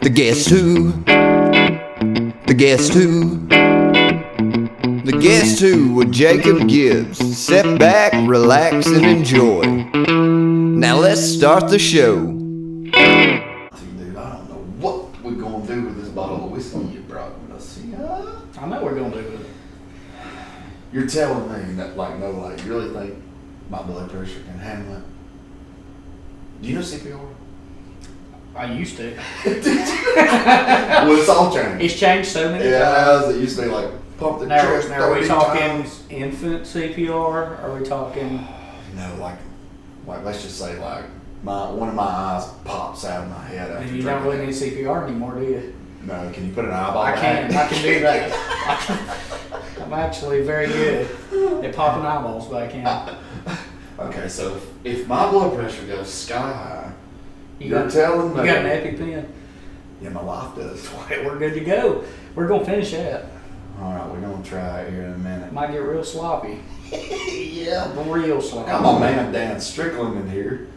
The Guess Who. The Guess Who. The Guess Who with Jacob Gibbs. Sit back, relax, and enjoy. Now let's start the show. Dude, I don't know what we're gonna do with this bottle of whiskey you brought with us. I know we're gonna do it. You're telling me that, you really think my blood pressure can handle it? Do you know CPR? I used to. Well, it's all changed. It's changed so many Yeah, times. it used to be like pump the Now, chest. are we 30 talking times. infant CPR? Are we talking? No, like let's just say one of my eyes pops out of my head after You don't drinking really need CPR anymore, do you? No, can you put an eyeball I back? can. I can do that. I'm actually very good at popping eyeballs back in. Okay, so if my blood pressure goes sky high, You're telling me you got an EpiPen? Yeah, my wife does. We're good to go. We're gonna finish that. All right, we're gonna try it here in a minute. Might get real sloppy. Yeah, Real sloppy. got my man Dan Stricklin in here,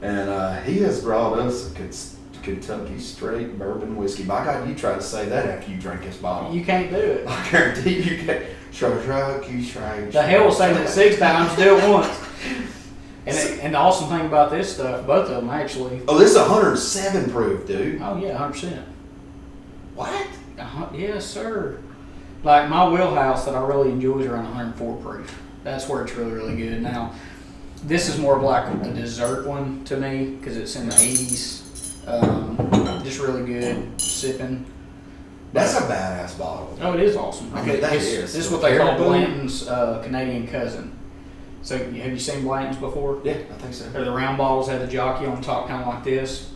and he has brought us a Kentucky straight bourbon whiskey. By God, you try to say that after you drink this bottle. You can't do it. I guarantee you can't. Shrug, you shrug. The hell with saying it 6 times, do it once. And the awesome thing about this stuff, both of them actually. Oh, this is 107 proof, dude. Oh yeah, 100%. What? Yes, sir. Like my wheelhouse that I really enjoy is around 104 proof. That's where it's really, really good. Now, this is more of like a dessert one to me because it's in the 80s. Just really good sipping. That's a badass bottle. Oh, it is awesome. I mean, that is. This is what they call Caribou? Blanton's Canadian cousin. So have you seen Blanton's before? Yeah, I think so. They're the round bottles, have the jockey on top kind of like this.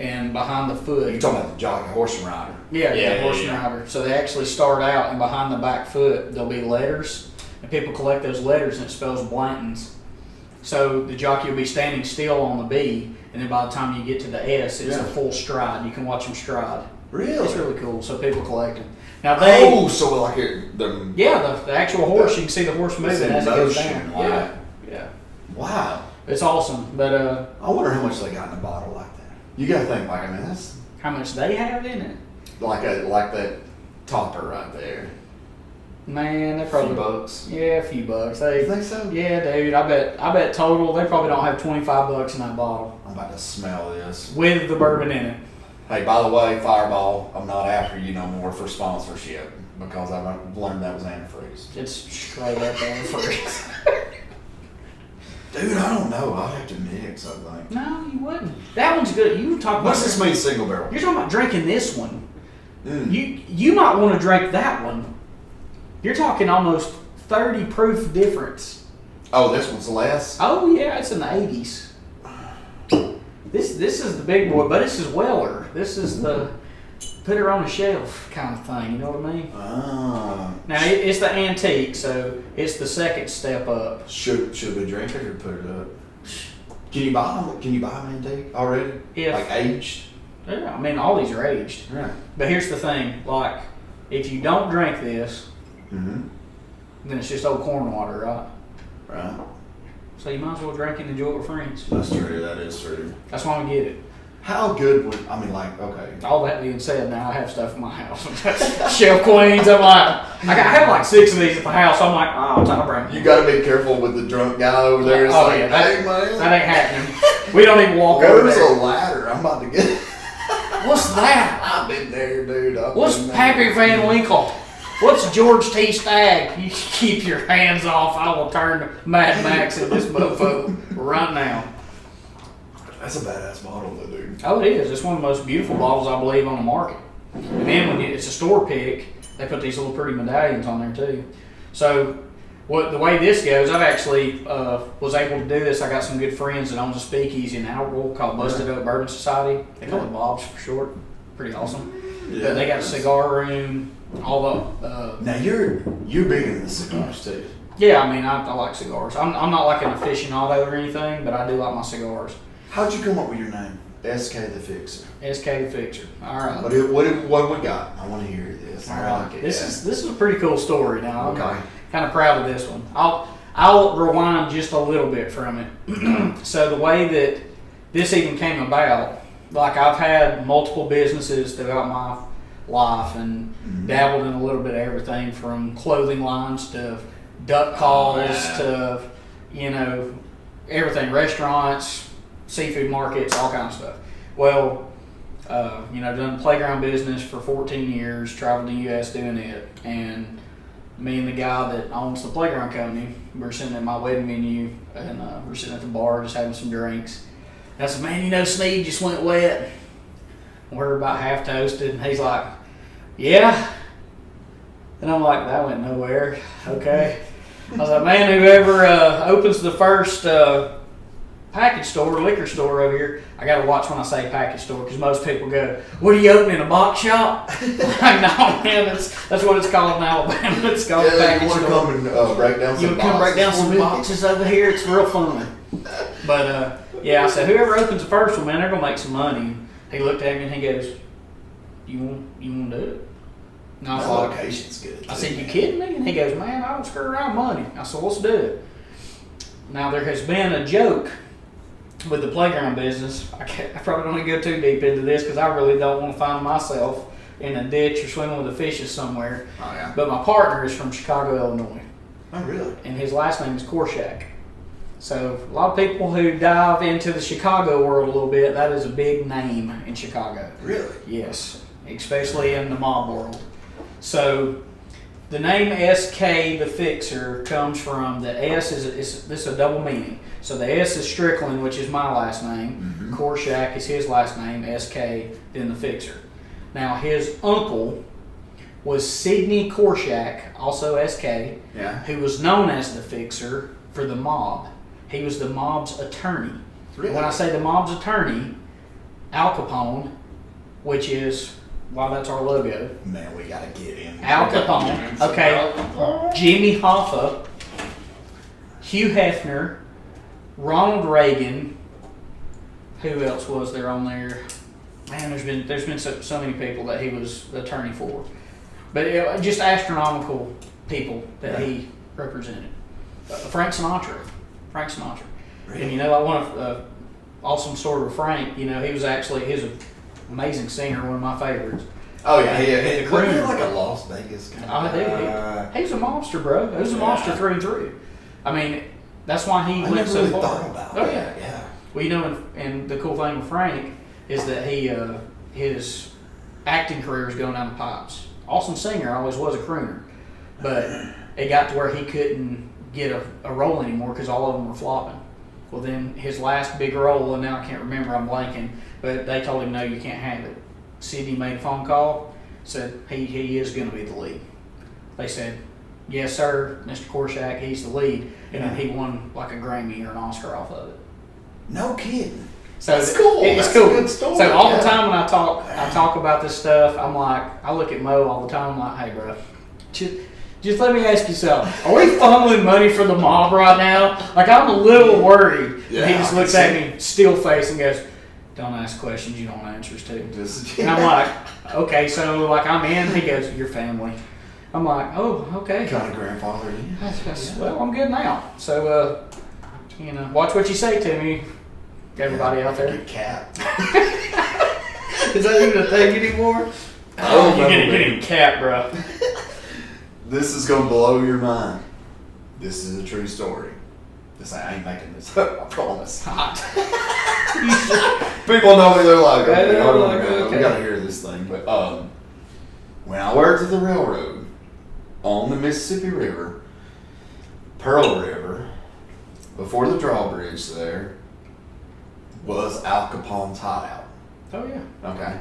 And behind the foot. You're talking about the jockey, horse and rider. Yeah, horse and rider. So they actually start out, and behind the back foot, there'll be letters. And people collect those letters, and it spells Blanton's. So the jockey will be standing still on the B, and then by the time you get to the S, it's a full stride. You can watch them stride. Really? It's really cool. So people collect them. Now so like the actual horse, you can see the horse moving as it goes down. Wow. Yeah. Wow. It's awesome. But I wonder how much they got in a bottle like that. You gotta think that's how much they have in it? like that topper right there. Man, they A probably few bucks. Yeah, a few bucks. You think so? Yeah, dude. I bet total they probably don't have $25 in that bottle I'm about to smell this. with the bourbon in it. Hey, by the way, Fireball, I'm not after you no more for sponsorship because I've learned that was antifreeze. It's straight up antifreeze. Dude, I don't know. I'd have to mix, I think. No, you wouldn't. That one's good. You talk about What's this mean, single barrel? You're talking about drinking this one. Mm. You might want to drink that one. You're talking almost 30 proof difference. Oh, this one's less? Oh yeah, it's in the 80s. This is the big boy, but this is Weller. This is the put her on the shelf kind of thing. You know what I mean? Ah. Now it's the antique, so it's the second step up. Should we drink it or put it up? Can you buy them? Can you buy them antique already? Like aged? Yeah, I mean all these are aged. Right. But here's the thing: like, if you don't drink this, Mm-hmm. then it's just old corn water, right? Right. So you might as well drink it and enjoy it with friends. That's true. That is true. That's why we get it. How good would okay? All that being said, now I have stuff in my house. Shelf queens. I'm like, I have like 6 of these at the house. I'm like, oh, time to bring them. You got to be careful with the drunk guy over there. It's like, yeah, hey man, that ain't happening. We don't even walk over there's there. a ladder. I'm about to get. What's that? I've been there, dude. What's Pappy Van Winkle? What's George T. Stagg? You keep your hands off. I will turn Mad Max in this mofo right now. That's a badass bottle, though, dude. Oh, it is. It's one of the most beautiful bottles, I believe, on the market. And then when it's a store pick, they put these little pretty medallions on there, too. So the way this goes, I've actually was able to do this. I got some good friends that owns a speakeasy in Outwell called Busted Up Bourbon Society. They call it Bob's for short. Pretty awesome. Yeah. They got a cigar room, all the... Now, you're big into the cigars, too. Yeah, I mean, I like cigars. I'm not like an aficionado or anything, but I do like my cigars. How'd you come up with your name? SK the Fixer. SK the Fixer. All right. What we got? I want to hear this. All I right. like it. This is a pretty cool story. Now, Okay. I'm kind of proud of this one. I'll rewind just a little bit from it. So the way that this even came about like I've had multiple businesses throughout my life and dabbled in a little bit of everything from clothing lines to duck calls to, you know, everything, restaurants, seafood markets, all kinds of stuff. Well, you know, done playground business for 14 years, traveled the U.S. doing it, and me and the guy that owns the playground company, we're sitting at my wedding menu, and we're sitting at the bar just having some drinks. And I said, man, you know, Snead just went wet. We're about half toasted, and he's like, yeah. And I'm like, that went nowhere. Okay. I was like, man, whoever opens the first package store, liquor store over here, I got to watch when I say package store because most people go, what are you opening, a box shop? Like, no, man, that's what it's called in Alabama. It's called a package store. You want to come and break down some boxes? You come break down some boxes over here. It's real fun. But, yeah, I said, whoever opens the first one, man, they're going to make some money. He looked at me and he goes, you want to do it? And I was like, location's good. I said, you kidding me? And he goes, man, I don't screw around with money. I said, let's do it. Now, there has been a joke with the playground business. I probably don't want to go too deep into this because I really don't want to find myself in a ditch or swimming with the fishes somewhere. Oh, yeah. But my partner is from Chicago, Illinois. Oh, really? And his last name is Korshak. So a lot of people who dive into the Chicago world a little bit, that is a big name in Chicago. Really? Yes, especially in the mob world. So the name SK the Fixer comes from the S this is a double meaning. So the S is Stricklin, which is my last name. Korshak is his last name, SK, then the Fixer. Now his uncle was Sidney Korshak, also SK, who was known as the Fixer for the mob. He was the mob's attorney. Really? When I say the mob's attorney, Al Capone, which is why that's our logo. Man, we gotta get in. Al Capone. Okay. Jimmy Hoffa, Hugh Hefner, Ronald Reagan. Who else was there on there? Man, there's been so many people that he was the attorney for, but just astronomical people that he represented. Frank Sinatra. Really? And you know, I want to awesome story with Frank. You know, he's an amazing singer, one of my favorites. Oh yeah, The wasn't he like a Las Vegas kind of guy? He's a monster, bro. He's a monster through and through. I mean, that's why he went so far. Thought about yeah. Well, you know, and the cool thing with Frank is that his acting career is going down the pipes. Awesome singer, always was a crooner, but it got to where he couldn't get a role anymore because all of them were flopping. Well, then his last big role, and now I can't remember, I'm blanking, but they told him, no, you can't have it. Sidney made a phone call, said he is going to be the lead. They said, yes, sir, Mr. Korshak, he's the lead. And then he won like a Grammy or an Oscar off of it. No kidding. So that's cool. It's that's cool. A good story. So all the time when I talk about this stuff, I'm like, I look at Mo all the time, I'm like, hey, bro, just let me ask you something. Are we funneling money for the mob right now? Like, I'm a little worried. Yeah, he just looks at me, still face, and goes, don't ask questions you don't want answers to. And I'm like, okay, so like I'm in. He goes, your family. I'm like, oh, okay. Kind of grandfather. Well, I'm good now. So, you know, watch what you say to me, everybody out there. Get capped. Is that even a thing anymore? Oh, you're getting capped, bro. This is gonna blow your mind. This is a true story. I ain't making this up, I promise. People know me, they're like, okay, we gotta hear this thing. But when I worked at the railroad on the Mississippi River, Pearl River, before the drawbridge there, was Al Capone's hideout. Oh yeah. Okay.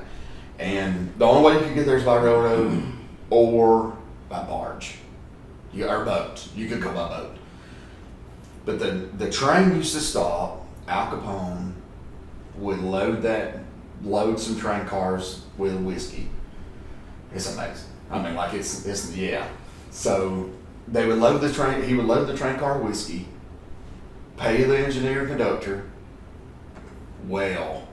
And the only way you could get there is by railroad or by barge. Or boat. You could go by boat. But the train used to stop. Al Capone would load some train cars with whiskey. It's amazing. I mean, like it's yeah. So they would load the train. He would load the train car with whiskey. Pay the engineer and conductor well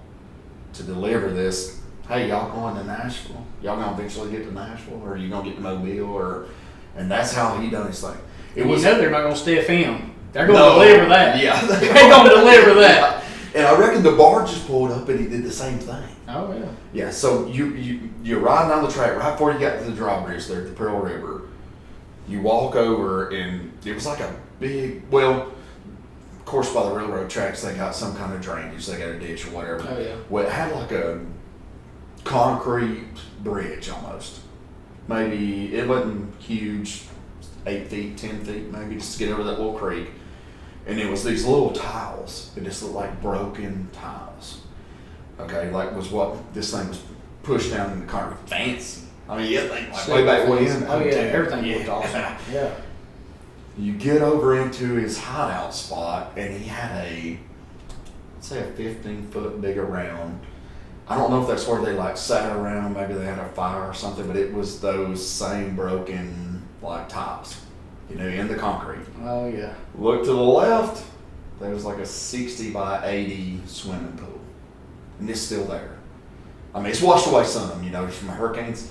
to deliver this. Hey, y'all going to Nashville? Y'all gonna eventually get to Nashville, or are you gonna get to Mobile? And that's how he done his thing. They're not gonna stiff him. They're going to deliver that. Yeah. They're going to deliver that. And I reckon the barge just pulled up and he did the same thing. Oh yeah. Yeah, so you're riding down the track right before you got to the drawbridge there at the Pearl River. You walk over and it was like a big, well, of course by the railroad tracks they got some kind of drainage, they got a ditch or whatever. Oh yeah. Well, it had like a concrete bridge almost. Maybe, it wasn't huge, 8 feet, 10 feet maybe, just to get over that little creek. And it was these little tiles. It just looked like broken tiles. Okay, like was what this thing was pushed down in the concrete. Fancy. I mean, yeah, like way back when. Oh yeah, everything looked awesome. Yeah. You get over into his hideout spot, and he had a, let's say a 15-foot big around. I don't know if that's where they like sat around. Maybe they had a fire or something, but it was those same broken like tiles, you know, in the concrete. Oh yeah. Look to the left, there was like a 60 by 80 swimming pool. And it's still there. I mean, it's washed away some, you know, from the hurricanes.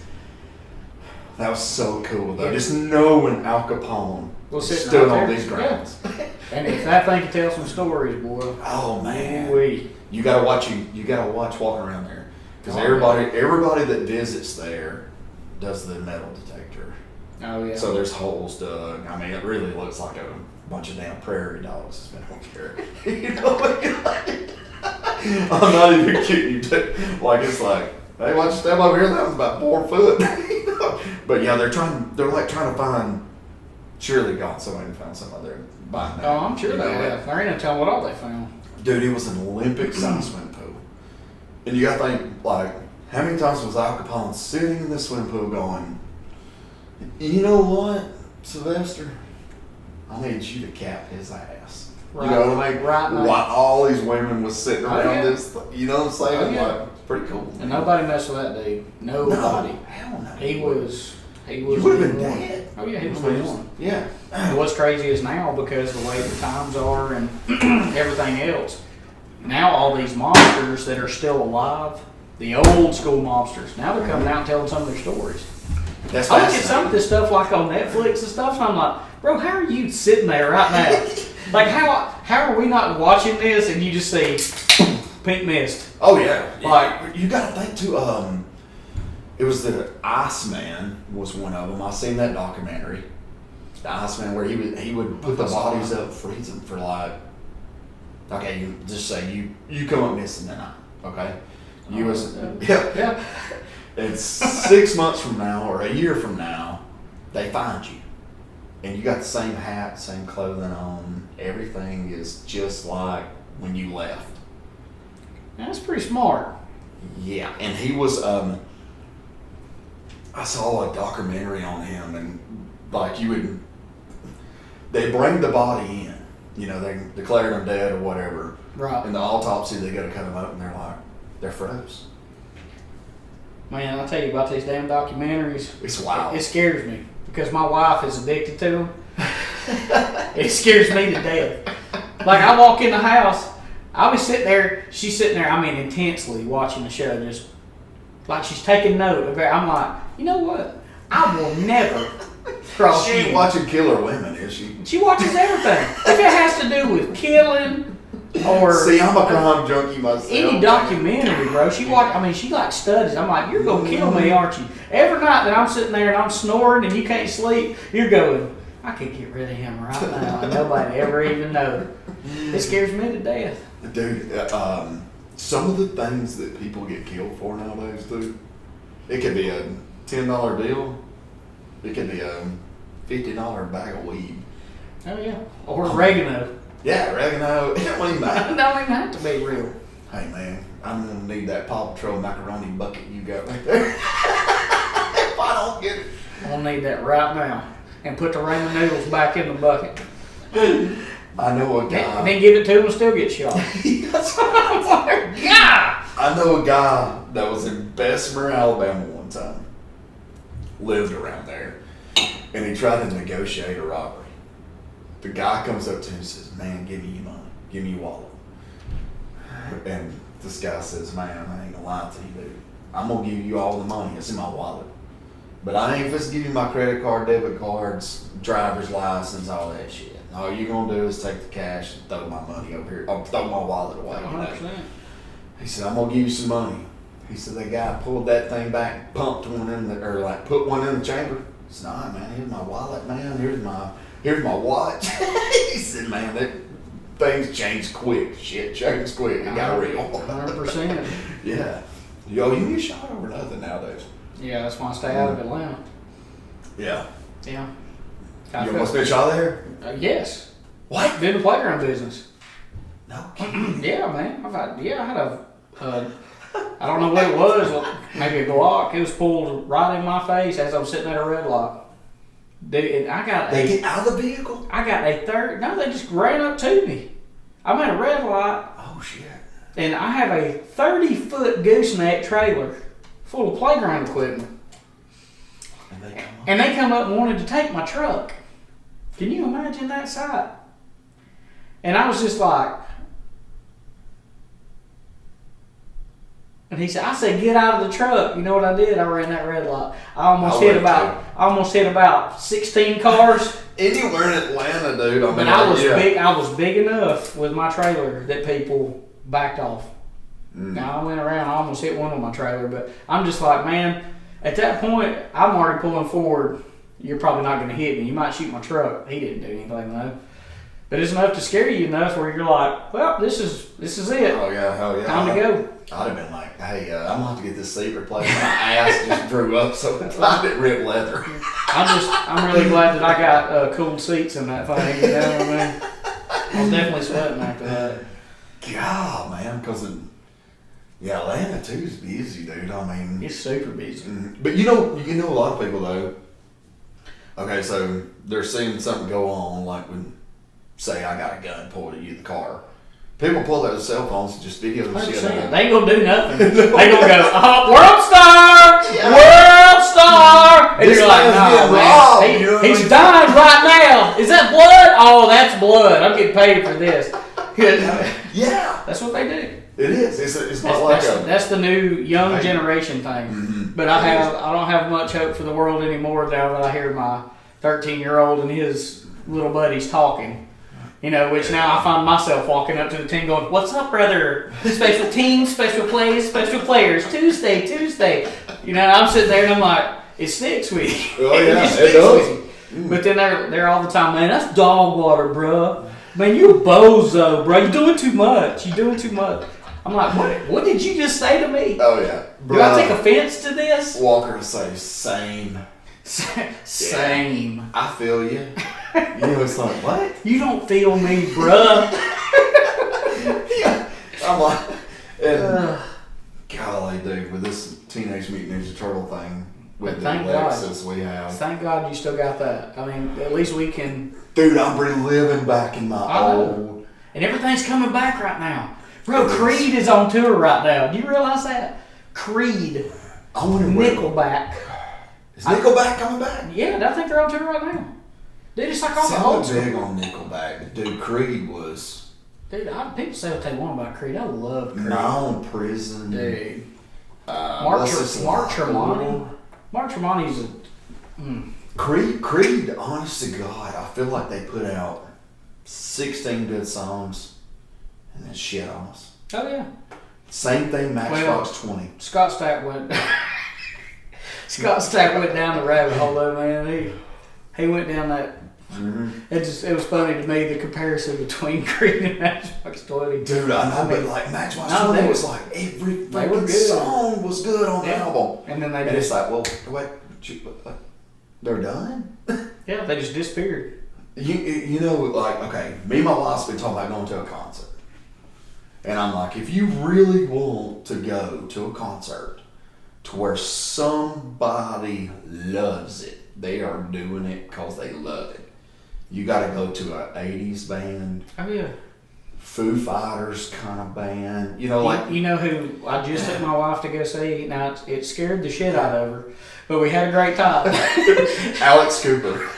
That was so cool, though. Yeah. Just knowing Al Capone Sitting stood right on there. these grounds. Yeah. And if that thing can tell some stories, boy. Oh man, Ooh-wee. you gotta watch walking around there, because Oh, everybody that visits there does the metal detector. Oh yeah. So there's holes dug. I mean, it really looks like a bunch of damn prairie dogs has been on there. You know, I'm not even kidding you. Like it's like, hey, why don't you step over here? That was about 4 foot. You know? But yeah, they're like trying to find. Surely God, somebody found some other by now. Oh, I'm sure they have. There ain't no telling what all they found. Dude, it was an Olympic-sized swimming pool. And you gotta think, like, how many times was Al Capone sitting in this swimming pool going, you know what, Sylvester? I need you to cap his ass. Right. You know what I mean? Right now. While all these women was sitting around yeah. this, you know what I'm saying? Oh, yeah. Like, it's pretty cool. And nobody messed with that dude. Nobody. No, hell no. He was. You would have been the one. dead. Oh yeah, he was the one. Yeah. And what's crazy is now, because the way the times are and everything else, now all these mobsters that are still alive, the old school mobsters, now they're coming out and telling some of their stories. That's I look at fascinating. some of this stuff like on Netflix and stuff, and I'm like, bro, how are you sitting there right now? Like, how are we not watching this and you just see pink mist? Oh yeah. Like, you gotta think too. It was the Iceman was one of them. I seen that documentary. The Iceman, where he would put the bodies up, freeze them for like. Okay, you just say you come up missing tonight. Okay, you was yeah. And 6 months from now or a year from now, they find you, and you got the same hat, same clothing on. Everything is just like when you left. That's pretty smart. Yeah, and he was. I saw a documentary on him, and like they'd bring the body in, you know, they declared him dead or whatever. Right. In the autopsy, they got to cut him up, and they're froze. Man, I'll tell you about these damn documentaries. It's wild. It scares me because my wife is addicted to them. It scares me to death. Like, I walk in the house, I'll be sitting there, she's sitting there, I mean, intensely watching the show, just like she's taking note of it. I'm like, you know what? I will never cross She ain't you. watching killer women, is she? She watches everything. If it has to do with killing or See, I'm a crime junkie myself. any documentary, bro, she like studies. I'm like, you're gonna kill me, aren't you? Every night that I'm sitting there and I'm snoring and you can't sleep, you're going, I could get rid of him right now and nobody ever even know. It scares me to death. Dude, some of the things that people get killed for nowadays, dude, it could be a $10 bill. It could be a $50 bag of weed. Oh yeah, or oregano. Yeah, oregano. It don't even It matter. don't even have to be real. Hey man, I'm gonna need that Paw Patrol macaroni bucket you got right there. If I don't get it. I'm gonna need that right now and put the ramen noodles back in the bucket. I know a And guy. then give it to him and still get shot. That's Yeah. I know a guy that was in Bessemer, Alabama one time. Lived around there. And he tried to negotiate a robbery. The guy comes up to him and says, man, give me your money. Give me your wallet. And this guy says, man, I ain't gonna lie to you, dude. I'm gonna give you all the money. It's in my wallet. But I ain't just give you my credit card, debit cards, driver's license, all that shit. All you're gonna do is take the cash and throw my money over here, or throw my wallet away. You know? 100%. He said, I'm gonna give you some money. He said, that guy pulled that thing back, pumped one in the, or like put one in the chamber. He said, nah, man, here's my wallet, man. Here's my watch. He said, man, that things change quick. Shit changed quick. It got real. 100%. Yeah. Yo, you get shot over nothing nowadays. Yeah, that's why I stay out of Atlanta. Yeah. Yeah. You almost been shot there? Yes. What? Did the playground business. No kidding. Yeah, man. I had a, I don't know what it was, maybe a Glock. It was pulled right in my face as I was sitting at a red light. Dude, They get out of the vehicle? I got a third. No, they just ran up to me. I'm at a red light. Oh, shit. And I have a 30-foot gooseneck trailer full of playground equipment. And they come up and wanted to take my truck. Can you imagine that sight? And I was just like, and I said, get out of the truck. You know what I did? I ran that red light. I almost hit about 16 cars. Anywhere in Atlanta, dude. But I was big. I was big enough with my trailer that people backed off. Now I went around. I almost hit one with my trailer, but I'm just like, man. At that point, I'm already pulling forward. You're probably not going to hit me. You might shoot my truck. He didn't do anything though. But it's enough to scare you enough where you're like, well, this is it. Oh yeah, hell yeah. Time to go. I'd have been like, hey, I'm gonna have to get this seat replaced. My ass just drew up, so I didn't rip leather. I'm really glad that I got cooled seats in that thing. You know what I mean? I was definitely sweating after that. God, man, because Atlanta too is busy, dude. I mean, It's super busy. But you know a lot of people though. Okay, so they're seeing something go on, like when, say, I got a gun pulled at you in the car. People pull their cell phones and just video the shit out of it. They ain't gonna do nothing. They gonna go, world star, world star, and This you're like, man's no, getting robbed. he's dying right now. Is that blood? Oh, that's blood. I'm getting paid for this. Yeah, That's what they do. it is. It's not like That's the new young generation thing. Mm-hmm. But I don't have much hope for the world anymore now that I hear my 13-year-old and his little buddies talking. You know, which now I find myself walking up to the team going, what's up, brother? Special teams, special plays, special players, Tuesday. You know, I'm sitting there and I'm like, it sticks with you. Oh, yeah, just it sticks does. with you. But then they're all the time, man, that's dog water, bro. Man, you a bozo, bro. You're doing too much. I'm like, what did you just say to me? Oh yeah. Do I take offense to this? Walker will say same. Same. Yeah, I feel you. You know, it's like, what? You don't feel me, bruh. Yeah. I'm like, and golly, dude, with this Teenage Mutant Ninja Turtle thing, with the Lexus we have. Thank God you still got that. I mean, at least we can. Dude, I'm reliving back in my old. And everything's coming back right now. Bro, Creed is on tour right now. Do you realize that? Creed. I wonder Nickelback. Is Nickelback coming back? Yeah, I think they're on tour right now. Dude, it's like all the old Sounded big on Nickelback. Dude, Creed was. Dude, people say what they want about Creed. I love Creed. Non prison. Dude. Mark Tremonti. Mark Tremonti's Creed, honest to God, I feel like they put out 16 good songs and then shit on us. Oh, yeah. Same thing, Matchbox 20. Scott Stapp went down the rabbit hole though, man. He went down that. Mm-hmm. It was funny to me, the comparison between Creed and Matchbox 20. Dude, I know, but like Matchbox 20 was like every fucking song was good on the album. And then it's like, well, wait, they're done? Yeah, they just disappeared. You know, like, okay, me and my wife's been talking about going to a concert. And I'm like, if you really want to go to a concert to where somebody loves it, they are doing it because they love it. You got to go to an 80s band. Oh, yeah. Foo Fighters kind of band. You know, like... You know who I just took my wife to go see? Now, it scared the shit out of her, but we had a great time. Alex Cooper.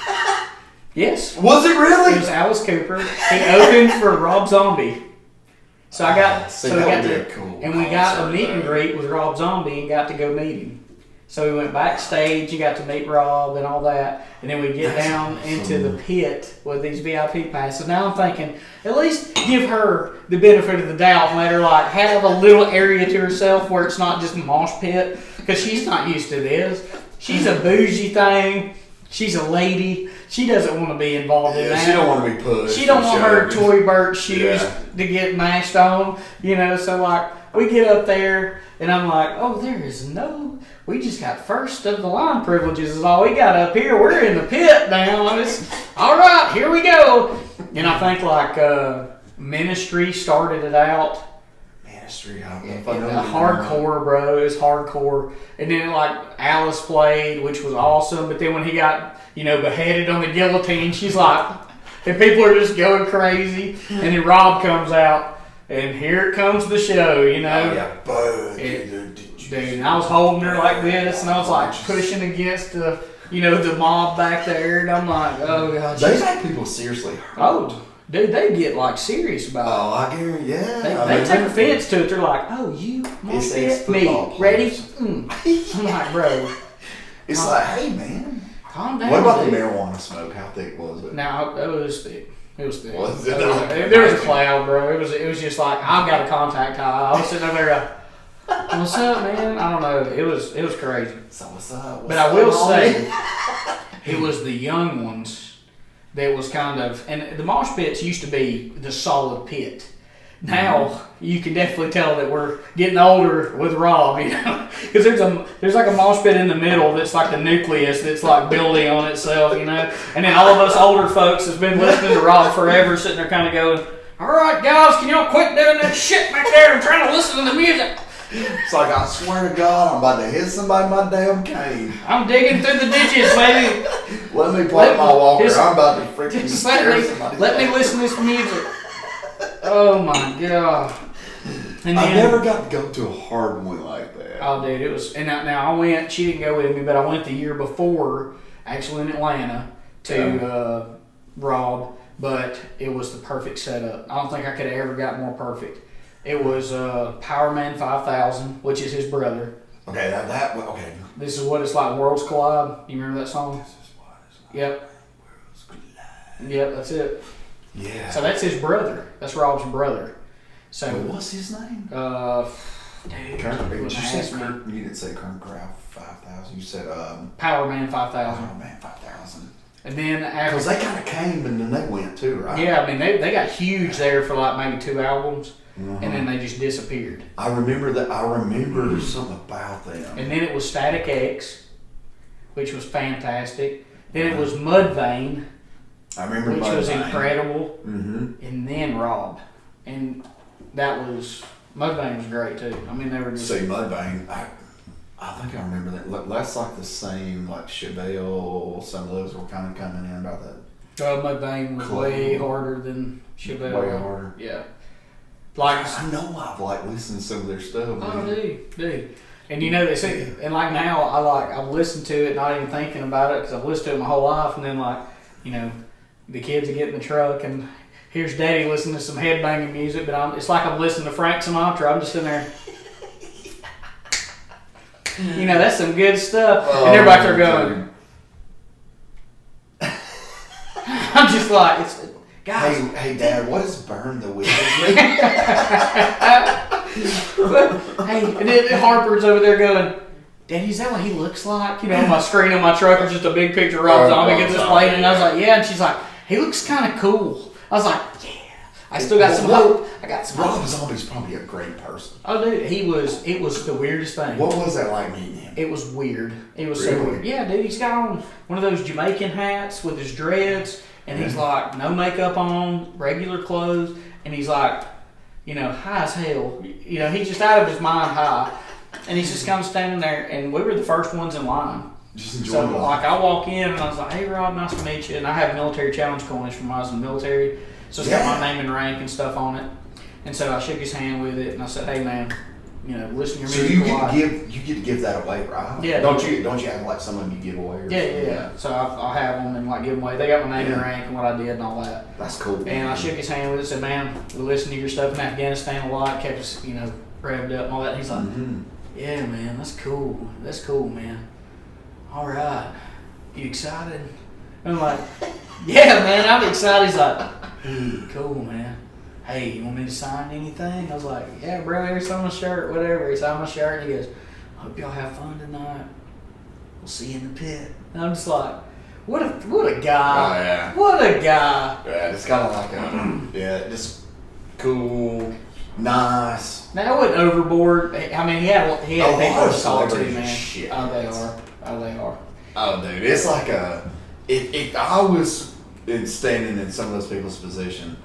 Yes. Was it really? It was Alice Cooper. He opened for Rob Zombie. So I got, cool. And we got a meet and greet with Rob Zombie and got to go meet him. So we went backstage. You got to meet Rob and all that, and then we get down into the pit with these VIP passes. Now I'm thinking, at least give her the benefit of the doubt and let her like have a little area to herself where it's not just a mosh pit, because she's not used to this. She's a bougie thing. She's a lady. She doesn't want to be involved in that. She don't want to be pushed. She don't want her Tory Burch shoes to get mashed on, you know. So like we get up there, and I'm like, oh, there is no. We just got first of the line privileges is all we got up here. We're in the pit now. It's all right. Here we go. And I think like Ministry started it out. Ministry, hardcore, bro. It was hardcore. And then like Alice played, which was awesome. But then when he got beheaded on the guillotine, she's like, and people are just going crazy. And then Rob comes out, and here it comes the show. Oh, yeah, dude, I was holding her like this, and I was like pushing against the mob back there, and I'm like, oh god. They take people seriously. Oh, dude, they get like serious about it. Oh, I guarantee, yeah. They take offense to it. They're like, oh, you must fit me. Ready? I'm like, bro. It's like, hey, man. Calm down. What about the marijuana smoke? How thick was it? No, it was thick. It was thick. There was a cloud, bro. It was just like, I've got a contact high. I was sitting over there. What's up, man? I don't know. It was crazy. So what's up? But I will say, it was the young ones that was kind of, and the mosh pits used to be the solid pit. Now you can definitely tell that we're getting older with Rob, because there's like a mosh pit in the middle that's like the nucleus that's like building on itself, and then all of us older folks has been listening to Rob forever, sitting there kind of going, all right, guys, can y'all quit doing that shit back there and trying to listen to the music? It's like, I swear to God, I'm about to hit somebody with my damn cane. I'm digging through the ditches, baby. Let me play my walker. I'm about to freaking scare somebody. Let me listen to this music. Oh my god. And I never got to go to a hard one like that. Oh, dude, it was. And now I went. She didn't go with me, but I went the year before, actually in Atlanta, to Rob. But it was the perfect setup. I don't think I could have ever got more perfect. It was Powerman 5000, which is his brother. Okay, okay. This is what it's like. Worlds Collide. You remember that song? This is what it's like. Yep. Worlds collide. Yep, that's it. Yeah. So that's his brother. That's Rob's brother. So what's his name? Dude, Did you say Kurt? You didn't say Kurt Graf 5000. You said Powerman 5000. Powerman 5000. And then after, because they kind of came and then they went too, right? Yeah, I mean they got huge there for like maybe 2 albums, and then they just disappeared. I remember that. I remember something about them. And then it was Static X, which was fantastic. Then it was Mudvayne. I remember which Mudvayne. Was incredible. Mm-hmm. And then Rob, and that was Mudvayne was great too. I mean they were just. See Mudvayne, I think I remember that. Look, that's like the same like Chevelle. Some of those were kind of coming in about that. Mudvayne was way harder than Chevelle. Way harder. Yeah. Like I know I've like listened to some of their stuff. Oh, dude. And they say, and like now I've listened to it, not even thinking about it, because I've listened to it my whole life, and then like the kids are getting in the truck, and here's Daddy listening to some headbanging music, but it's like I'm listening to Frank Sinatra. I'm just in there. That's some good stuff. And they're back there going. I'm just like, guys. Hey, Dad, what does burn the wheels mean? But, hey, and then Harper's over there going, Daddy, is that what he looks like? On my screen on my truck is just a big picture of Rob Zombie gets this playing, and I was like, yeah. And she's like, he looks kind of cool. I was like, yeah. I still got some hope. I got some hope. Rob Zombie's probably a great person. Oh, dude, it was the weirdest thing. What was that like meeting him? It was weird. It was really? So weird. Yeah, dude, he's got on one of those Jamaican hats with his dreads, and he's like, no makeup on, regular clothes, and he's like, high as hell. He's just out of his mind high. And he's just kind of standing there, and we were the first ones in line. Just enjoying So, like, I walk in, and I was like, hey, Rob, nice to meet you. And I have military challenge coins from when I was in the military. So it's got my name and rank and stuff on it. And so I shook his hand with it, and I said, hey, man, listen to your music a lot. So you get to give that away, right? Yeah. Don't you have like some of them you give away? Or Yeah. So I'll have them and like give them away. They got my name and rank and what I did and all that. That's cool. And I shook his hand with it, said, man, we listened to your stuff in Afghanistan a lot, kept us, revved up and all that. And he's like, Yeah, man, that's cool. That's cool, man. All right. You excited? I'm like, yeah, man, I'm excited. He's like, cool, man. Hey, you want me to sign anything? I was like, yeah, bro, here's on my shirt, whatever. He signed my shirt, and he goes, hope y'all have fun tonight. We'll see you in the pit. And I'm just like, what a guy. Oh, yeah. What a guy. Yeah, it's kind of like just cool, nice. Now, I wasn't overboard. I mean, he had people to talk to, man. Shit. Oh, they are. Oh, they are. Oh, dude, it's like I was standing in some of those people's position,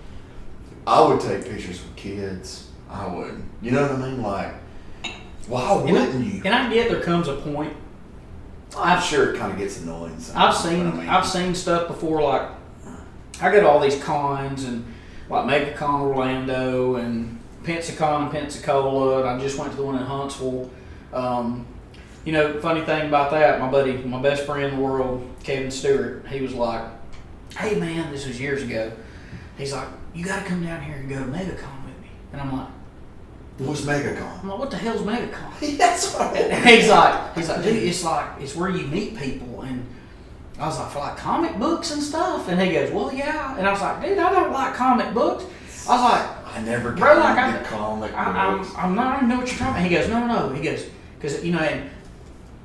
I would take pictures with kids. I would. You know what I mean? Like, why wouldn't you? And I get there comes a point. I'm sure it kind of gets annoying sometimes. I've seen stuff before. Like, I go to all these cons and like MegaCon Orlando and Pensacon and Pensacola. And I just went to the one in Huntsville. You know, funny thing about that, my best friend in the world, Kevin Stewart, he was like, hey man, this was years ago. He's like, you got to come down here and go to MegaCon with me. And I'm like, what's MegaCon? I'm like, what the hell's MegaCon? That's right. And he's like, dude, it's where you meet people. And I was like, for like comic books and stuff. And he goes, well, yeah. And I was like, dude, I don't like comic books. I was like, I never bro, got like into comic books. I'm not even know what you're talking about. He goes, no. He goes, because you know, and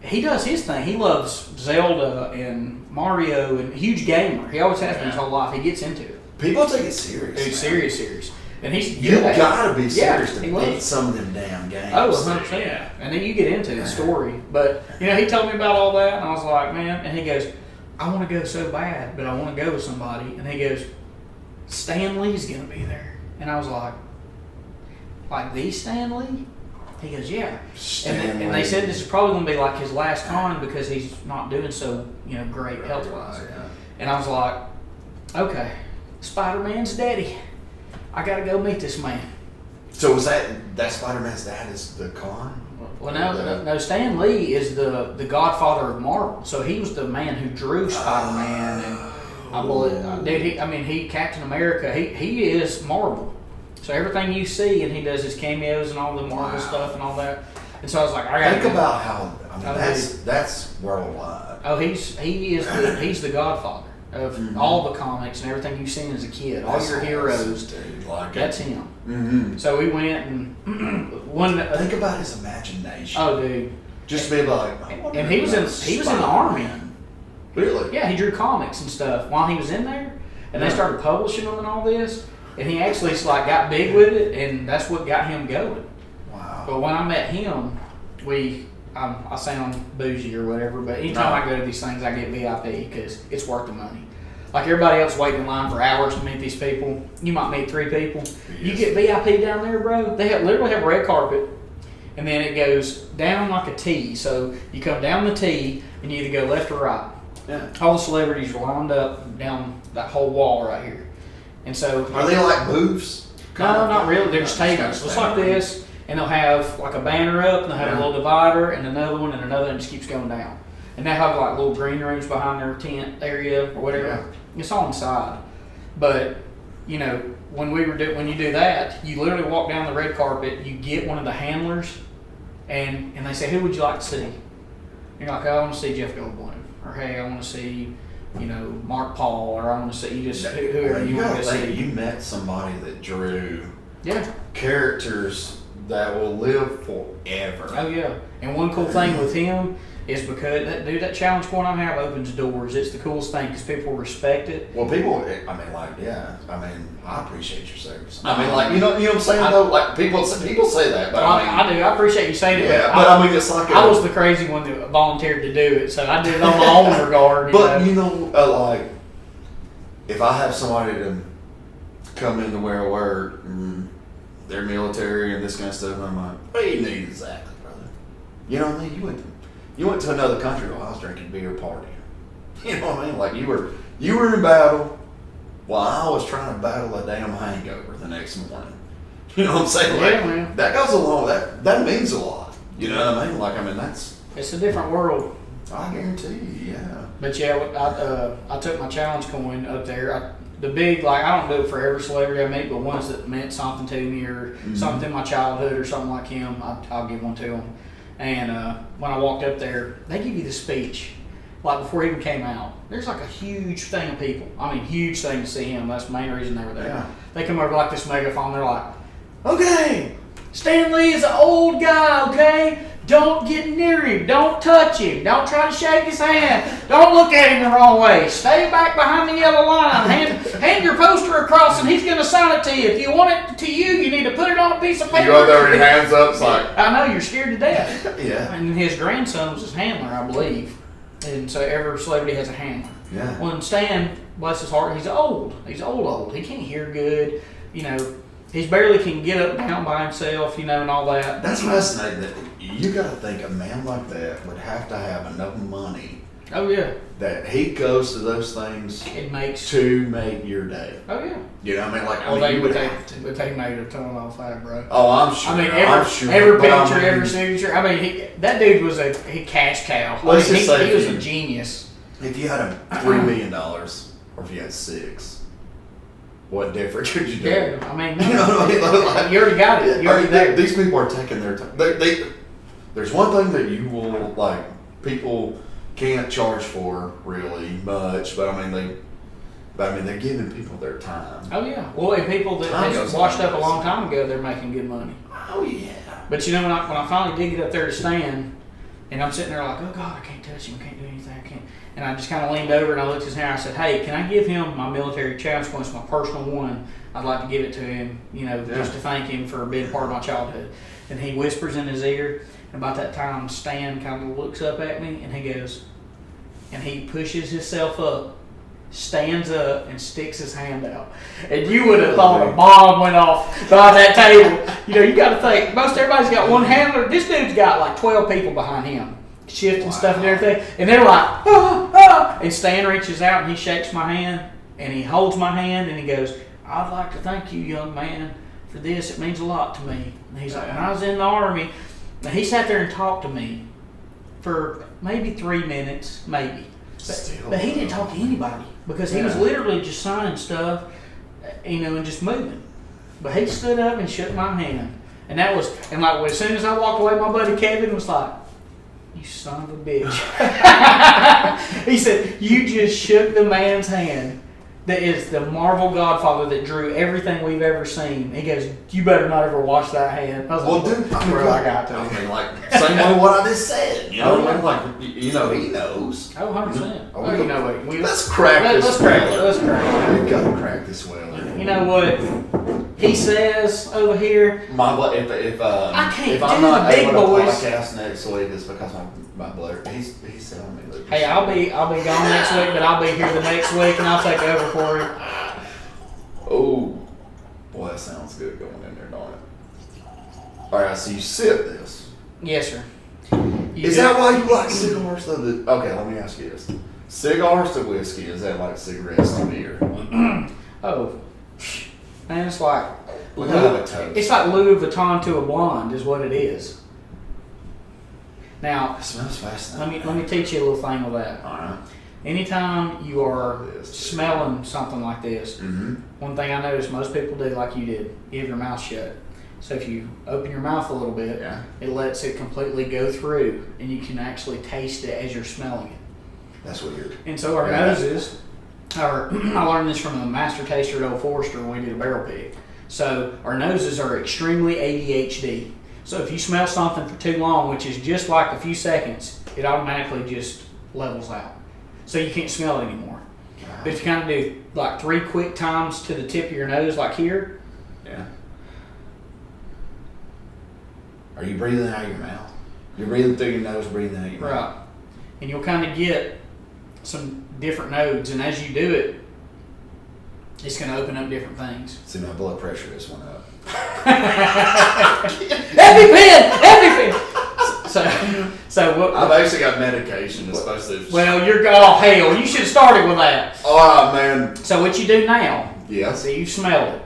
he does his thing. He loves Zelda and Mario and huge gamer. He always has been his whole life. He gets into it. People take it serious. Dude, serious. And he's you gotta be serious to he beat loves some of them damn games. Oh, 100%. Yeah. And then you get into the story. But, you know, he told me about all that, and I was like, man, and he goes, I want to go so bad, but I want to go with somebody. And he goes, Stan Lee's going to be there. And I was like the Stan Lee? He goes, yeah. And they said this is probably going to be like his last con because he's not doing so, you know, great health-wise. Yeah. And I was like, okay, Spider-Man's daddy. I got to go meet this man. So was that Spider-Man's dad is the con? Well, no, Stan Lee is the godfather of Marvel. So he was the man who drew Spider-Man, and I believe, he Captain America. He is Marvel. So everything you see, and he does his cameos and all the Marvel stuff and all that. And so I was like, I got to think about how that's worldwide. Oh, he's the godfather of all the comics and everything you've seen as a kid. All your heroes, dude, like that's him. Mm-hmm. So we went and think about his imagination. Oh, dude, just be like, and he was in the army. Really? Yeah, he drew comics and stuff while he was in there, and they started publishing them and all this. And he actually got big with it, and that's what got him going. Wow. But when I met him, I sound bougie or whatever, but anytime I go to these things, I get VIP because it's worth the money. Like everybody else waiting in line for hours to meet these people. You might meet 3 people. Yes. You get VIP down there, bro. They literally have red carpet, and then it goes down like a T. So you come down the T, and you either go left or right. Yeah. All the celebrities are lined up down that whole wall right here. And so are they like booths? No, not really. They're just tables. It's like this, and they'll have like a banner up, and they'll have a little divider, and another one, and another, and it just keeps going down. And they have like little green rooms behind their tent area or whatever. Yeah. It's all inside. But you know, when you do that, you literally walk down the red carpet. You get one of the handlers, and they say, "Who would you like to see?" You're like, "Oh, I want to see Jeff Goldblum," or "Hey, I want to see, you know, Mark Paul," or "I want to see whoever you want to see." You met somebody that drew Yeah. characters that will live forever. Oh yeah. And one cool thing with him is because that challenge point I have opens doors. It's the coolest thing because people respect it. Well, I appreciate your service. I mean, like, you know what I'm saying though. Like people say that, but I do. I appreciate you saying it. Yeah, but I mean, it's like I was the crazy one that volunteered to do it, so I did it on my own regard. You know, like if I have somebody to come into where I work, and they're military and this kind of stuff, I'm like, what do you need exactly, brother? You know what I mean? You went to another country while I was drinking beer party. You know what I mean? Like you were in battle while I was trying to battle a damn hangover the next morning. You know what I'm saying? Like, yeah, man. That goes along. That means a lot. You know what I mean? Like, it's a different world. I guarantee you, yeah. But yeah, I took my challenge coin up there. The big, like, I don't do it for every celebrity I meet, but ones that meant something to me or something in my childhood or something like him, I'll give one to them. And when I walked up there, they give you the speech like before he even came out. There's like a huge thing of people. I mean, huge thing to see him. That's the main reason they were there. Yeah. They come over like this megaphone. They're like, okay, Stan Lee is an old guy, okay? Don't get near him. Don't touch him. Don't try to shake his hand. Don't look at him the wrong way. Stay back behind the yellow line. Hand your poster across and he's going to sign it to you. If you want it to you need to put it on a piece of paper. You go there with your hands up, it's like... I know, you're scared to death. Yeah. And his grandson was his handler, I believe. And so every celebrity has a handler. Yeah. When Stan, bless his heart, he's old. He's old. He can't hear good. You know, he barely can get up and down by himself, you know, and all that. That's fascinating. That you got to think a man like that would have to have enough money Oh, yeah. that he goes to those things It makes... to make your day. Oh, yeah. You know what I mean? Like, I Well, mean, they you would have to. they made a ton off that, bro. Oh, I'm sure. I mean, I'm sure. every But I picture, mean, every signature. I mean, that dude was a cash cow. Let's just say he was if a you- genius. If you had $3 million, or if you had $6, what difference could you do? Yeah, I mean, You know what I mean? Like, you already got it. You're already there. These people are taking their time. There's one thing that you will, like, people can't charge for really much, but I mean, they're giving people their time. Oh yeah. Well, and people that Time just goes washed on. up a long time ago, they're making good money. Oh, yeah. But you know, when I finally did get up there to stand, and I'm sitting there like, oh God, I can't touch him, I can't do anything, I can't. And I just kind of leaned over and I looked at his hand. I said, hey, can I give him my military challenge points, my personal one? I'd like to give it to him, you know, just to thank him for being part of my childhood. And he whispers in his ear. And about that time, Stan kind of looks up at me and he goes, and he pushes himself up, stands up, and sticks his hand out. And you would have thought a bomb went off by that table. You know, you got to think, most everybody's got one handler. This dude's got like 12 people behind him, shifting stuff and everything. And they're like, ah, ah. And Stan reaches out and he shakes my hand and he holds my hand and he goes, I'd like to thank you, young man, for this. It means a lot to me. And he's like, when I was in the Army, and he sat there and talked to me for maybe 3 minutes, maybe. But he didn't talk to anybody because he was literally just signing stuff, you know, and just moving. But he stood up and shook my hand. And that was, and like as soon as I walked away, my buddy Kevin was like, you son of a bitch. He said, you just shook the man's hand that is the Marvel Godfather that drew everything we've ever seen. He goes, you better not ever wash that hand. I was Well, like, dude, bro, I got to. I mean, like, same way what I just said. You know what I mean? Like, you know, he knows. Oh, 100%. Oh, Oh, you know what? Let's crack this. Let's crack it. Let's crack it. We've got to crack this well. You know what he says over here? My blood. If I can't if do I'm not the big able to boys. podcast next week, it's because my blood. He's telling me that. Hey, I'll be gone next week, but I'll be here the next week and I'll take over for you. Oh, boy, that sounds good going in there, don't it? All right, so you sip this. Yes, sir. Is that why you like cigars? Okay, let me ask you this: cigars to whiskey, is that like cigarettes to beer? Oh, man, it's like We gotta have a toast. it's like Louis Vuitton to a blonde, is what it is. Now, It smells fascinating. let me teach you a little thing with that. All right. Anytime you are smelling something like this, Mm-hmm. one thing I noticed most people do, like you did, you have your mouth shut. So if you open your mouth a little bit, Yeah. it lets it completely go through, and you can actually taste it as you're smelling it. That's weird. And so our noses are, I learned this from a master taster at Old Forester when we did a barrel pick. So our noses are extremely ADHD. So if you smell something for too long, which is just like a few seconds, it automatically just levels out. So you can't smell it anymore. But if you kind of do like 3 quick times to the tip of your nose, like here. Yeah. Are you breathing out of your mouth? You're breathing through your nose, breathing out of your mouth. Right. And you'll kind of get some different nodes. And as you do it, it's going to open up different things. See, my blood pressure just went up. Heavy pen! So what? I've actually got medication that's supposed to. Well, you're oh hell! You should have started with that. Oh man. So what you do now? Yes. So you smell it.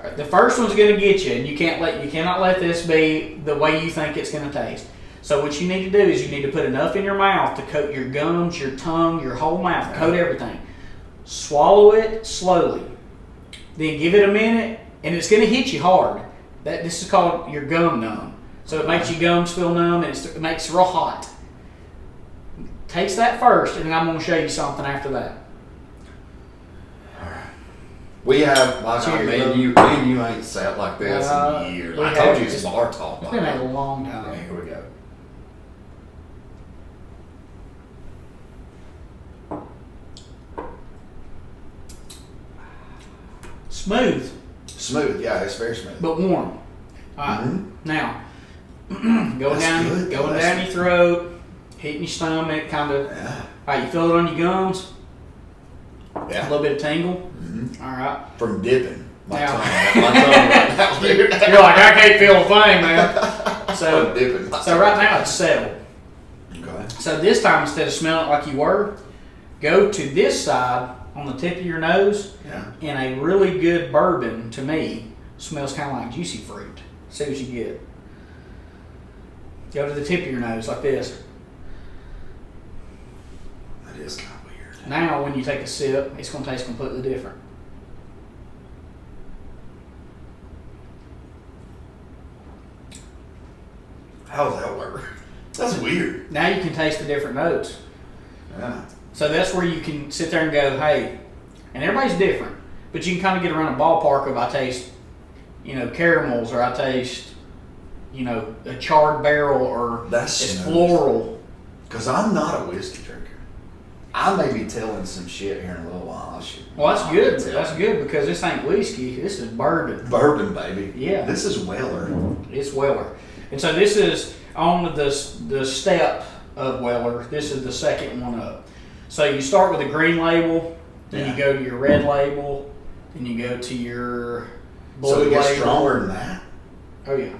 All right, the first one's going to get you, and you cannot let this be the way you think it's going to taste. So what you need to do is you need to put enough in your mouth to coat your gums, your tongue, your whole mouth, coat everything. Swallow it slowly. Then give it a minute, and it's going to hit you hard. This is called your gum numb. So it makes your gums feel numb, and it makes it real hot. Taste that first, and then I'm going to show you something after that. We have, like, Cheers, me bro. and you ain't sat like this in years. I told you it's bar talk. It's been a long time. Yeah, here we go. Smooth, Smooth, yeah, it's very smooth. but warm. All right, Mhm. now going That's down, good. going That's down your throat, hitting your stomach, kind of. Yeah, All right, you feel it on your gums. A yeah. little bit of tingle. Mhm. All right. From dipping. My Now- tongue right now, dude. You're like, I can't feel a thing, man. From So, dipping. so right now it's settled. Okay. So this time, instead of smelling it like you were, go to this side on the tip of your nose, Yeah. and a really good bourbon, to me, smells kind of like juicy fruit. See what you get. Go to the tip of your nose like this. That is kind of weird. Now, when you take a sip, it's going to taste completely different. How does that work? That's weird. Now you can taste the different notes. Yeah. So that's where you can sit there and go, hey, and everybody's different, but you can kind of get around a ballpark of I taste, caramels, or I taste, a charred barrel, or That's it's smooth. floral. Because I'm not a whiskey drinker. I may be telling some shit here in a little while. Well, that's good. Tell That's you. good because this ain't whiskey. This is bourbon. Bourbon, baby. Yeah. This is Weller. It's Weller. And so this is on the step of Weller. This is the second one up. So you start with a green label, then Yeah. you go to your red label, then you go to your blue So it gets label. stronger than that? Oh yeah.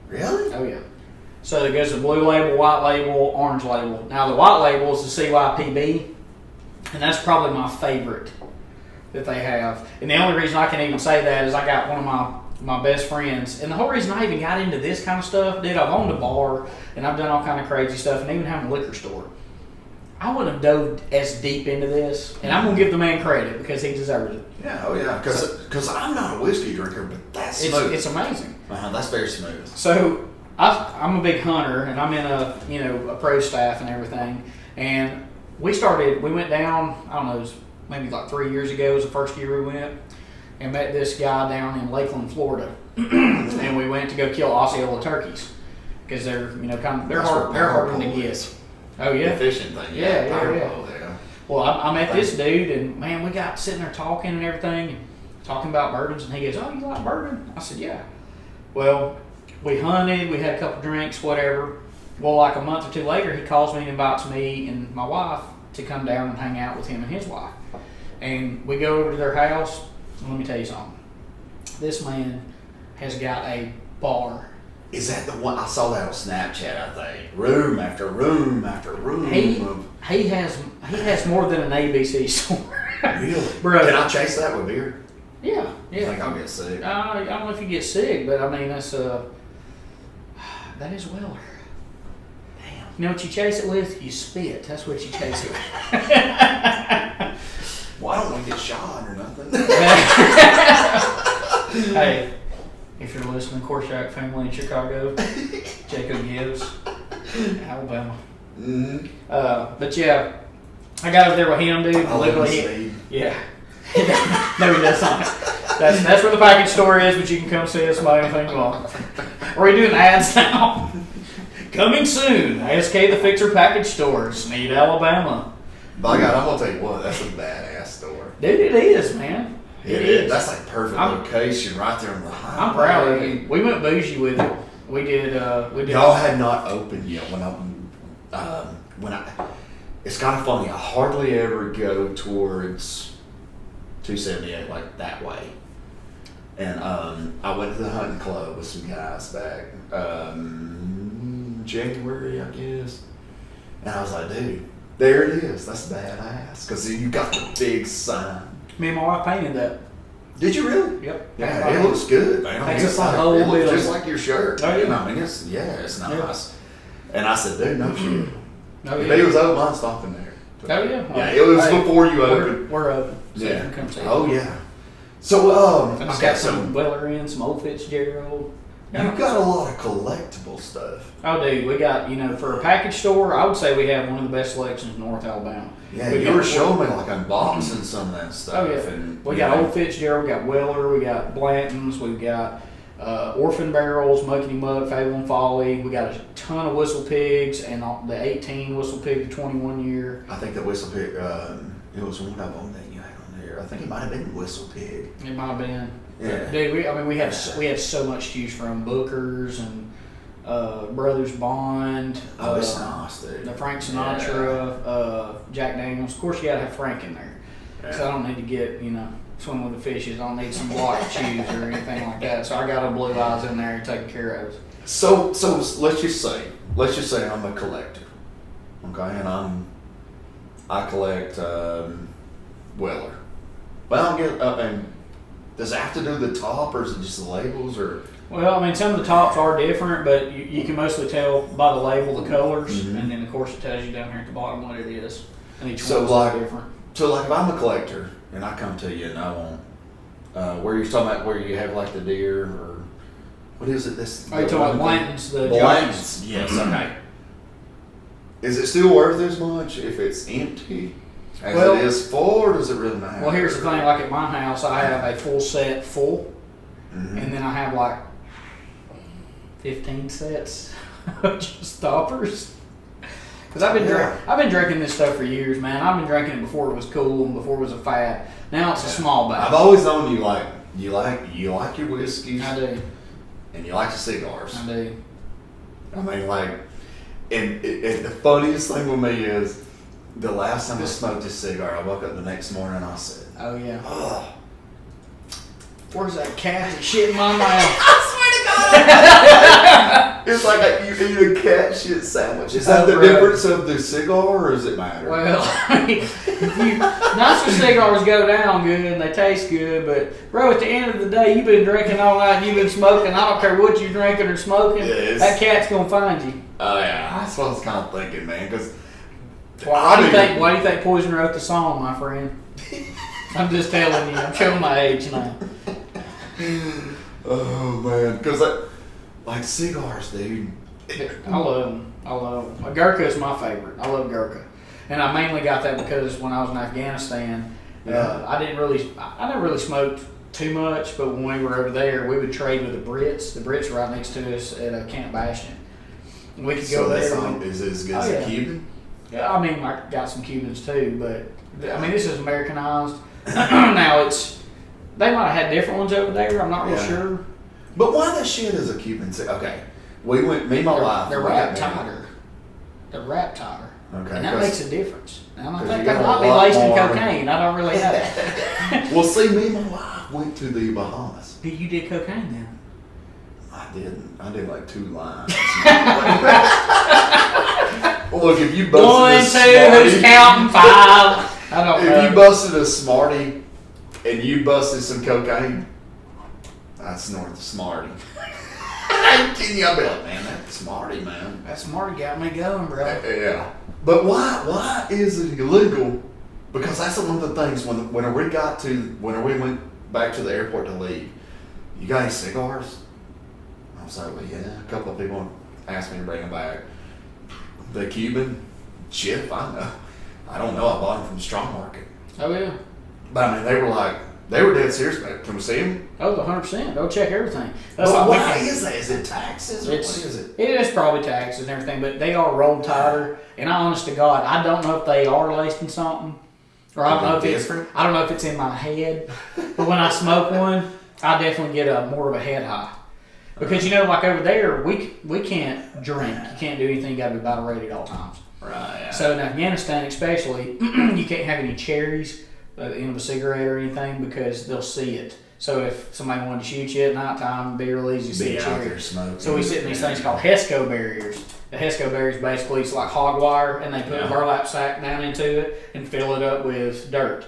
Really? Oh yeah. So it goes to blue label, white label, orange label. Now the white label is the CYPB, and that's probably my favorite that they have. And the only reason I can even say that is I got one of my best friends, and the whole reason I even got into this kind of stuff, dude, I've owned a bar and I've done all kind of crazy stuff, and even having a liquor store. I wouldn't have dove as deep into this, and I'm gonna give the man credit because he deserves it. Yeah, oh yeah. Because I'm not a whiskey drinker, but that's smooth. It's amazing. That's very smooth. So I'm a big hunter, and I'm in a pro staff and everything. And we went down. I don't know, it was maybe like 3 years ago. It was the first year we went, and met this guy down in Lakeland, Florida, and we went to go kill Osceola turkeys because they're they're That's hard what they're hard Power to Pole get. is. Oh yeah. The fishing thing. Yeah, Power yeah. Pole, yeah. Well, I met this dude, and man, we got sitting there talking and everything, and talking about bourbons, and he goes, "Oh, you like bourbon?" I said, "Yeah." Well, we hunted, we had a couple drinks, whatever. Well, like a month or two later, he calls me and invites me and my wife to come down and hang out with him and his wife. And we go over to their house, and let me tell you something. This man has got a bar. Is that the one? I saw that on Snapchat, I think. Room after room after room. He has more than an ABC store. Really? Bro. Can I chase that with beer? Yeah, I yeah. think I'll get sick. I don't know if you get sick, but I mean that's that is Weller. Damn. You know what you chase it with? You spit. That's what you chase it with. Why don't we get shot or nothing? Hey, if you're listening, Korshak family in Chicago, Jacob Gibbs, Alabama. Mm-hmm. But yeah, I got over there with him, dude. I live in Literally, Snead. yeah. No, he does not. That's where the package store is, but you can come see us buy anything you want. We're doing ads now. Coming soon, ASK the Fixer Package Store, Snead, Alabama. By God, I'm gonna tell you what, that's a badass store. Dude, it is, man. It is. That's like perfect location right there on the highway. I'm proud of you. We went bougie with it. We did. Y'all had not opened yet when I. It's kind of funny. I hardly ever go towards 278 like that way. And I went to the hunting club with some guys back January, I guess. And I was like, dude, there it is. That's badass. Because you got the big sign. Me and my wife painted that. Did you really? Yep. Yeah, it looks good, man. Takes It's up a like, whole it looks bit of- just like your shirt. Oh, yeah. I mean, it's nice. And I said, dude, no shit. Oh, If yeah. it was open, I'd stop in there. Oh, yeah. Yeah, it was before you We're, opened. we're open. So you Yeah. can come see Oh it. yeah. So I just got some Weller in, some old Fitzgerald. You've got a lot of collectible stuff. Oh, dude, we got, for a package store, I would say we have one of the best selections in North Alabama. Yeah, you were showing me like unboxing some of that stuff. Oh, yeah. And, We got Old Fitzgerald, we got Weller, we got Blanton's, we've got Orphan Barrels, Muckety Muck, Fable and Folly. We got a ton of Whistle Pigs and the 18 Whistle Pig, the 21 year. I think the Whistle Pig, it was one of them that you had on there. I think it might have been Whistle Pig. It might have been. Yeah. Dude, we had so much to choose from. Bookers and Brothers Bond. Oh, it's nice, dude. The Frank Sinatra, Jack Daniels. Of course, you gotta have Frank in there. Yeah. So I don't need to get, swim with the fishes. I don't need some block shoes or anything like that. So I got a Blue Eyes in there taken care of. So let's just say I'm a collector, okay, and I collect Weller. But I don't get and does it have to do the top, or is it just the labels, or? Well, I mean, some of the tops are different, but you can mostly tell by the label the colors, and then of course it tells you down here at the bottom what it is, and each one's different. So like if I'm a collector and I come to you and I want, where you're talking about where you have like the deer or what is it? This. Are you talking about Blanton's? The Blanton's, yes. Okay. Is it still worth as much if it's empty as it is full, or does it really matter? Well, here's the thing. Like at my house, I have a full set full, and then I have like 15 sets of just stoppers. Because I've been drinking this stuff for years, man. I've been drinking it before it was cool and before it was a fad. Now it's a small batch. I've always known you like your whiskeys. I do. And you like the cigars. I do. I mean, like, and the funniest thing with me is the last time I smoked this cigar, I woke up the next morning and I said, "Oh yeah, oh, where's that cat that shit in my mouth?" I swear to God. It's like you eat a cat shit sandwich. Is that the difference of the cigar, or does it matter? Well, I mean, nicer cigars go down good and they taste good, but bro, at the end of the day, you've been drinking all night and you've been smoking. I don't care what you're drinking or smoking. Yes. That cat's gonna find you. Oh yeah, that's what I was kind of thinking, man. Because why do you think Poison wrote the song, my friend? I'm just telling you. I'm showing my age now. Oh man, because like cigars, dude. I love them. Gurkha is my favorite. I love Gurkha, and I mainly got that because when I was in Afghanistan, I never really smoked too much. But when we were over there, we would trade with the Brits. The Brits were right next to us at Camp Bastion. And we could go there. Is it as good as a Cuban? Yeah, I mean, I got some Cubans too, but I mean, this is Americanized. Now they might have had different ones over there. I'm not real sure. But why the shit is a Cuban cigar? Okay, we went. Me and my wife. They're wrapped tighter. They're wrapped tighter. Okay, and that makes a difference. And I think that that might be laced in cocaine. I don't really know. Well, see, me and my wife went to the Bahamas. You did cocaine then? I didn't. I did like 2 lines. Look, if you busted 1, 2, who's counting 5? I don't know. If you busted a Smartie and you busted some cocaine, I'd snort the Smartie. I'd be like, man, that's Smartie, man. That Smartie got me going, bro. Yeah. But why is it illegal? Because that's one of the things when we went back to the airport to leave. You got any cigars? I was like, well, yeah. A couple of people asked me to bring them back. The Cuban chip, I don't know. I bought them from the Strong Market. Oh yeah. But I mean, they were dead serious about it. Can we see them? Oh, 100%. They'll check everything. That's why is that? Is it taxes or what is it? It is probably taxes and everything, but they are rolled tighter. And honest to God, I don't know if they are laced in something, or I don't know if it's in my head. But when I smoke one, I definitely get more of a head high. Because like over there, we can't drink. You can't do anything. You got to be bottle rated at all times. Right. Yeah. So in Afghanistan, especially, you can't have any cherries in a cigarette or anything because they'll see it. So if somebody wanted to shoot you at nighttime, it'd be real easy to see a cherry. So we sit in these things called HESCO barriers. The HESCO barriers basically it's like hog wire, and they put a burlap sack down into it and fill it up with dirt.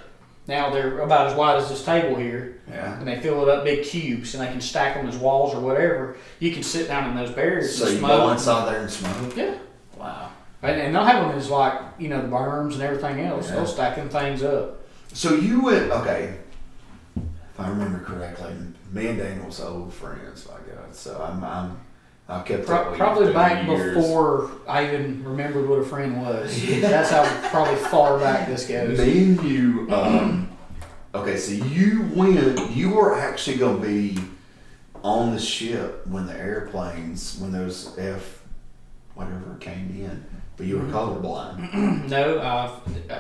Now they're about as wide as this table here, and they fill it up big cubes, and they can stack them as walls or whatever. You can sit down in those barriers so and smoke. So you go inside there and smoke? Yeah. Wow. And they'll have them as like, the berms and everything else. Yeah. They'll stack them things up. So you went, okay, if I remember correctly, Me and Daniel's old friends, by God. So I kept up with you Probably through back the years. before I even remembered what a friend was. That's how probably far back this goes. Me and you, okay, so you were actually going to be on the ship when the airplanes, when those whatever came in, but you were colorblind. No,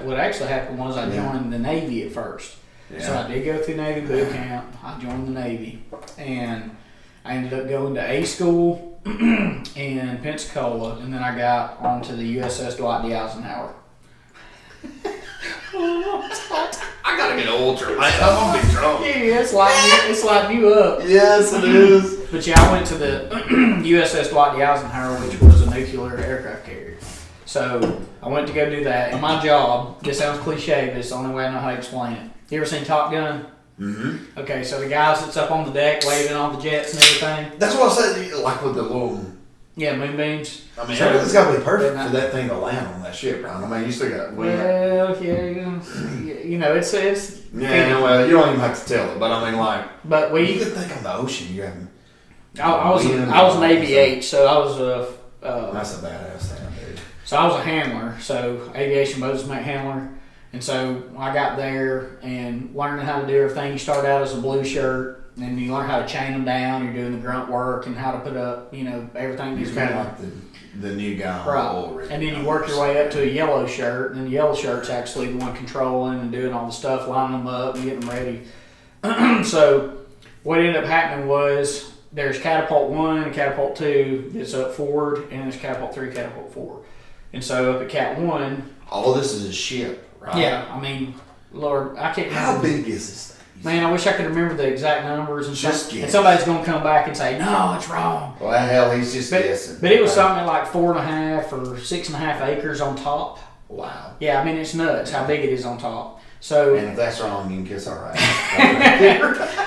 what actually happened was I Yeah. joined the Navy at first. Yeah. So I did go through Navy boot camp. I joined the Navy, and I ended up going to A school in Pensacola, and then I got onto the USS Dwight D. Eisenhower. I gotta get ultra, man. I'm gonna be drunk. Yeah, it's lighting you up. Yes, it is. But yeah, I went to the USS Dwight D. Eisenhower, which was a nuclear aircraft carrier. So I went to go do that, and my job, this sounds cliche, but it's the only way I know how to explain it. You ever seen Top Gun? Mm-hmm. Okay, so the guys that's up on the deck waving all the jets and everything. That's what I said, like with the little... Yeah, moonbeams. I mean, So- everything's got to be perfect They're for not- that thing to land on that ship, right? I mean, you still got wind. Well, yeah, you know, it's. Yeah, well, you don't even have to tell it, but I mean, like, But you we, could think on the ocean, you have... I was an ABH, so I was a. That's a badass thing, dude. So I was a handler, so aviation boats make handler. And so I got there and learning how to do everything. You start out as a blue shirt, and then you learn how to chain them down. You're doing the grunt work and how to put up, you know, everything. You're kind of like the new guy on the oil Right. rig. And then you work your way up to a yellow shirt, and then the yellow shirt's actually the one controlling and doing all the stuff, lining them up and getting them ready. So what ended up happening was there's catapult 1 and catapult 2 that's up forward, and there's catapult 3, catapult 4. And so up at cat 1, All this is a ship, right? yeah, I mean, Lord, I can't How remember. big is this thing? Man, I wish I could remember the exact numbers, and, Just and guess. somebody's going to come back and say, no, it's wrong. Well, hell, he's just But, guessing. but it was something like 4.5 or 6.5 acres on top. Wow. Yeah, I mean, it's nuts how big it is on top. So And if that's wrong, you can kiss our ass.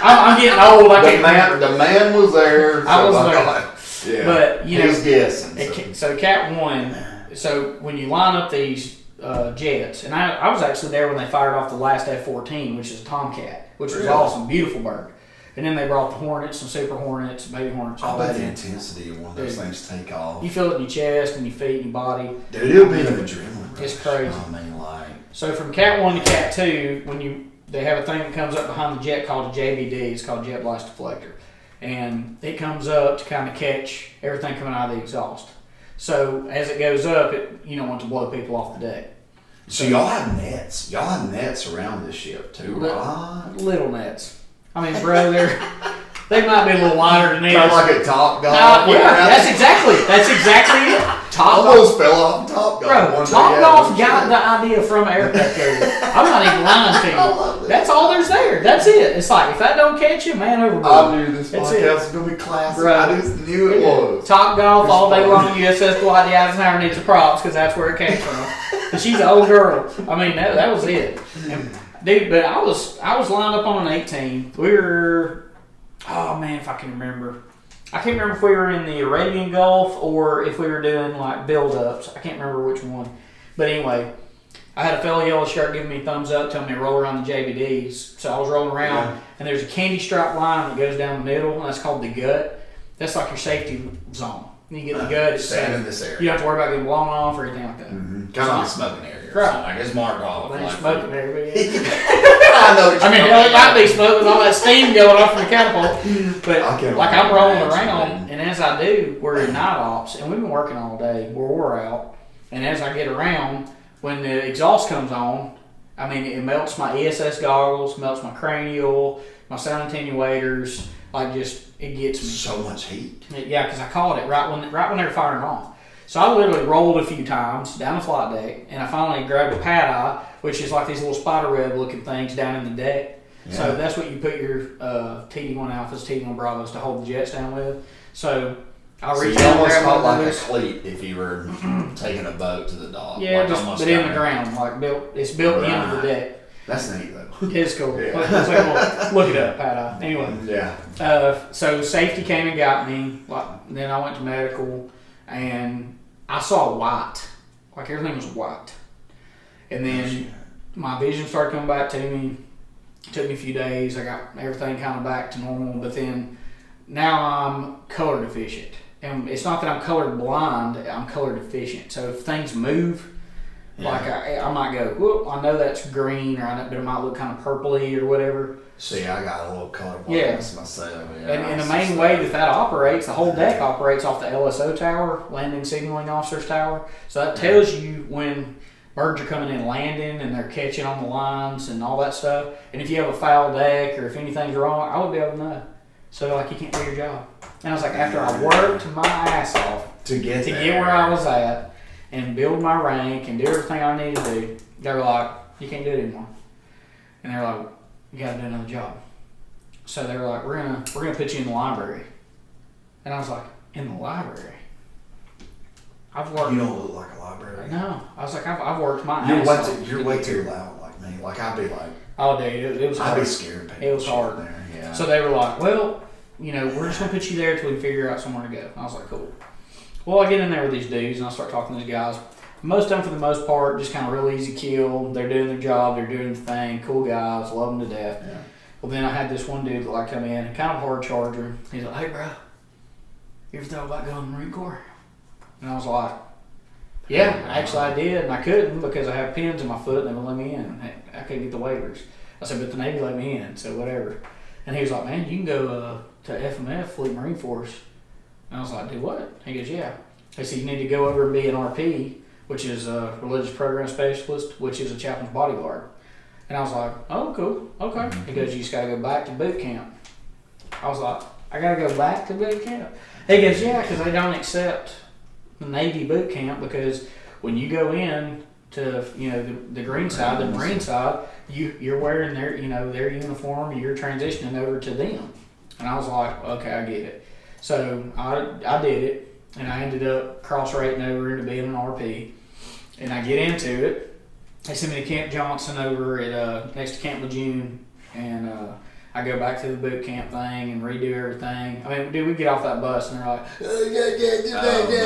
I'm getting old. I can't remember. The man was there. I was there. Yeah. But, you know, he's guessing. So cat 1, so when you line up these jets, and I was actually there when they fired off the last F-14, which is a Tomcat, which was Really? awesome, beautiful bird. And then they brought the Hornets and Super Hornets, Baby Hornets, all All that that in. intensity of one of those Dude. things take off. You feel it in your chest and your feet and your body. Dude, it'll be an adrenaline. It's crazy. I mean, like, So from cat 1 to cat 2, they have a thing that comes up behind the jet called a JBD. It's called Jet Blast Deflector. And it comes up to kind of catch everything coming out of the exhaust. So as it goes up, you don't want to blow people off the deck. so y'all have nets. Y'all have nets around this ship too, right? Little nets. I mean, bro, they might be a little wider than this. Kind of like a Top Golf. Yeah, that's exactly it. Top Golf. Almost fell off Top Golf. Bro, one day, Top yeah, Golf no got shit. the idea from an aircraft carrier. I'm not even lying to love you. it. That's all there's there. That's it. It's like, if that don't catch you, man, overboard. I knew this That's podcast it. was going to be classic. Right. I just knew it was. Top Golf all day It's long. USS Dwight D. Eisenhower needs the props because that's where it came from. And she's an old girl. I mean, that was it. And, dude, but I was lined up on an 18. We were, oh man, if I can remember. I can't remember if we were in the Arabian Gulf or if we were doing like build-ups. I can't remember which one. But anyway, I had a fellow yellow shirt giving me a thumbs up, telling me to roll around the JBDs. So I was rolling around, and there's a candy stripe line that goes down the middle, and that's called the gut. That's like your safety zone. You get the gut, it's Stand safe. in this area. You don't have to worry about getting blown off or anything like that. Mm-hmm. Kind of like a smoking area. Right. Like it's marked off. Well, they ain't like, smoking there, but yeah. I know. What I mean, you're hell, it talking might be smoke with all that steam going off from the catapult. But I can't like I'm rolling imagine. around, and as I do, we're in night ops, and we've been working all day. We're wore out, and as I get around, when the exhaust comes on, I mean, it melts my ESS goggles, melts my cranial, my sound attenuators. Like just it gets me. So much heat. Yeah, because I caught it right when they were firing on. So I literally rolled a few times down the flight deck, and I finally grabbed a pad eye, which is like these little spider web looking things down in the deck. Yeah. So that's what you put your TD1 Alphas, TD1 Bravos to hold the jets down with. So I So reached you down almost there. caught like a cleat if you were taking a boat to the dock. Yeah, like just, almost but in kinda- the ground, like it's built into the deck. That's neat though. It's cool. Yeah. Look it up, pad eye. Anyway. Yeah. So safety came and got me. Then I went to medical, and I saw white. Like everything was white. And then my vision started coming back to me. It took me a few days. I got everything kind of back to normal, but then now I'm color deficient. And it's not that I'm color blind, I'm color deficient. So if things move, like I might go, whoop, I know that's green, or I know, but it might look kind of purpley or whatever. See, I got a little color blindness myself. Yeah, And the main way that operates, the whole deck operates off the LSO tower, Landing Signaling Officer's Tower. So that tells you when birds are coming in landing and they're catching on the lines and all that stuff. And if you have a foul deck or if anything's wrong, I would be able to know. So like you can't do your job. And I was like, after I worked my ass off to get where I was at and build my rank and do everything I needed to do, they were like, you can't do it anymore. And they were like, you gotta do another job. So they were like, we're gonna put you in the library. And I was like, in the library? I've worked. You don't look like a librarian. No, I was like, I've worked my ass off. You're way too loud like me. Like I'd be like, oh, dude, it was hard. I'd be scared. It was hard. There. Yeah. So they were like, well, we're just gonna put you there till we figure out somewhere to go. I was like, cool. Well, I get in there with these dudes and I start talking to these guys. Most of them, for the most part, just kind of real easy kill. They're doing their job. They're doing the thing. Cool guys. Love them to death. Yeah. Well, then I had this one dude that like come in, kind of hard charger. He's like, hey, bro, you ever thought about going to the Marine Corps? And I was like, yeah, actually I did. And I couldn't because I have pins in my foot and they wouldn't let me in. I couldn't get the waivers. I said, but the Navy let me in, so whatever. And he was like, man, you can go to FMF, Fleet Marine Force. And I was like, do what? He goes, yeah. He said, you need to go over and be an RP, which is a religious program specialist, which is a chaplain's bodyguard. And I was like, oh, cool, okay. He goes, you just gotta go back to boot camp. I was like, I gotta go back to boot camp? He goes, yeah, because they don't accept the Navy boot camp, because when you go in to, the green side, the Marine side, you're wearing their, their uniform, you're transitioning over to them. And I was like, okay, I get it. So I did it. And I ended up cross-rating over into being an RP. And I get into it. They send me to Camp Johnson over at next to Camp Lejeune. And I go back to the boot camp thing and redo everything. I mean, dude, we get off that bus and they're like, oh,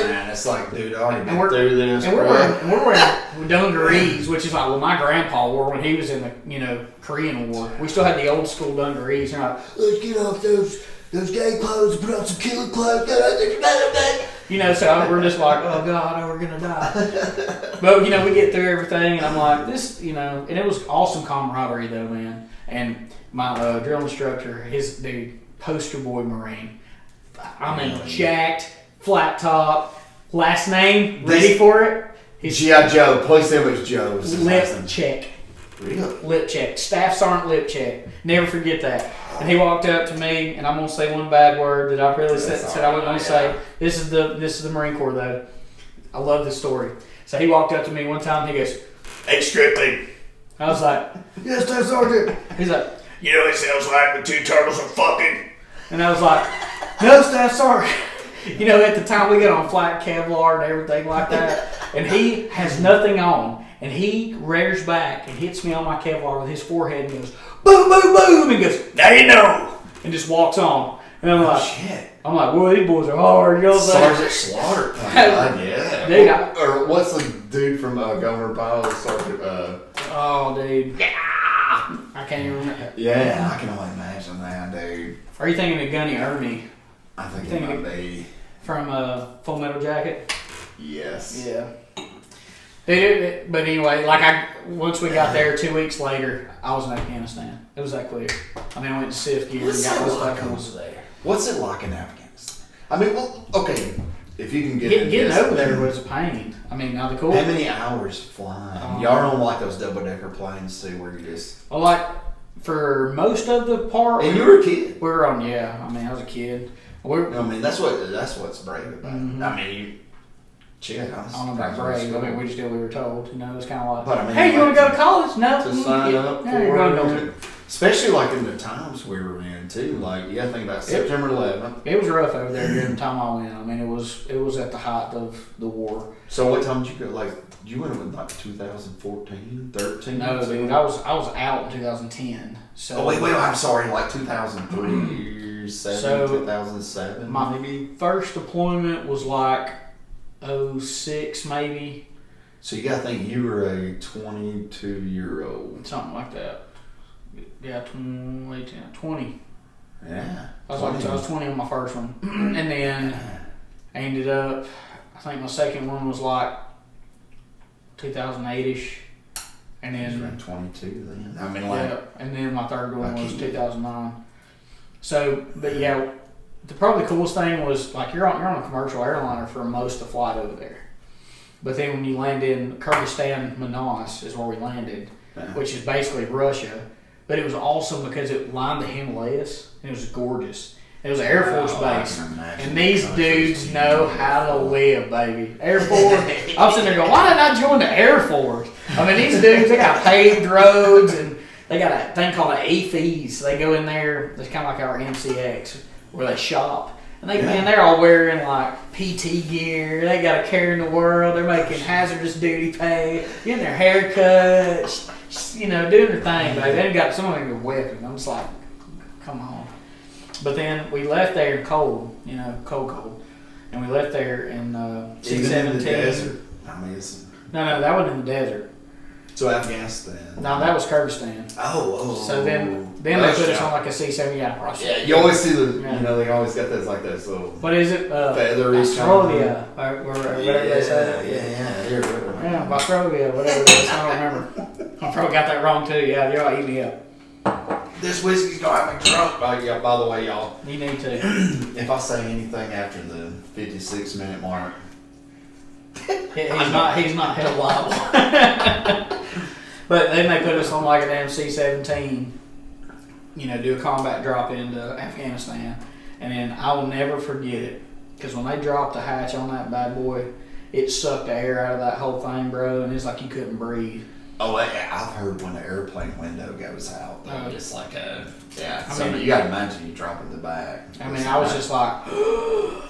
man, it's like, dude, I already been through this. And we're wearing dungarees, which is like what my grandpa wore when he was in the, Korean War. We still had the old school dungarees. And they're like, let's get off those gay clothes, put on some killer clothes. So we're just like, oh God, we're gonna die. But we get through everything, and I'm like, this, and it was awesome camaraderie though, man. And my drill instructor, the poster boy Marine. I mean, jacked, flat top, last name, ready for it? G.I. Joe, Police Image Joe. Lip check. Really? Lip check. Staff Sergeant lip check. Never forget that. And he walked up to me, and I'm gonna say one bad word that I really said I wasn't gonna say. This is the Marine Corps though. I love this story. So he walked up to me one time. And he goes, "Hey, Stricklin." I was like, "Yes, Staff Sergeant." He's like, "It sounds like the two turtles are fucking." And I was like, "No, Staff Sergeant." At the time we got on flat Kevlar and everything like that, and he has nothing on. And he rears back and hits me on my Kevlar with his forehead and goes, boom, boom, boom, and goes, now you know, and just walks on. And I'm like, shit. I'm like, well, these boys are hard. Sergeant Slaughter. Yeah. Dude, or what's the dude from Governor Powell? Sergeant. Oh, dude. I can't even remember. Yeah, I can only imagine that, dude. Are you thinking of Gunny Ermey? I think it might be. From Full Metal Jacket? Yes. Yeah. But anyway, once we got there 2 weeks later, I was in Afghanistan. It was that quick. I mean, I went to SIF gear and got my stuff there. What's it like in Afghanistan? I mean, well, okay, if you can getting over there was a pain. I mean, now the cool. How many hours flying? Y'all don't like those double-decker planes too, where you just. Well, for most of the part. And you were a kid. We were on. Yeah, I mean, I was a kid. That's what's brave about it. I mean. I don't know about brave. I mean, we just did what we were told. It's kind of like, but I mean, hey, you want to go to college? No. To sign up for it. Especially like in the times we were in too. Like you got to think about September 11th. It was rough over there during the time I went. I mean, it was at the height of the war. So what time did you go? Like you went in like 2014, 13? No, dude, I was out in 2010. So wait, I'm sorry. Like 2003, 2007. My maybe first deployment was like 06 maybe. So you gotta think you were a 22-year-old. Something like that. Yeah, 20. Yeah. I was 20 on my first one. And then I ended up, I think my second one was like 2008-ish. And You was then, around 22 then. I mean, like, yeah, and then my third one Like was you- 2009. So, but yeah, probably the coolest thing was like you're on a commercial airliner for most of the flight over there. But then when you land in Kyrgyzstan, Manas is where we landed, which is basically Russia. But it was awesome because it lined the Himalayas and it was gorgeous. It was an Air Force base. And these dudes know how to live, baby. Air Force. I'm sitting there going, why didn't I join the Air Force? I mean, these dudes, they got paved roads and they got a thing called an AFES. So they go in there, it's kind of like our MCX, where they shop. And man, they're all wearing like PT gear. They got a care in the world. They're making hazardous duty pay, getting their hair cut, doing their thing, baby. They got some of them with weapons. I'm just like, come on. But then we left there cold, cold. And we left there in even in the 617. desert. I mean, it's, No, that wasn't in the desert. so Afghanistan. No, that was Kyrgyzstan. Oh. So then they put us on like a C-7. Yeah, Russia. Yeah, you always see the, Yeah. they always got those like that, so. What is it? Feathery Australia, or whatever they say. Yeah. Australia, whatever it is. I don't remember. I probably got that wrong too. Yeah, you're right. Eat me up. This whiskey's gonna have me drunk. Oh, yeah, by the way, y'all, You need to. if I say anything after the 56-minute mark, He's not held liable. But then they put us on like a damn C-17, do a combat drop into Afghanistan. And then I will never forget it. Because when they dropped the hatch on that bad boy, it sucked the air out of that whole thing, bro. And it's like you couldn't breathe. oh, I've heard when the airplane window goes out, Oh. it's like a, I mean- you gotta imagine you dropping the back. I mean, I was just like,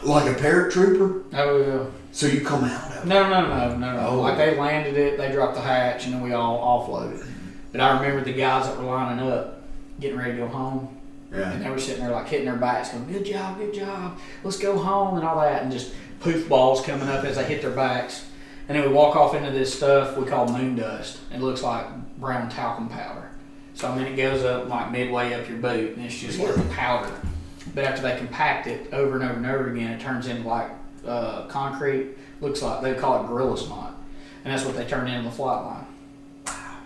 like a paratrooper? oh, yeah. So you come out of it? No. Oh. Like they landed it, they dropped the hatch, and then we all offloaded. But I remember the guys that were lining up, getting ready to go home, and Yeah. they were sitting there like hitting their backs, going, good job, let's go home, and all that, and just poof balls coming up as they hit their backs. And then we walk off into this stuff we call moon dust. It looks like brown talcum powder. So, I mean, it goes up like midway up your boot, and it's just like powder. But after they compact it over and over and over again, it turns into like concrete. Looks like, they call it gorilla snot. And that's what they turn into the flight line. Wow.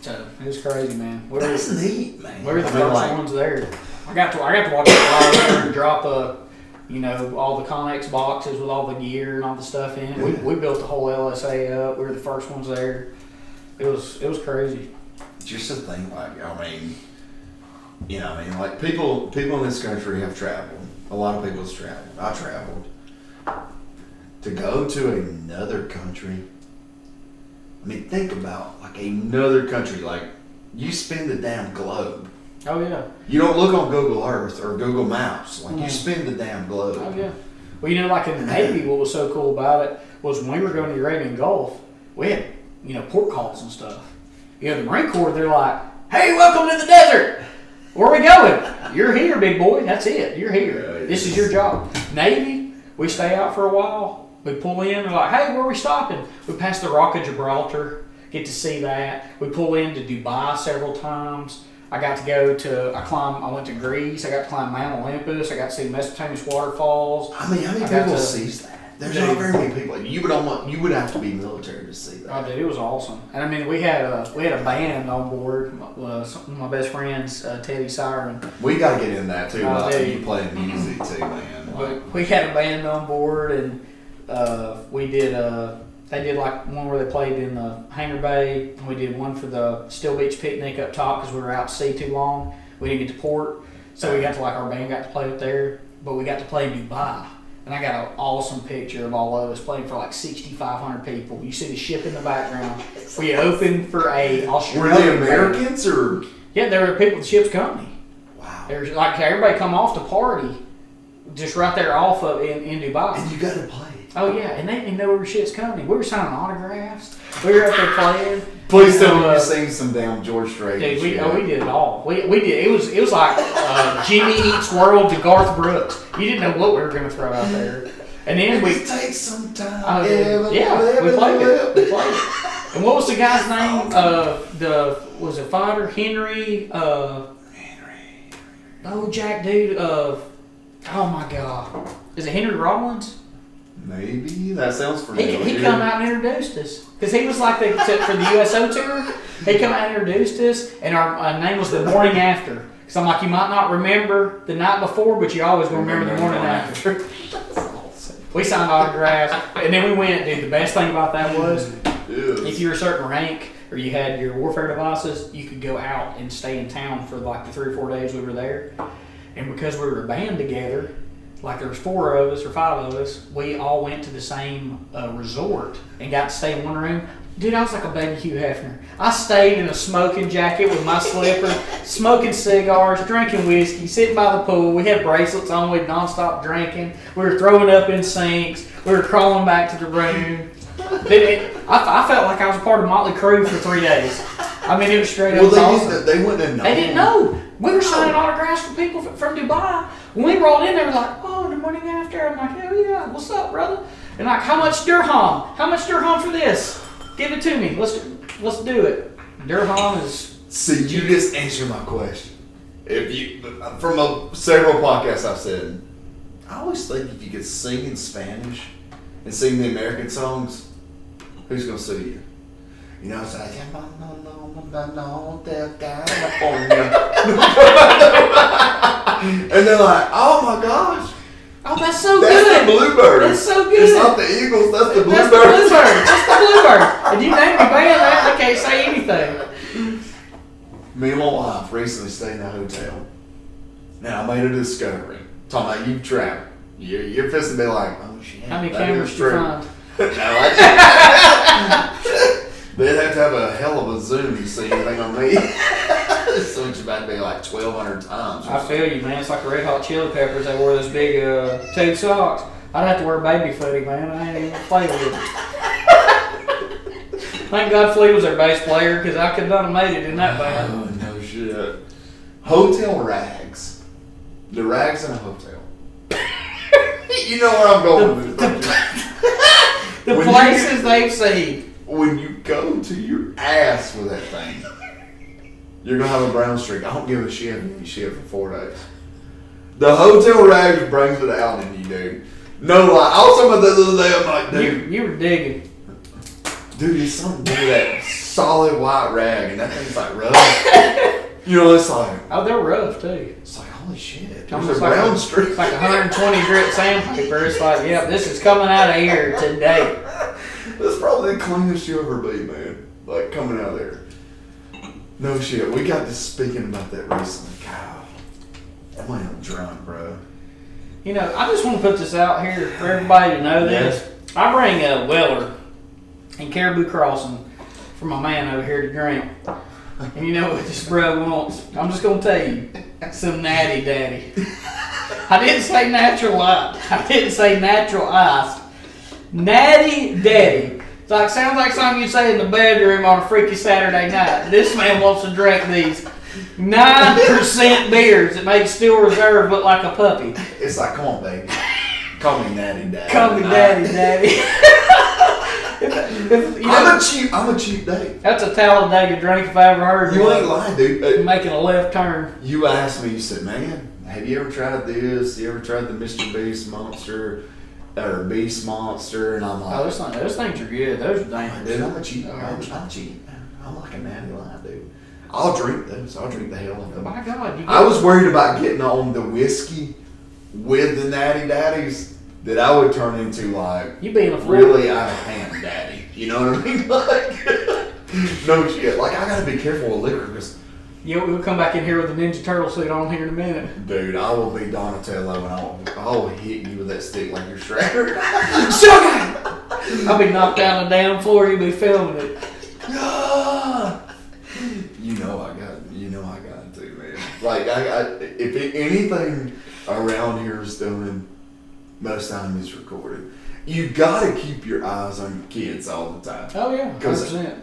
So, it was crazy, man. That's neat, man. We were the I mean, first like, ones there. I got to watch it fly over and drop all the Connex boxes with all the gear and all the stuff in it. We built the whole LSA up. We were the first ones there. It was crazy. just to think, like, like people in this country have traveled. A lot of people's traveled. I traveled. To go to another country, I mean, think about like another country. Like, you spin the damn globe. Oh yeah. You don't look on Google Earth or Google Maps. Like, you Mhm. spin the damn globe. Oh yeah. Well, like in the Navy, what was so cool about it was when we were going to the Arabian Gulf, we had port calls and stuff. The Marine Corps, they're like, "Hey, welcome to the desert. Where are we going? You're here, big boy. That's it. You're here. Yeah, This is your job." Navy, we stay out for a while. We pull in. They're like, "Hey, where are we stopping?" We pass the Rock of Gibraltar. Get to see that. We pull into Dubai several times. I got to go to, I went to Greece. I got to climb Mount Olympus. I got to see the Mesopotamian waterfalls. I mean, how many I got people to- sees that? There's Dude. not very many people. You would have to be military to see that. Oh, dude, it was awesome. And I mean, we had a band on board. Some of my best friends, Teddy Siren. We got to get in that too. Oh, Like, dude. you playing music too, man. Like, But we had a band on board, and we did. They did like one where they played in the hangar bay, and we did one for the Still Beach picnic up top because we were out to sea too long. We didn't get to port, so we got to our band got to play up there, but we got to play in Dubai. And I got an awesome picture of all of us playing for like 6,500 people. You see the ship in the background. We opened for a were Australian they band. Americans or? Yeah, there were people at the ship's company. Wow. There's like everybody come off to party, just right there off of in Dubai. And you got to play. Oh yeah, and they didn't even know we were shit's company. We were signing autographs. We were up there playing. Please tell me So, you sing some damn George Strait. Dude, we shit. did it all. We did. It was like Jimmy Eats World to Garth Brooks. You didn't know what we were gonna throw out there. And then we It takes some time. we played it. We played it. And what was the guy's name? Was it fighter Henry? Oh, Jack, dude. Oh my God, is it Henry Rollins? Maybe that sounds familiar. He come out and introduced us because he was like for the USO tour. He come out and introduced us, and our name was the morning after. Because I'm like, you might not remember the night before, but you always gonna remember the morning after. We signed autographs, and then we went. Dude, the best thing about that was, if you were a certain rank or you had your warfare devices, you could go out and stay in town for like the 3 or 4 days we were there. And because we were a band together, like there was 4 of us or 5 of us, we all went to the same resort and got to stay in one room. Dude, I was like a baby Hugh Hefner. I stayed in a smoking jacket with my slipper, smoking cigars, drinking whiskey, sitting by the pool. We had bracelets on, we'd nonstop drinking. We were throwing up in sinks. We were crawling back to the room. Dude, I felt like I was a part of Motley Crue for 3 days. I mean, it was straight up awesome. They wouldn't have known. They didn't know. We were signing autographs for people from Dubai. When we rolled in, they were like, "Oh, the morning after." I'm like, "Hell yeah, what's up, brother?" And like, "How much dirham? How much dirham for this? Give it to me. Let's do it." Dirham is. See, you just answered my question. If you, from several podcasts I've said, I always think if you could sing in Spanish and sing the American songs, who's gonna sue you? You know, it's like, and they're like, "Oh my gosh, oh, that's so that's good. the Bluebird. That's so good. It's not the Eagles, that's the Bluebird." That's the Bluebird. That's the Bluebird. And you name the band that, they can't say anything. Me and my wife recently stayed in a hotel. Now, I made a discovery. Talking about you travel. You're fixing to be like, "Oh shit." How many cameras did you find? They'd have to have a hell of a zoom to see anything on me. So it's about to be like 1,200 times. I feel you, man. It's like the Red Hot Chili Peppers. They wore those big tube socks. I'd have to wear baby footy, man. I ain't even play with it. Thank God Flea was their bass player because I could not have made it in that band. Oh, no shit. Hotel rags. The rags in a hotel. You know where I'm going with this. The places they've seen. When you go to your ass with that thing, you're going to have a brown streak. I don't give a shit if you shit for 4 days. The hotel rags brings it out in you, dude. No lie. I was talking about that the other day. I'm like, dude. You were digging. Dude, it's something to do with that solid white rag, and that thing's like rough. You know, it's like. Oh, they're rough, too. It's like, holy shit. There's a brown streak. It's like 120 grit sandpaper. It's like, yep, this is coming out of here today. That's probably the cleanest you'll ever be, man. Like, coming out of there. No shit. We got to speaking about that recently. God, I went up drunk, bro. You know, I just want to put this out here for everybody to know this. I bring a Weller and Caribou Crossing for my man over here to drink. And you know what this bro wants? I'm just going to tell you. Some natty daddy. I didn't say natural light. I didn't say natural ice. Natty daddy. It's like, sounds like something you say in the bedroom on a freaky Saturday night. This man wants to drink these 9% beers that make Steel Reserve look like a puppy. It's like, come on, baby. Call me Natty Daddy. Call me Daddy. I'm a cheap date. That's a Talladega drink if I ever heard You one. ain't lying, dude. Making a left turn. You asked me, you said, man, have you ever tried this? You ever tried the Mr. Beast Monster or Beast Monster? And I'm like, Oh, those things are good. Those are dangerous. dude, I'm cheap. I'm cheap. I'm like a natty line, dude. I'll drink those. I'll drink the hell out of them. My God. I was worried about getting on the whiskey with the natty daddies that I would turn into like You being a fool. really out of hand daddy. You know what I mean? Like, no shit. Like, I gotta be careful with liquor because, We'll come back in here with a Ninja Turtle suit on here in a minute. dude, I will be Donatello and I'll hit you with that stick like you're Shredder. Sugar! I'll be knocked down the damn floor. You'll be filming it. You know I got to, man. Like, if anything around here is done, most time it's recorded. You gotta keep your eyes on your kids all the time. Oh yeah, 100%.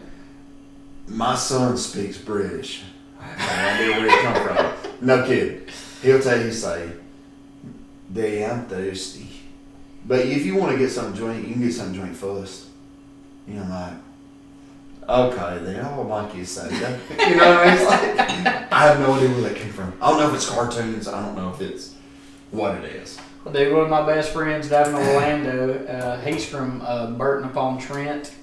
My son speaks British. I have no idea where he come from. No kidding. He'll tell you, say, "Daddy, I'm thirsty." But if you want to get something to drink, you can get something to drink first. You know, like, Okay, then I will like you say that. You know what I mean? It's like, I have no idea where that came from. I don't know if it's cartoons. I don't know if it's what it is. Well, dude, one of my best friends down in Orlando, he's from Burton-upon-Trent,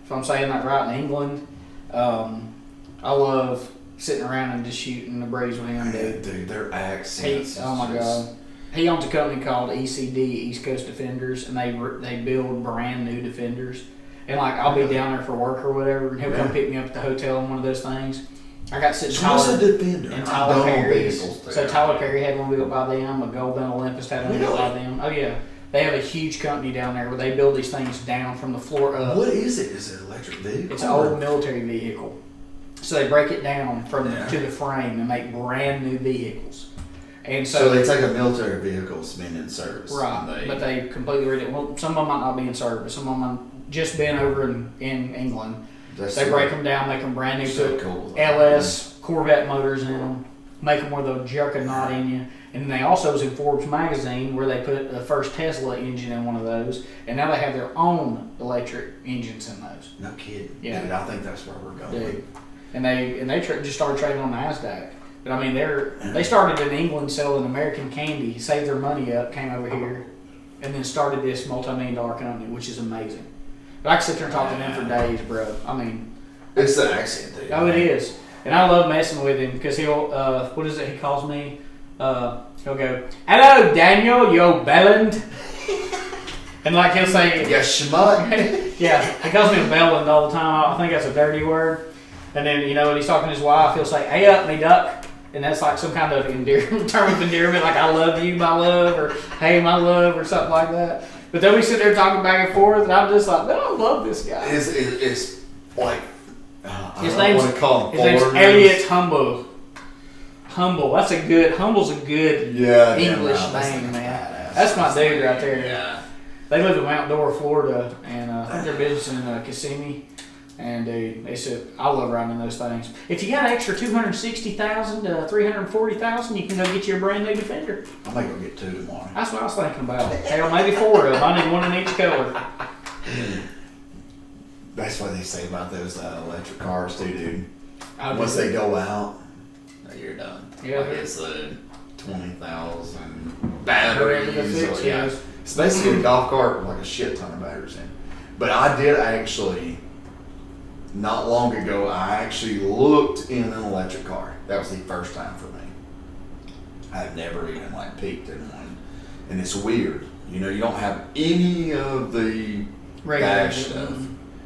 if I'm saying that right, in England. I love sitting around and just shooting the breeze with him, dude. Dude, their accents. Oh my God. He owns a company called ECD, East Coast Defenders, and they build brand new Defenders. And like, I'll be down there for work or whatever, and he'll come pick me up at the hotel on one of those things. I got sitting What's a Defender? in Tyler Perry's. Vehicles So Tyler Perry had one built by them. A Golden Olympus had one built by them. Oh yeah, they have a huge company down there where they build these things down from the floor up. What is it? Is it an electric vehicle? It's an old military vehicle. So they break it down from to the frame and make brand new vehicles. And so they take a military vehicle that's been in service. Right, but they completely read it. Well, some of them might not be in service. Some of them might just been over in England. They break them down, make them brand new, so put cool. LS Corvette motors in them, make them where they'll jerk a knot in you. And then they also was in Forbes magazine where they put the first Tesla engine in one of those, and now they have their own electric engines in those. No kidding. Yeah. Dude, I think that's where we're going. Dude. And they just started trading on NASDAQ. But I mean, they started in England selling American candy, saved their money up, came over here, and then started this multi-million-dollar company, which is amazing. But I can sit there and talk to them for days, bro. I mean, it's the accent, dude. Oh, it is. And I love messing with him because he'll, what is it he calls me? He'll go, "Hello, Daniel, yo bellend." And like he'll say, "Yeah, schmuck." Yeah, he calls me a bellend all the time. I think that's a dirty word. And then, you know, when he's talking to his wife, he'll say, "Hey up, me duck." And that's like some kind of term of endearment, like "I love you, my love," or "Hey, my love," or something like that. But then we sit there talking back and forth, and I'm just like, man, I love this guy. It's like, his name's Elliot Humble. Humble's a good English name, man. That's my dude right there. Yeah. They live in Mount Dora, Florida, and I think their business in Kissimmee. And they said, I love riding those things. If you got an extra $260,000 to $340,000, you can go get you a brand new Defender. I might go get 2 tomorrow. That's what I was thinking about. Hell, maybe 4 of them. I need one in each color. That's what they say about those electric cars too, dude. Once they go out, you're done. Yeah. Like it's 20,000 batteries. Yeah. It's basically a golf cart with like a shit ton of batteries in. But I did actually, not long ago, I actually looked in an electric car. That was the first time for me. I've never even like peeked in one. And it's weird. You know, you don't have any of the dash stuff.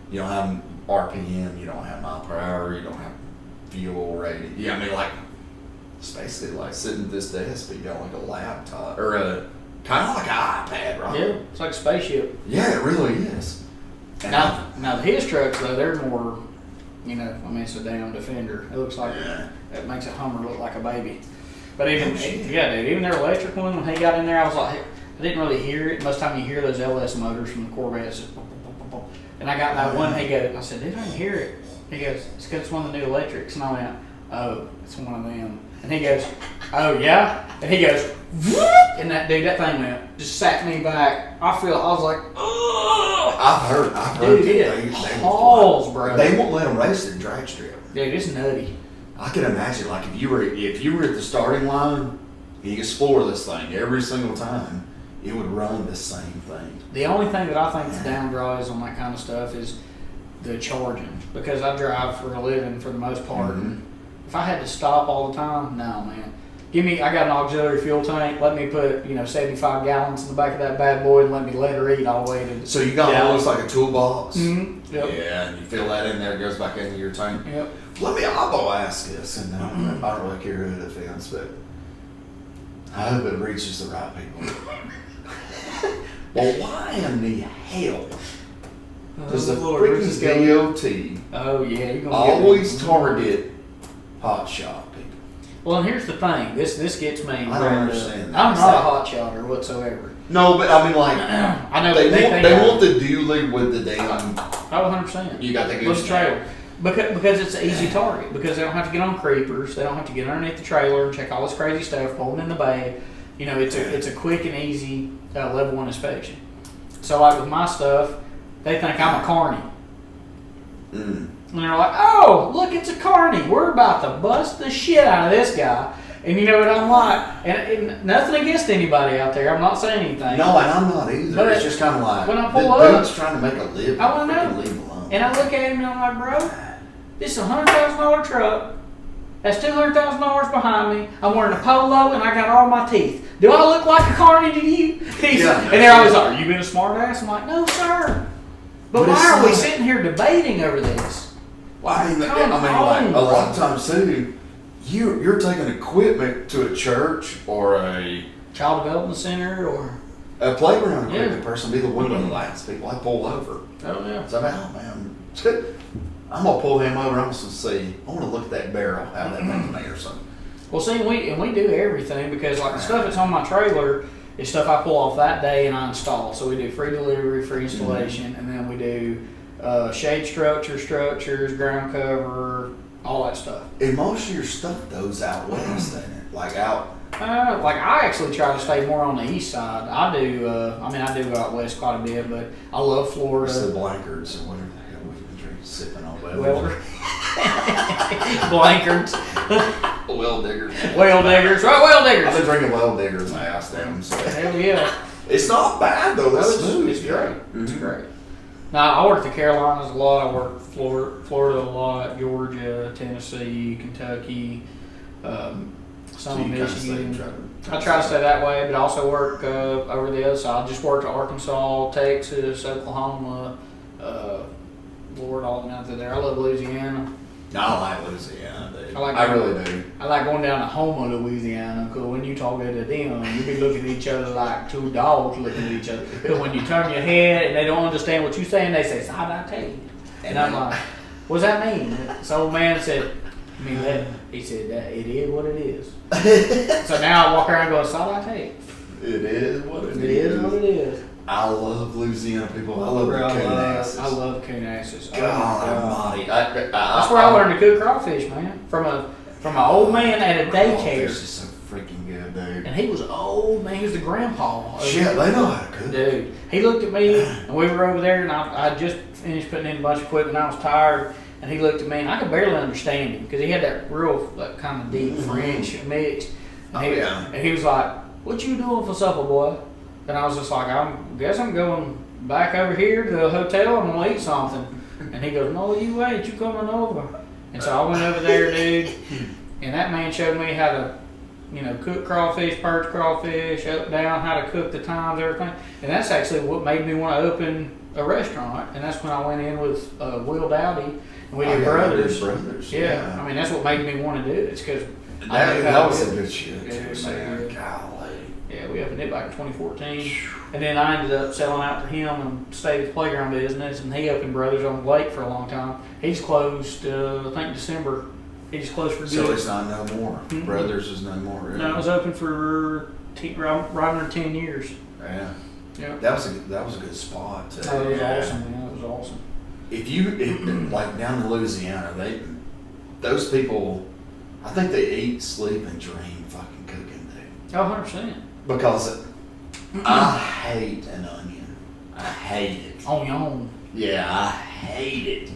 You don't have RPM, you don't have mile per hour, you don't have fuel rating. Yeah, I mean, like, it's basically like sitting at this desk, but you got like a laptop, or a kind of like an iPad, right? Yeah, it's like a spaceship. Yeah, it really is. And Now his trucks, though, they're more, you know, I mean, it's a damn Defender. It looks like, it makes a Hummer look like a baby. But even, even their electric one, when he got in there, I was like, I didn't really hear it. Most of the time you hear those LS motors from the Corvettes. And I got that one, I said, dude, I didn't hear it. He goes, it's because it's one of the new electrics. And I went, oh, it's one of them. And he goes, oh, yeah? And he goes, whoop! And that thing went, just sat me back. I was like, oh! I've heard. Dude, it hauls, bro. They won't let them race the drag strip. Dude, it's nutty. I can imagine, like, if you were at the starting line, you explore this thing every single time, it would run the same thing. The only thing that I think the down draws on that kind of stuff is the charging, because I drive for a living for the most part. And if I had to stop all the time, no, man. I got an auxiliary fuel tank. Let me put 75 gallons in the back of that bad boy and let me let her eat all the way to. So you got one that looks like a toolbox. Mm-hmm. Yep. Yeah, and you fill that in there, it goes back into your tank. Yep. I'll ask this, and I don't really care who it offends, but I hope it reaches the right people. Well, why in the hell does the freaking DOT oh yeah, you're gonna always target hot shot people? Well, and here's the thing. This gets me. I don't understand that. I'm not a hot shotter whatsoever. No, but I mean, like, I know they want the dually with the damn. Oh, 100%. You got the goose trailer. Because it's an easy target. Because they don't have to get on creepers. They don't have to get underneath the trailer and check all this crazy stuff, pull them in the bay. You know, it's a quick and easy level 1 inspection. So like with my stuff, they think I'm a carny. Mm. And they're like, oh, look, it's a carny. We're about to bust the shit out of this guy. And you know what I'm like? And nothing against anybody out there. I'm not saying anything. No, and I'm not either. But it's just kind of like, when I pull the up, dude's trying to make a living. I wanna know. Freaking leave him alone. And I look at him and I'm like, bro, this is a $100,000 truck. That's $200,000 behind me. I'm wearing a polo and I got all my teeth. Do I look like a carny to you? Yeah. And they're always like, are you being a smart ass? I'm like, no, sir. But why are we sitting here debating over this? Well, I mean, like a lot of times too, you're taking equipment to a church or a Child development center or a playground equipment Yeah. person be the one of the last people I pull over. oh yeah. So oh man, I'm gonna pull him over. I'm gonna see. I want to look at that barrel, how that thing's made or something. Well, see, we do everything because like the stuff that's on my trailer is stuff I pull off that day and I install. So we do free delivery, free installation, and then we do shade structures, ground cover, all that stuff. And most of your stuff goes out west, ain't it? Like out. Like I actually try to stay more on the east side. I do. I do go out west quite a bit, but I love Florida. It's the Blankards or whatever the hell we've been drinking, sipping on Welder. Blankards. well diggers. Well diggers. Right, well I've diggers. been drinking well diggers and I asked them. So. Hell yeah. It's not bad though. That's smooth. It's great. It's Mhm. great. Now, I work the Carolinas a lot. I work Florida a lot, Georgia, Tennessee, Kentucky, some So of you kinda Michigan. stay- I try to stay that way, but I also work over the other side. I just worked Arkansas, Texas, Oklahoma, Lord, all the way down through there. I love Louisiana. I like Louisiana, dude. I like I really do. I like going down to Houma, Louisiana, because when you talk to them, you be looking at each other like two dogs looking at each other. Because when you turn your head and they don't understand what you're saying, they say, "Side-I-Take." And I'm like, "What's that mean?" So old man said, he said, that it is what it is. So now I walk around going, "Side-I-Take." It is what it is. It is what it is. I love Louisiana people. I love the Bro, coon asses. I love coon asses. Oh, God almighty. That's where I learned to cook crawfish, man. From an old man at a daycare. This is so freaking good, dude. And he was old, man. He was the grandpa. Shit, they know how to cook. Dude, he looked at me, and we were over there, and I just finished putting in a bunch of equipment, and I was tired, and he looked at me, and I could barely understand him, because he had that real, like, kind of deep French mix. And he was like, "What you doing for supper, boy?" And I was just like, guess I'm going back over here to the hotel, and I'm gonna eat something. And he goes, "No, you wait, you coming over." And so I went over there, dude, and that man showed me how to, cook crawfish, purge crawfish, up, down, how to cook the times, everything. And that's actually what made me want to open a restaurant. And that's when I went in with Will Dowdy, and we did brothers. Yeah, I mean, that's what made me want to do it. It's because That was some good shit. Yeah, too, it was man. good. Golly. Yeah, we opened it back in 2014. And then I ended up selling out to him and stayed with playground business. And he opened Brothers on the Lake for a long time. He's closed, I think December. He just closed for good. So it's not no more. Mhm. Brothers is no more. Really. No, it was open for right under 10 years. Yeah. Yeah. That was a good spot too. Oh, it was Yeah. awesome, man. It was awesome. If like down in Louisiana, those people, I think they eat, sleep, and dream fucking cooking, dude. Oh, 100%. Because I hate an onion. I hate it. On your own. Yeah, I hate it.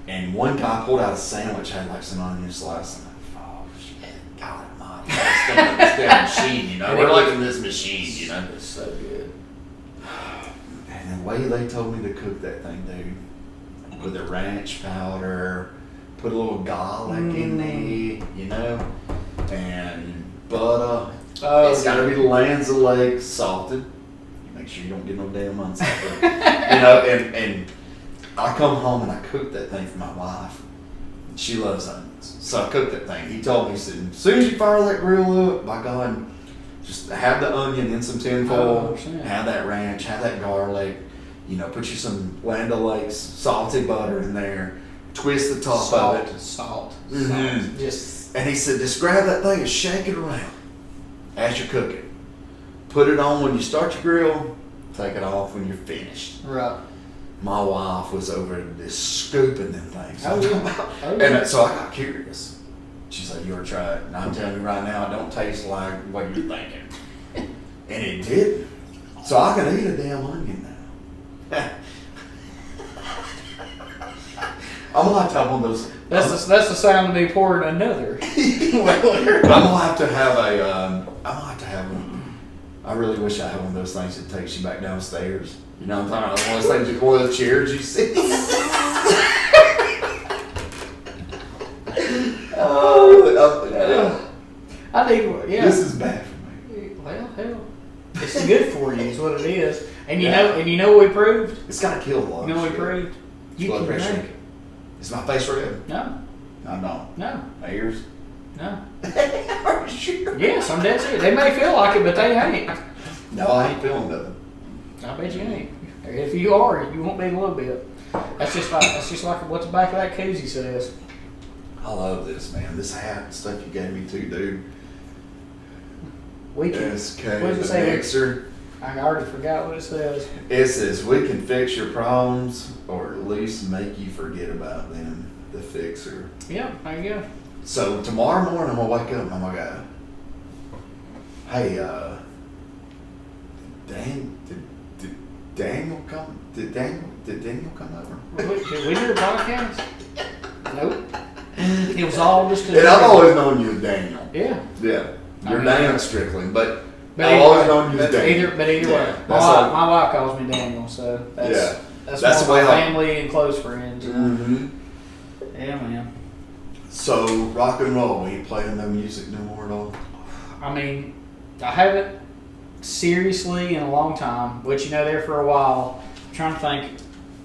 And one guy pulled out a sandwich, had like some onion slice, and I'm like, oh shit, God almighty. This damn machine, We're like in this machine, It's so good. And the way they told me to cook that thing, dude, with the ranch powder, put a little garlic in there, and butter. Oh, It's got to be the Lands of Lake salted. Make sure you don't get no damn unsalted. And I come home and I cook that thing for my wife. She loves onions. So I cooked that thing. He told me, he said, as soon as you fire that grill up, by God, just have the onion in some tin foil, have that ranch, have that garlic, put you some Land O'Lakes salty butter in there, twist the top of it. Salt. Mhm. Just. And he said, just grab that thing and shake it around as you're cooking. Put it on when you start your grill, take it off when you're finished. Right. My wife was over this scooping them things. Oh, yeah. Oh, yeah. And so I got curious. She's like, you ever try it? And I'm telling you right now, it don't taste like what you're thinking. And it didn't. So I can eat a damn onion now. I'm gonna have to have one of those. That's the sound of me pouring another. I'm gonna have to have a. I'm gonna have to have one. I really wish I had one of those things that takes you back downstairs. You know what I'm talking about? One of those things, one of those chairs you see. I need one. Yeah. This is bad for me. Well, hell, it's good for you. Is what it is. And you know what we proved? It's gotta kill a lot. You know what of we shit. proved? You Blood can pressure. drink. Is my face red? No, I don't. no, My ears? no. Are you sure? Yes, I'm dead serious. They may feel like it, but they ain't. No, I ain't feeling nothing. I bet you ain't. If you are, you won't be a little bit. That's just like what the back of that koozie says. I love this, man. This hat and stuff you gave me too, dude. We can. SK, What does it the say? mixer. I already forgot what it says. It says, we can fix your problems or at least make you forget about them. The fixer. Yeah, there you go. So tomorrow morning I'm gonna wake up and I'm gonna go, hey, did Daniel come? Did Daniel come over? Did we do a podcast? Nope. It was all just a And I've always known you as Daniel. Yeah. Yeah. You're I mean, Daniel Stricklin, but I've either always way, known you as Daniel. Either way. Yeah, that's all. My wife calls me Daniel, so that's Yeah. that's That's one the way of my I- family and close friends. Mm-hmm. Yeah, man. So rock and roll, we ain't playing no music no more at all. I mean, I haven't seriously in a long time, but there for a while. I'm trying to think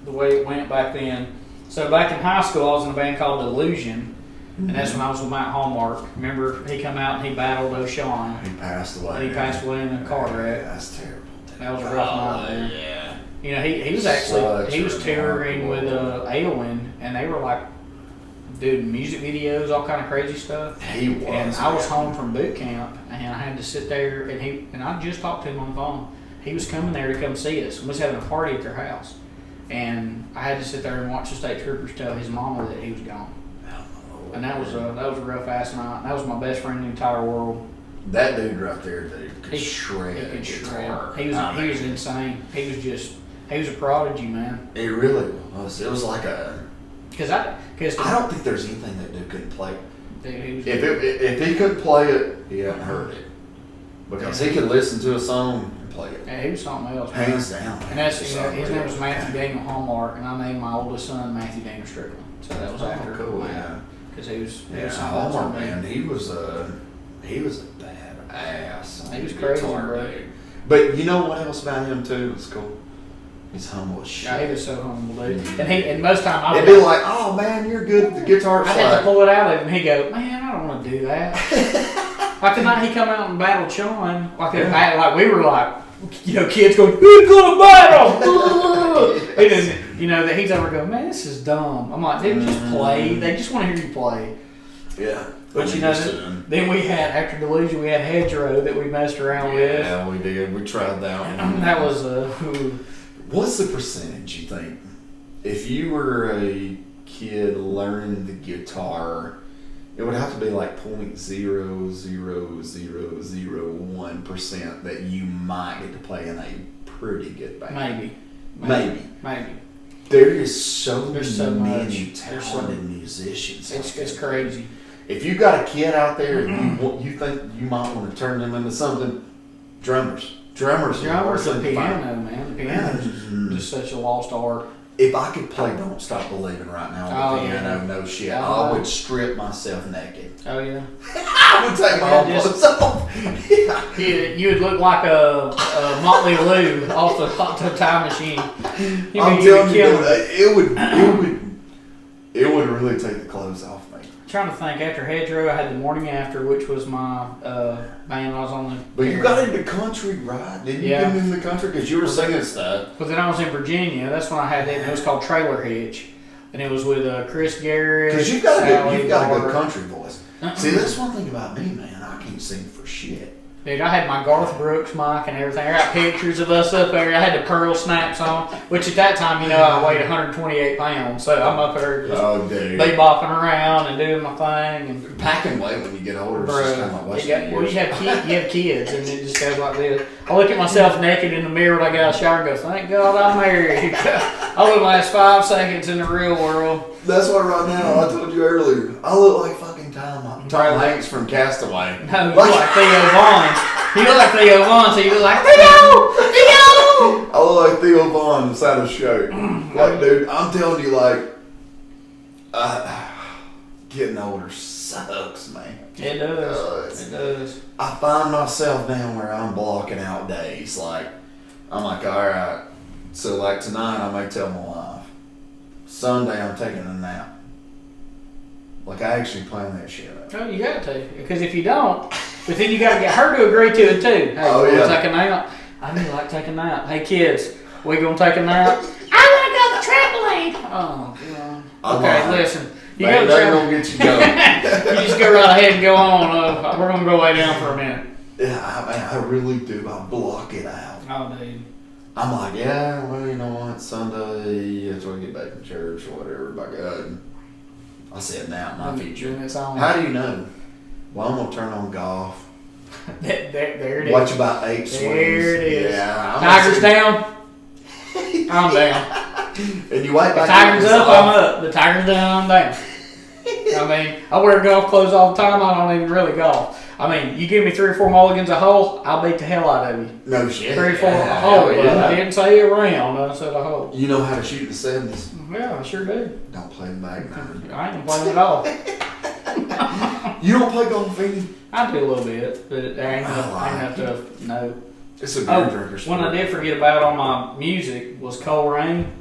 the way it went back then. So back in high school, I was in a band called Illusion, and that's when I was with Matt Hallmark. Remember, he come out and he battled O'Shawn. He passed away. He passed away in a car wreck. That's terrible. That was a rough night, man. Yeah. He was Such he was a touring with remarkable- Aylwin, and they were like doing music videos, all kind of crazy stuff. He was. And I was home from boot camp, and I had to sit there, and I just talked to him on the phone. He was coming there to come see us. We was having a party at their house, and I had to sit there and watch the state troopers tell his mama that he was gone. And that was a rough ass night. That was my best friend in the entire world. That dude right there, dude, could He shred. He could guitar. shred. He was insane. He was a prodigy, man. It really was. It was like a. I don't think there's anything that dude couldn't play. Dude, he was If he couldn't play it, he hadn't heard it. Because he could listen to a song and play it. yeah, he was something else. Man. Hands down. And that's his name was Matthew Daniel Hallmark, and I named my oldest son Matthew Daniel Stricklin. So that was after cool, yeah. because he was something else. Hallmark, on me. man, he was a bad ass. He was crazy, bro. dude. But you know what else about him too? It's cool. He's humble as shit. Yeah, he was so humble, dude. And most time I It'd be like, oh man, you're good at the guitar I had to slide. pull it out of him. He go, man, I don't want to do that. Like the night he come out and battled Sean, like we were like, kids going, who's gonna battle? He didn't, that he's ever going, man, this is dumb. I'm like, dude, just play. They just want to hear you play. Yeah. But then we had, after Delusion, we had Hedgerow that we messed around with. Yeah, we did. We tried that one. That was What's the percentage you think? If you were a kid learning the guitar, it would have to be like 0.00001% that you might get to play in a pretty good band. Maybe. There is so many talented musicians. It's crazy. If you got a kid out there and you think you might want to turn them into something, drummers and piano, man. The piano's just such a lost art. If I could play Don't Stop Believing right now on the piano, no shit, I would strip myself naked. Oh yeah. I would take my whole clothes off. You would look like a Motley Lue off the Hot Tub Time Machine. I'm telling you, it would really take the clothes off me. Trying to think. After Hedgerow, I had The Morning After, which was my band I was on the. But you got into country, right? Didn't you get into the country because you were singing stuff? But then I was in Virginia. That's when I had that. And it was called Trailer Hitch, and it was with Chris Garrett. Because you've got a good country voice. See, that's one thing about me, man. I can't sing for shit. Dude, I had my Garth Brooks mic and everything. I got pictures of us up there. I had the pearl snaps on, which at that time, you know, I weighed 128 pounds. So I'm up there just bebopping around and doing my thing. And packing weight when you get older is just kind of like well, you have kids, and it just goes like this. I look at myself naked in the mirror when I get out of the shower and go, thank God I'm married. I would last 5 seconds in the real world. That's why right now, I told you earlier, I look like fucking Tom Hanks from Castaway. No, you look like Theo Vaughn. You look like Theo Vaughn, so you look like Theo! I look like Theo Vaughn inside a shirt. Like, dude, I'm telling you, like, getting older sucks, man. It does. It does. I find myself now where I'm blocking out days. Like, I'm like, all right. So, like, tonight I may tell my wife. Sunday I'm taking a nap. Like, I actually plan that shit out. Oh, you got to. Because if you don't, but then you got to get her to agree to it too. Hey, oh, yeah. Take a nap. I do like taking a nap. Hey, kids, we gonna take a nap? I want to go to the trampoline. Oh, God. Okay, listen. You man, go to they're gonna get you going. You just go right ahead and go on. We're gonna go lay down for a minute. Yeah, I really do. I block it out. Oh, dude. I'm like, yeah, well, you know what? Sunday, after we get back from church or whatever, by God. I said now in my future. How do you know? Well, I'm gonna turn on golf. There it is. Watch about 8 swings. There it is. Yeah, Tiger's down. I'm down. And you wipe back. The Tiger's up, I'm up. The Tiger's down, I'm down. I mean, I wear golf clothes all the time. I don't even really golf. I mean, you give me 3 or 4 mulligans a hole, I'll beat the hell out of you. No shit. 3 or 4 a hole. Yeah. I didn't say a round. I said a hole. You know how to shoot the 70s? Yeah, I sure do. Don't play the bag nine. I ain't playing at all. You don't play golf, Vinny? I do a little bit, but there ain't enough to know. It's a beer drinker sport. One I did forget about on my music was Cold Rain.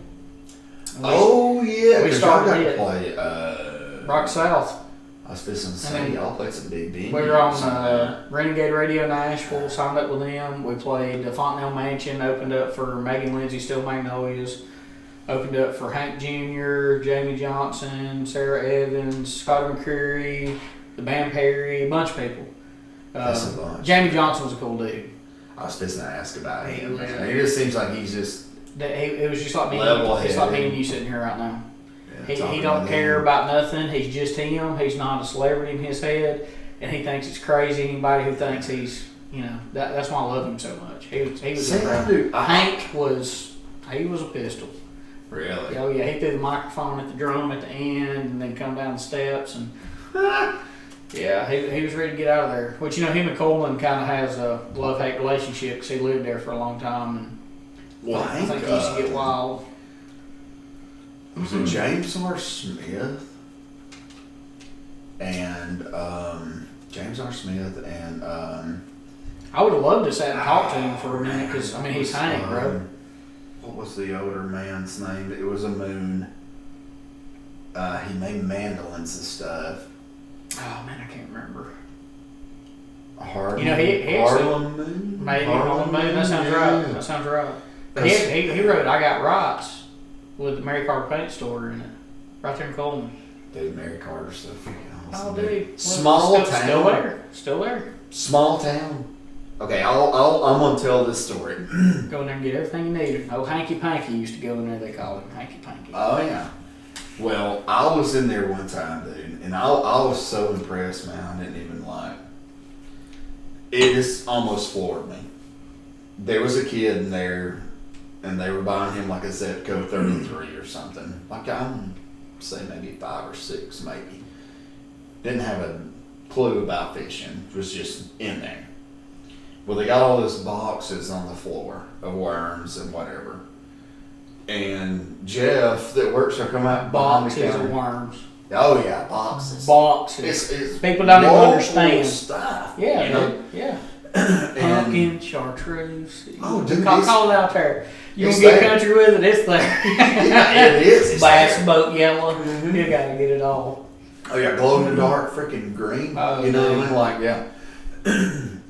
Oh, yeah. We started to play Rock South. I was fixing to say, y'all played some big venues. We were on Renegade Radio Nashville, signed up with them. We played the Fontenelle Mansion, opened up for Megan Lindsay, Still Magnolias, opened up for Hank Jr., Jamie Johnson, Sarah Evans, Scott McCreary, the Band Perry, a bunch of people. That's a bunch. Jamie Johnson was a cool dude. I was fixing to ask about him. It just seems like he's just it was just like me. It's like me and you sitting here right now. He don't care about nothing. He's just him. He's not a celebrity in his head, and he thinks it's crazy. Anybody who thinks he's, that's why I love him so much. He was Hank was a pistol. Really? Oh yeah, he threw the microphone at the drum at the end, and then come down the steps, and yeah, he was ready to get out of there. Which him and Coleman kind of has a love-hate relationship because he lived there for a long time, and I think he used to get wild. Was it James R. Smith? And James R. Smith and I would have loved to sit and talk to him for a minute because he's Hank, bro. What was the older man's name? It was a Moon. He made mandolins and stuff. Oh man, I can't remember. Harlem Moon. Maybe Harlem Moon. That sounds right. That sounds right. But he wrote "I Got Rights" with the Mary Carter Paint Store in it, right there in Coleman. Dude, Mary Carter stuff. Oh, dude. Small town. Still there. Small town. Okay, I'm gonna tell this story. Go in there and get everything you need. Oh, Hanky Panky used to go in there. They called him Hanky Panky. Oh yeah. Well, I was in there one time, dude, and I was so impressed, man. I didn't even lie. It just almost floored me. There was a kid in there, and they were buying him like a Zetco 33 or something. Like I'm say maybe 5 or 6, maybe. Didn't have a clue about fishing. Was just in there. Well, they got all those boxes on the floor of worms and whatever. And Jeff, that works there, come out boxes of worms. Oh yeah, boxes. Boxes. It's people don't even understand stuff. Yeah, yeah. Pumpkin, chartreuse. Oh, dude, call it out there. You gonna get country with it? It's there. Yeah, it is. Bass boat yellow. Mm-hmm. You gotta get it all. Oh yeah, glow in the dark, freaking green. Oh, you know what I mean? Like yeah.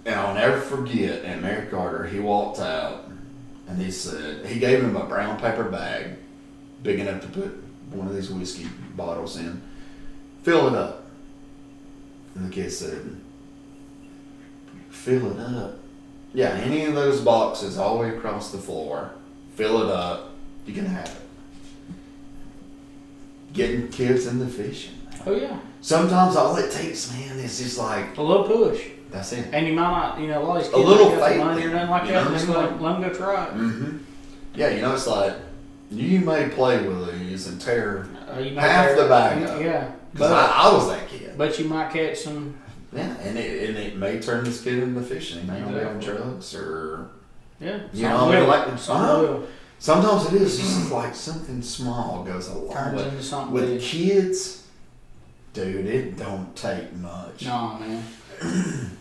And I'll never forget. At Mary Carter, he walked out, and he said he gave him a brown paper bag, big enough to put one of these whiskey bottles in. Fill it up. And the kid said, fill it up. Yeah, any of those boxes all the way across the floor, fill it up, you can have it. Getting kids into fishing. Oh yeah. Sometimes all it takes, man, is just like A little push. that's it. And you might not, a lot of these A kids little ain't got the faith money or in nothing like it, you that. know Just what I mean? let them go try it. Mm-hmm. Yeah, it's like you may play with these and tear You might half tear- the bag up. Yeah. Because I was that kid. But you might catch some. Yeah, and it may turn this kid into fishing. He may be on drugs or Yeah. you know, I mean, like some will. sometimes it is just like something small goes a long Turns way. into something With big. kids, dude, it don't take much. No, man.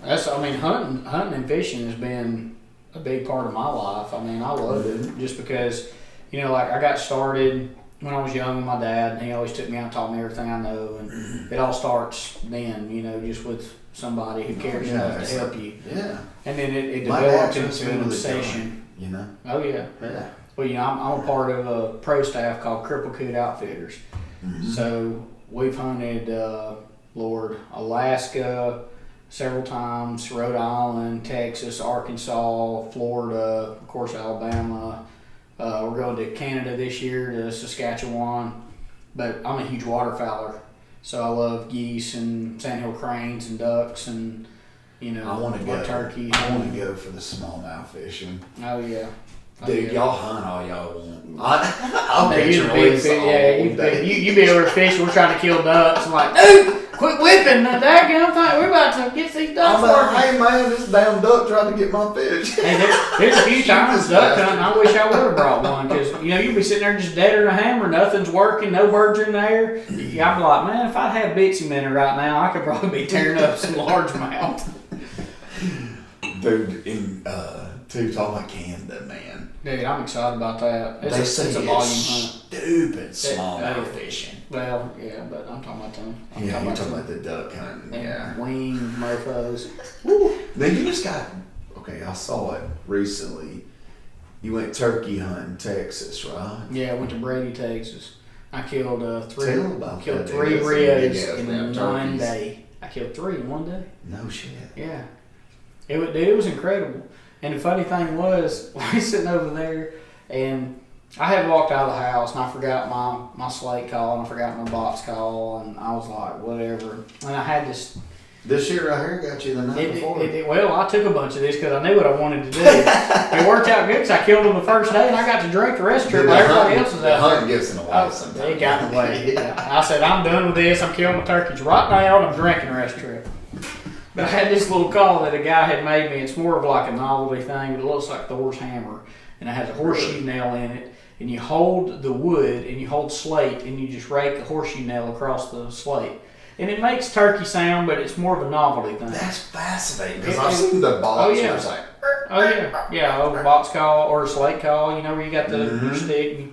Hunting and fishing has been a big part of my life. I love it just because, like I got started when I was young with my dad, and he always took me out and taught me everything I know, and it all starts then, just with somebody who cares enough to help you. Yeah. And then it My developed dad into took me an to the obsession. gun, Oh yeah. Yeah. Well, I'm a part of a pro staff called Cripple Coot Outfitters. Mm-hmm. So we've hunted, Alaska several times, Rhode Island, Texas, Arkansas, Florida, of course, Alabama. We're going to Canada this year, to Saskatchewan. But I'm a huge waterfowler, so I love geese and sandhill cranes and ducks and, I want to go. turkey. I want to go for the smallmouth fishing. Oh yeah. Dude, y'all hunt all y'all want. I'll No, catch you'd and be, release yeah, all day. you'd be over fishing. We're trying to kill ducks. I'm like, dude, quit whipping the daggone thing. We're about to get these ducks I'm like, working. hey man, this damn duck tried to get my fish. Hey, there's a few times duck hunting. I wish I would have brought one because you'd be sitting there just dead as a hammer. Nothing's working. No birds are in the air. I'd be like, man, if I had Bitsy Minute right now, I could probably be tearing up some largemouth. Dude, talking about Canada, man. Dude, I'm excited about that. They say it's a volume hunt. stupid smallmouth fishing. Well, yeah, but I'm talking about them. Yeah, you're talking about the duck hunting. Yeah. Wing mofos. Then you just got. Okay, I saw it recently. You went turkey hunting Texas, right? Yeah, I went to Brady, Texas. I killed three. Tell about killed that, three dude. That's Rios some big in ass one turkeys. day. I killed three in one day. No shit. Yeah, it was incredible. And the funny thing was, we sitting over there, and I had walked out of the house, and I forgot my slate call, and I forgot my box call, and I was like, whatever. And I had this. This shit right here got you the night before. Well, I took a bunch of this because I knew what I wanted to do. It worked out good because I killed them the first day, and I got to drink the rest of the trip while everybody else was The out hunting there. gets in the way Oh, sometimes. they got in the way. Yeah. I said, I'm done with this. I'm killing my turkeys right now, and I'm drinking the rest of the trip. But I had this little call that a guy had made me. It's more of like a novelty thing, but it looks like Thor's hammer. And it has a horseshoe nail in it. And you hold the wood, and you hold slate, and you just rake a horseshoe nail across the slate. And it makes turkey sound, but it's more of a novelty thing. That's fascinating because I've seen the box where it's like. Oh yeah, yeah, a box call or a slate call. Where you got the your stick.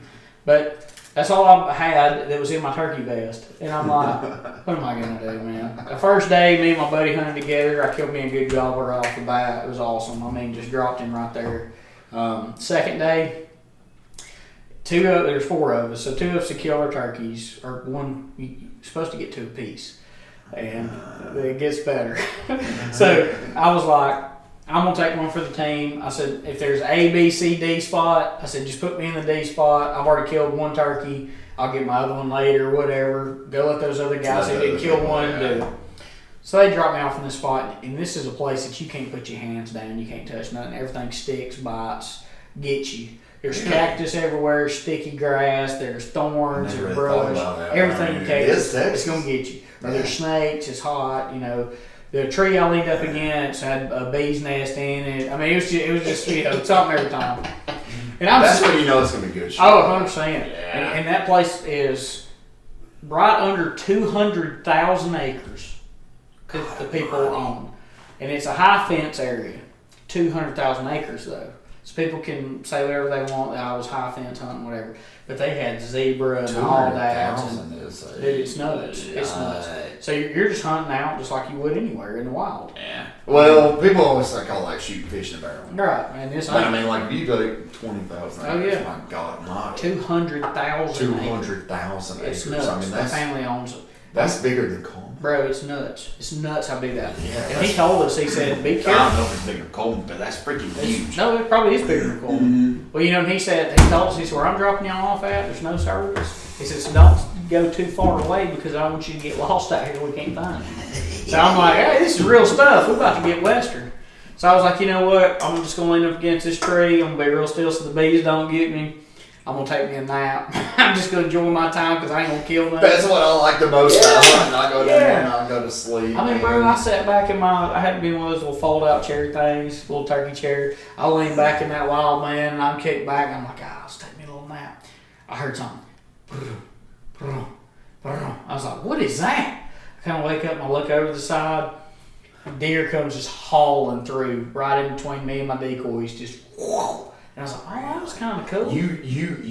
But that's all I had that was in my turkey vest, and I'm like, what am I gonna do, man? The first day, me and my buddy hunted together. I killed me a good gobbler off the bat. It was awesome. Just dropped him right there. Second day, there's four of us, so two of us to kill our turkeys, or one. You're supposed to get two apiece, and it gets better. So I was like, I'm gonna take one for the team. I said, if there's A, B, C, D spot, I said, just put me in the D spot. I've already killed one turkey. I'll get my other one later, whatever. Go let those other guys who didn't kill one do it. So they dropped me off in this spot, and this is a place that you can't put your hands down. You can't touch nothing. Everything sticks, bites, gets you. There's cactus everywhere, sticky grass. There's thorns, there's brush. Everything you take, it's gonna get you. Or there's snakes. It's hot. The tree I leaned up against had a bee's nest in it. It was just something every time. And That's when you know it's gonna be good shit. Oh, 100%. Yeah. And that place is right under 200,000 acres that the people own. And it's a high fence area. 200,000 acres though. So people can say whatever they want. I was high fence hunting, whatever. But they had zebra and all that. Dude, it's nuts. It's nuts. So you're just hunting out just like you would anywhere in the wild. Yeah. Well, people always think I like shooting fish in a barrel. Right. And it's But like you take 20,000 Oh, acres, yeah. my God, 200,000 200,000 It's acres. nuts. I mean, My that's family owns That's bigger than Coleman. Bro, it's nuts. It's nuts how big that is. Yeah, And he told us, he said, be I careful. don't know if it's bigger than Coleman, but that's freaking huge. No, it probably is bigger than Coleman. Mm-hmm. Well, you know, he told us, he said, where I'm dropping y'all off at, there's no service. He said, so don't go too far away because I don't want you to get lost out here. We can't find you. So I'm like, hey, this is real stuff. We're about to get western. So I was like, you know what? I'm just going to lean up against this tree. I'm going to be real still so the bees don't get me. I'm going to take me a nap. I'm just going to enjoy my time because I ain't going to kill nothing. That's what I like the most. Yeah. I not go down there and not go to sleep. I mean, bro, I sat back in I had to be one of those little fold-out chair things, little turkey chair. I leaned back in that wild man, and I'm kicked back, and I'm like, let's take me a little nap. I heard something. I was like, what is that? I kind of wake up and I look over the side. A deer comes just hauling through right in between me and my decoys, just whoosh. And I was like, oh, that was kind of cool. You did.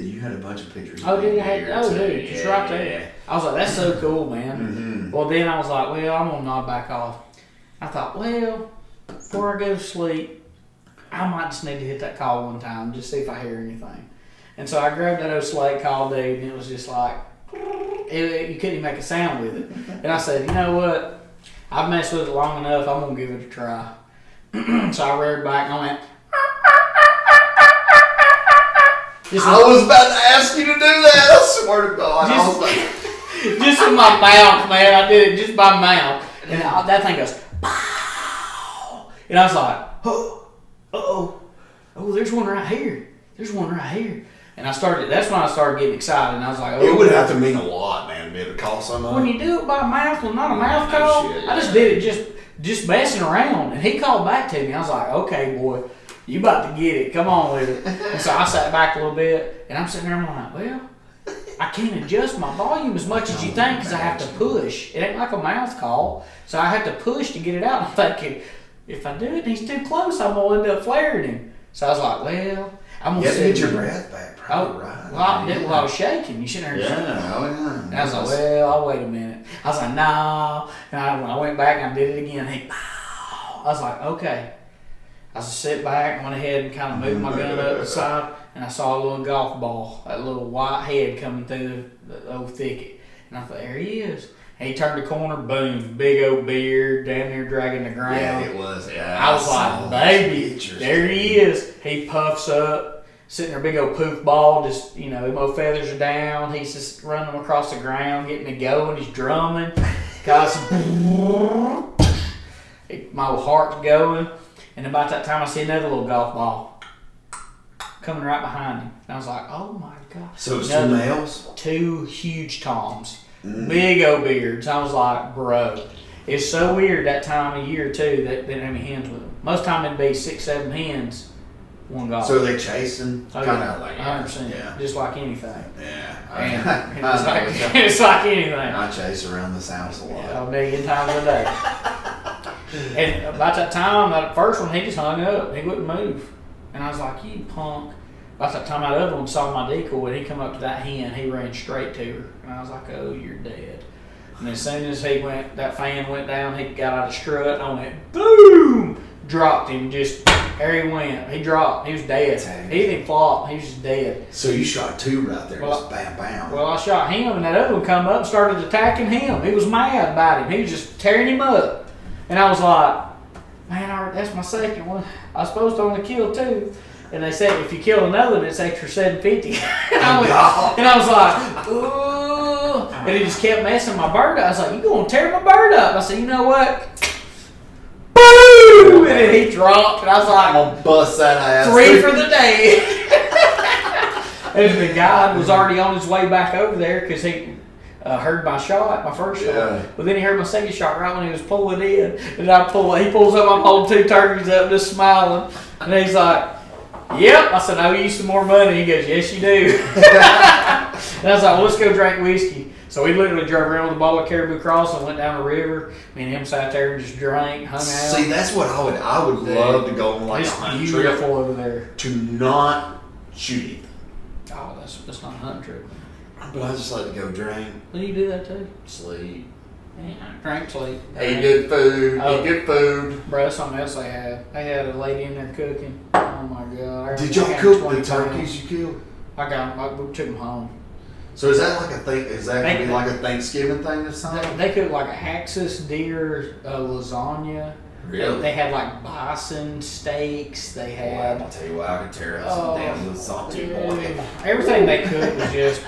You had a bunch of pictures. Oh, dude, dude, just right there. I was like, that's so cool, man. Mm-hmm. Well, then I was like, well, I'm going to nod back off. I thought, well, before I go to sleep, I might just need to hit that call one time, just see if I hear anything. And so I grabbed that old slate call, dude, and it was just like, you couldn't even make a sound with it. And I said, you know what? I've messed with it long enough, I'm going to give it a try. So I reared back and I went, I was about to ask you to do that. I swear to God. I was like, just with my mouth, man. I did it just by mouth. And that thing goes, pow. And I was like, oh, there's one right here. There's one right here. And that's when I started getting excited. And I was like, oh. It would have to mean a lot, man, to be able to call someone. When you do it by mouth, well, not a mouth call, shit, I just did it just messing around. And he called back to me. I was like, okay, boy. You about to get it. Come on with it. And so I sat back a little bit, and I'm sitting there and I'm like, well, I can't adjust my volume as much as you think because I have to push. It ain't like a mouth call, so I have to push to get it out. I'm thinking, if I do it and he's too close, I'm going to end up flaring him. So I was like, well, I'm going to get your breath back. Probably right. Well, I was shaking. You shouldn't have shaking. Yeah. And I was like, well, I'll wait a minute. I was like, no. And when I went back and I did it again, I was like, okay. I just sit back and went ahead and kind of moved my gun up the side, and I saw a little golf ball, that little white head coming through the old thicket. And I thought, there he is. And he turned the corner, boom, big old beard, damn near dragging the ground. Yeah, it was. Yeah, I was like, baby, there he is. He puffs up, sitting there, big old poof ball, just, mo feathers are down. He's just running across the ground, getting it going. He's drumming. Got some, my heart's going. And about that time, I see another little golf ball coming right behind him. And I was like, oh my God. So it was two males? Two huge toms. Big old beards. I was like, bro. It's so weird that time of year, too, that they didn't have any hens with them. Most time it'd be 6, 7 hens, one golf. So they chasing? Oh, kind of like 100%. Yeah. Just like anything. Yeah. And it's like anything. I chase around this house a lot. Yeah, a million times a day. And about that time, that first one, he just hung up. He wouldn't move. And I was like, you punk. About that time, that other one saw my decoy, and he come up to that hen. He ran straight to her. And I was like, oh, you're dead. And as soon as that fan went down, he got out of strut, and I went, boom! Dropped him. Just, there he went. He dropped. He was dead. He didn't flop. He was just dead. So you shot two right there, just bam, bam. Well, I shot him, and that other one come up and started attacking him. He was mad about him. He was just tearing him up. And I was like, man, that's my second one. I was supposed to only kill 2. And they said, if you kill another one, it's extra $750. And I was like, ooh. And he just kept messing my bird up. I was like, you going to tear my bird up? I said, you know what? Boom! And then he dropped. And I was like, I'm going to bust that ass. 3 for the day. And the guy was already on his way back over there because he heard my shot, my first shot. But then he heard my second shot right when he was pulling in. And he pulls up, I'm holding 2 turkeys up, just smiling. And he's like, yep. I said, I owe you some more money. He goes, yes, you do. And I was like, well, let's go drink whiskey. So we literally drove around with a bottle of Caribou Cross and went down the river. Me and him sat there and just drank, hung out. See, that's what I would love to go on like a hunting trip. It's beautiful over there. To not shoot anything. Oh, that's not a hunting trip. But I just like to go drink. Well, you do that too. Sleep. Yeah, drink, sleep. Eat good food. Eat good food. Bro, that's something else they had. They had a lady in there cooking. Oh my God. Did y'all cook the turkeys you killed? I got them. We took them home. So is that like a thing? Is that gonna be like a Thanksgiving thing or something? They cook like a Haxus deer lasagna. Really? They had like bison steaks. They Boy, had. I'll tell you what, I could tear up some damn lasagna, boy. Everything they cooked was just.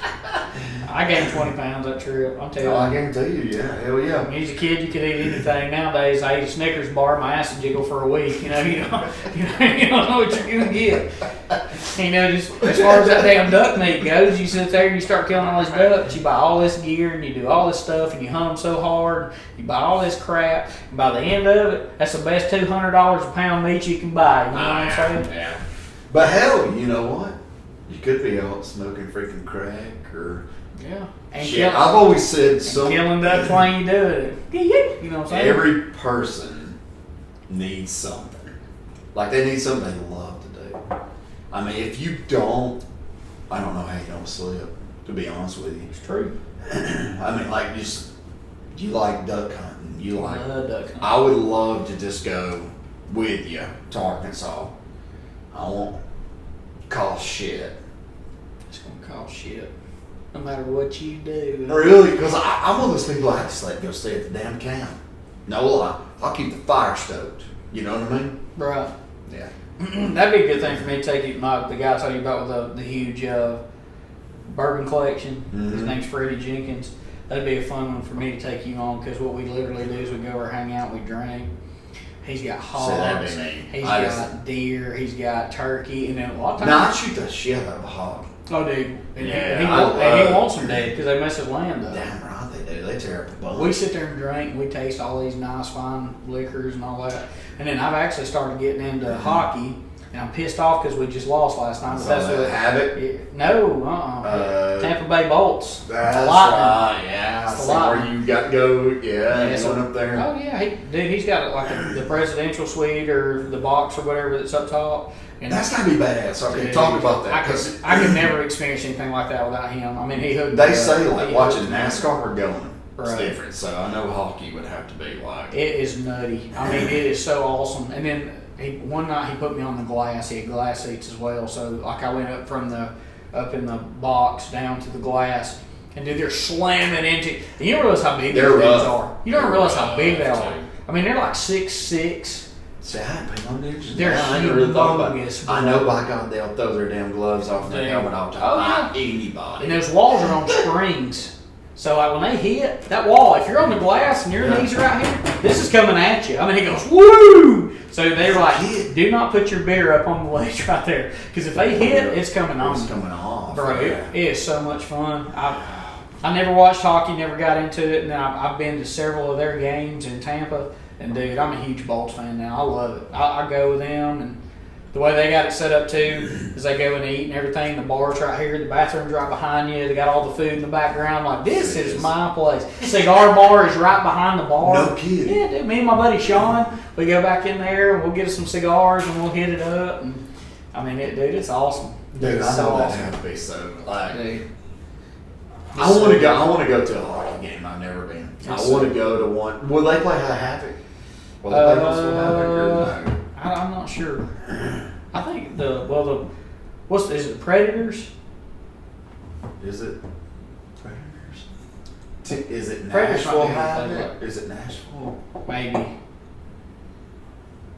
I gained 20 pounds that trip. I'm telling you. Oh, I guarantee you, yeah, hell yeah. When you was a kid, you could eat anything. Nowadays, I ate a Snickers bar, my ass would jiggle for a week. You don't know what you're gonna get. Just as far as that damn duck meat goes, you sit there and you start killing all these ducks. You buy all this gear and you do all this stuff and you hunt them so hard. You buy all this crap. And by the end of it, that's the best $200 a pound meat you can buy. You know what I'm saying? Yeah. But hell, you know what? You could be out smoking freaking crack or. Yeah. And shit, I've always said killing ducks while you do it. You know what I'm saying? Every person needs something. Like they need something they love to do. I mean, if you don't, I don't know how you don't slip, to be honest with you. It's true. I mean, like you like duck hunting. You like duck hunting. I would love to just go with you to Arkansas. I won't cost shit. It's gonna cost shit. No matter what you do. Really? Because I'm one of those people I just go stay at the damn camp. No lie. I'll keep the fire stoked. You know what I mean? Right. Yeah. That'd be a good thing for me to take you. The guy I told you about with the huge bourbon collection. Mm-hmm. His name's Freddie Jenkins. That'd be a fun one for me to take you on because what we literally do is we go over, hang out, we drink. He's got hogs. He's got deer. He's got turkey, and then a lot of times. Nah, I shoot the shit out of a hog. Oh, dude. And Yeah, he wants them dead because they mess his land up. Damn right they do. They tear up the bone. We sit there and drink, and we taste all these nice, fine liquors and all that. And then I've actually started getting into hockey, and I'm pissed off because we just lost last night. So that's Habit? No, Tampa Bay Bolts. That's the Lightning. right, yeah. It's the I see where Lightning. you got to go, Yeah, so, up there. Oh, yeah. He's got like the presidential suite or the box or whatever that's up top. And that's got to be badass. Okay, talk about that. I could never experience anything like that without him. I mean, he hooked They me say up. like watching NASCAR or going. It's Right. different. So I know hockey would have to be like. It is nutty. I mean, it is so awesome. And then one night he put me on the glass. He had glass seats as well. So like I went up in the box down to the glass, and dude, they're slamming into. You don't realize how big these dudes are. You don't realize how big they are. I mean, they're like 6'6". See, I ain't paying no attention. They're I ain't really thought about it. humongous. I know by God they'll throw their damn gloves off their helmet off top. Oh, yeah. Not anybody. And those walls are on springs. So like when they hit that wall, if you're on the glass and your knees are right here, this is coming at you. I mean, it goes woo. So they're like, do not put your beer up on the ledge right there, because if they hit, it's coming on. It's coming off. Bro, Yeah. it is so much fun. I never watched hockey, never got into it, and then I've been to several of their games in Tampa. And dude, I'm a huge Bolts fan now. I love it. I go with them, and the way they got it set up too is they go and eat and everything. The bar's right here, the bathroom's right behind you. They got all the food in the background. Like, this is my place. Cigar bar is right behind the bar. No kidding. Yeah, dude. Me and my buddy Sean, we go back in there and we'll get us some cigars and we'll hit it up. And I mean, dude, it's awesome. Dude, it's I know that awesome. have to be so. Like, Dude. I want to go. I want to go to a hockey game. I've never been. I want to go to one. Will they play Havoc? Will they play Havoc or no? I'm not sure. I think is it the Predators? Is it Predators? Is it Predators Nashville might be able to play Havoc? Is it Nashville? Maybe.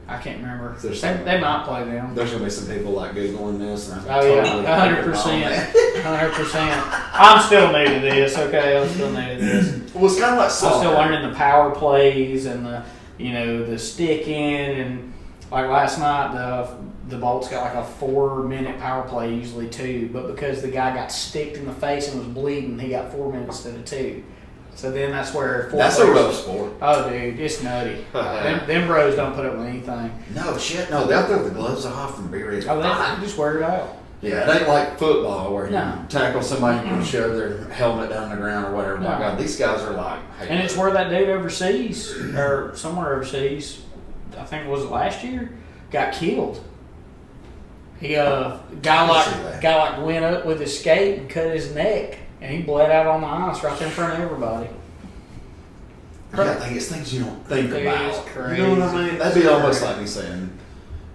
I can't remember. There's They might play them. There's gonna be some people like googling this. And I'm Oh yeah, totally 100%, 100%. I'm still new to this. Okay, I'm still new to this. Well, it's kind of like I'm soccer. still learning the power plays and the stick in, and like last night the Bolts got like a 4-minute power play, usually 2, but because the guy got sticked in the face and was bleeding, he got 4 minutes instead of 2. So then that's where that's a rough sport. Oh, dude, it's nutty. them bros don't put up with anything. No shit. No, they'll throw the gloves off and be ready to Oh, fight. they just wear it out. Yeah, it ain't like football where No. you tackle somebody and shove their helmet down the ground or whatever. My No. God, these guys are like. Hey, And it's where that dude overseas, or somewhere overseas, I think it was last year, got killed. He guy like went up with his skate and cut his neck, and he bled out on the ice right there in front of everybody. Yeah, I think it's things you don't think It about. is crazy. You know what I mean? That'd be almost like me saying,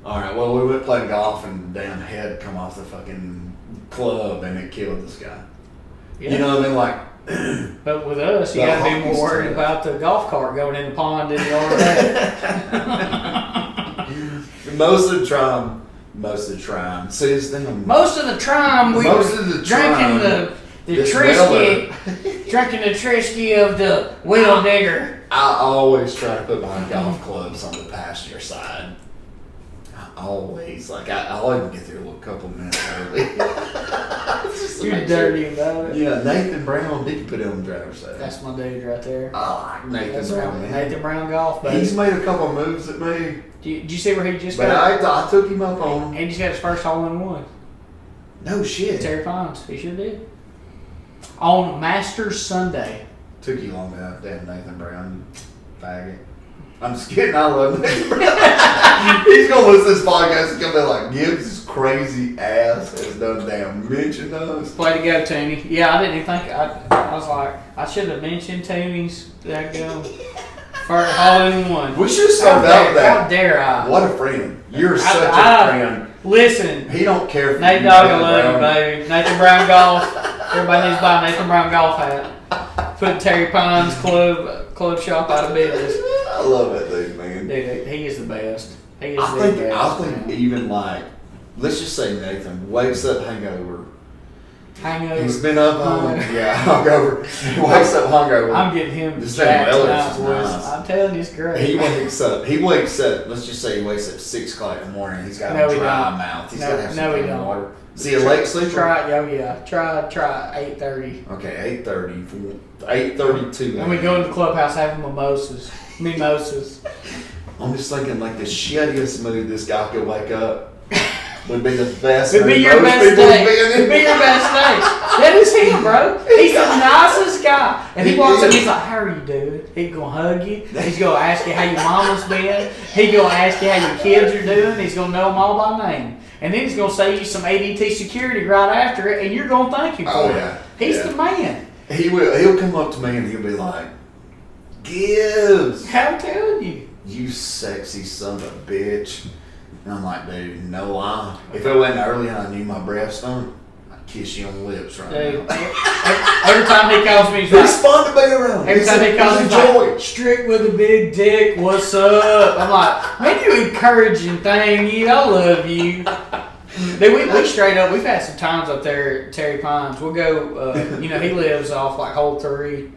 "All right, well, we went playing golf and damn head come off the fucking club and it killed this guy." Yeah. You know what I mean? Like, but with us, you The got to be hockey's more worried tough. about the golf cart going in the pond than you are that. most of the time. See, this thing. Most of the time, we Most were of the drinking time, the this Trisky, drinking the Trisky of the wheel digger. I always try to put my golf clubs on the passenger side. I always I'll even get there a couple minutes early. Just to You're make sure. dirty about it. Yeah, Nathan Brown did put it on the driver's side. That's my dude right there. I like Nathan That's Brown, right. man. Nathan Brown golf, baby. He's made a couple of moves at me, Did you see where he just but got? I took him up on him. And he just got his first hole-in-one. No shit. Terry Pines. He sure did. On Masters Sunday. Took you long enough, damn Nathan Brown, you faggot. I'm just kidding. I love Nathan Brown. He's gonna listen to this podcast. He's gonna be like, Gibbs' crazy ass has done damn mention us. Way to go, Tooney. Yeah, I didn't even think. I was like, I should have mentioned Tooney's that go. First hole-in-one. We should start out with How that. dare I? What a friend. You're such a friend. Listen, He don't care if Nate you Dogg, I Nathan love you, Brown. baby. Nathan Brown golf. Everybody needs to buy a Nathan Brown golf hat. Put Terry Pines club shop out of business. I love that dude, man. Dude, he is the best. He is I the think best. man. even like, let's just say Nathan wakes up hungover. Hangover. He's been up on hungover. He wakes up hungover. I'm getting him This jacked thing tonight, is boys. nice. I'm telling you, it's great. He wakes up. Let's just say he wakes up 6 o'clock in the morning. He's got No, a he dry don't. mouth. He's No, got to have no, some he clean don't. water. Is he a late sleeper? Try, Try 8:30. Okay, 8:30. 8:32. And we go in the clubhouse having mimosas. Mimosas. I'm just thinking like the shittiest mood this guy could wake up would be the best. It'd be mood your most best people would day. be in. It'd be your best day. That is him, bro. He's the nicest guy. And he He walks up, is. he's like, "How are you doing?" He's gonna hug you. He's gonna ask you how your mama's been. He's gonna ask you how your kids are doing. He's gonna know them all by name. And then he's gonna say you some ADT security right after it, and you're gonna thank him for Oh, it. yeah. He's Yeah. the man. He will. He'll come up to me and he'll be like, "Gibbs, I'm telling you. you sexy son of a bitch." And I'm like, dude, no lie. If it went early and I knew my breath stunk, I'd kiss you on the lips right Dude, now. every time he calls me, he's It's like, fun to be around. every time he calls me, it's he's a joy. like, "Strick with a big dick, what's up?" I'm like, "Man, you encouraging thing, you. I love you." Dude, we straight up, we've had some times up there at Terry Pines. We'll go, he lives off like hole 3.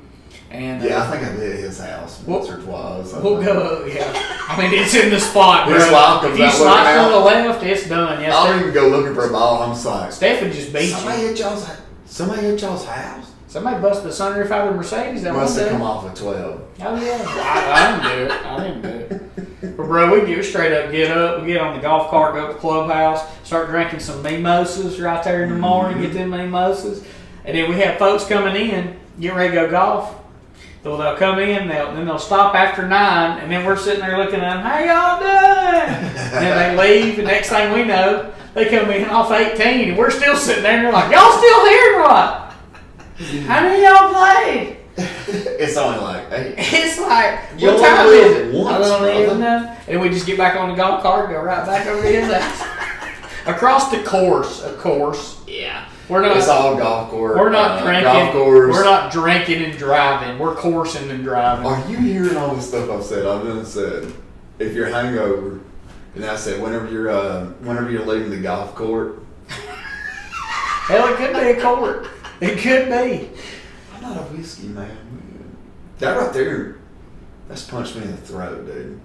And Yeah, I think I've been at his house once or twice. we'll go, yeah. I mean, it's in the spot, bro. His wife comes If you out slide looking to the out. left, it's done. Yes, I don't even go looking for a ball. I'm just like, Stephen just beat somebody you. at y'all's house? Somebody busted the sunroof out of the Mercedes that one Must have day. come off at 12. Oh yeah, I didn't do it. But bro, we get straight up, get on the golf cart, go to the clubhouse, start drinking some mimosas right there in the morning, get them mimosas, and then we have folks coming in, get ready to go golf. So they'll come in, then they'll stop after 9, and then we're sitting there looking at them, "How y'all doing?" And then they leave, and next thing we know, they come in off 18, and we're still sitting there, and they're like, "Y'all still here or what? How many of y'all played?" It's only like, hey, It's like, You what only time live is it? once, I don't brother. even know. And we just get back on the golf cart and go right back over to his house. Across the course, of course. Yeah. it's all golf course. We're not drinking. Golf course. We're not drinking and driving. We're coursing and driving. Are you hearing all the stuff I've said? I've done said, if you're hangover, and I said, whenever you're leaving the golf court. Hell, it could be a court. It could be. I'm not a whiskey man. That right there, that's punched me in the throat, dude.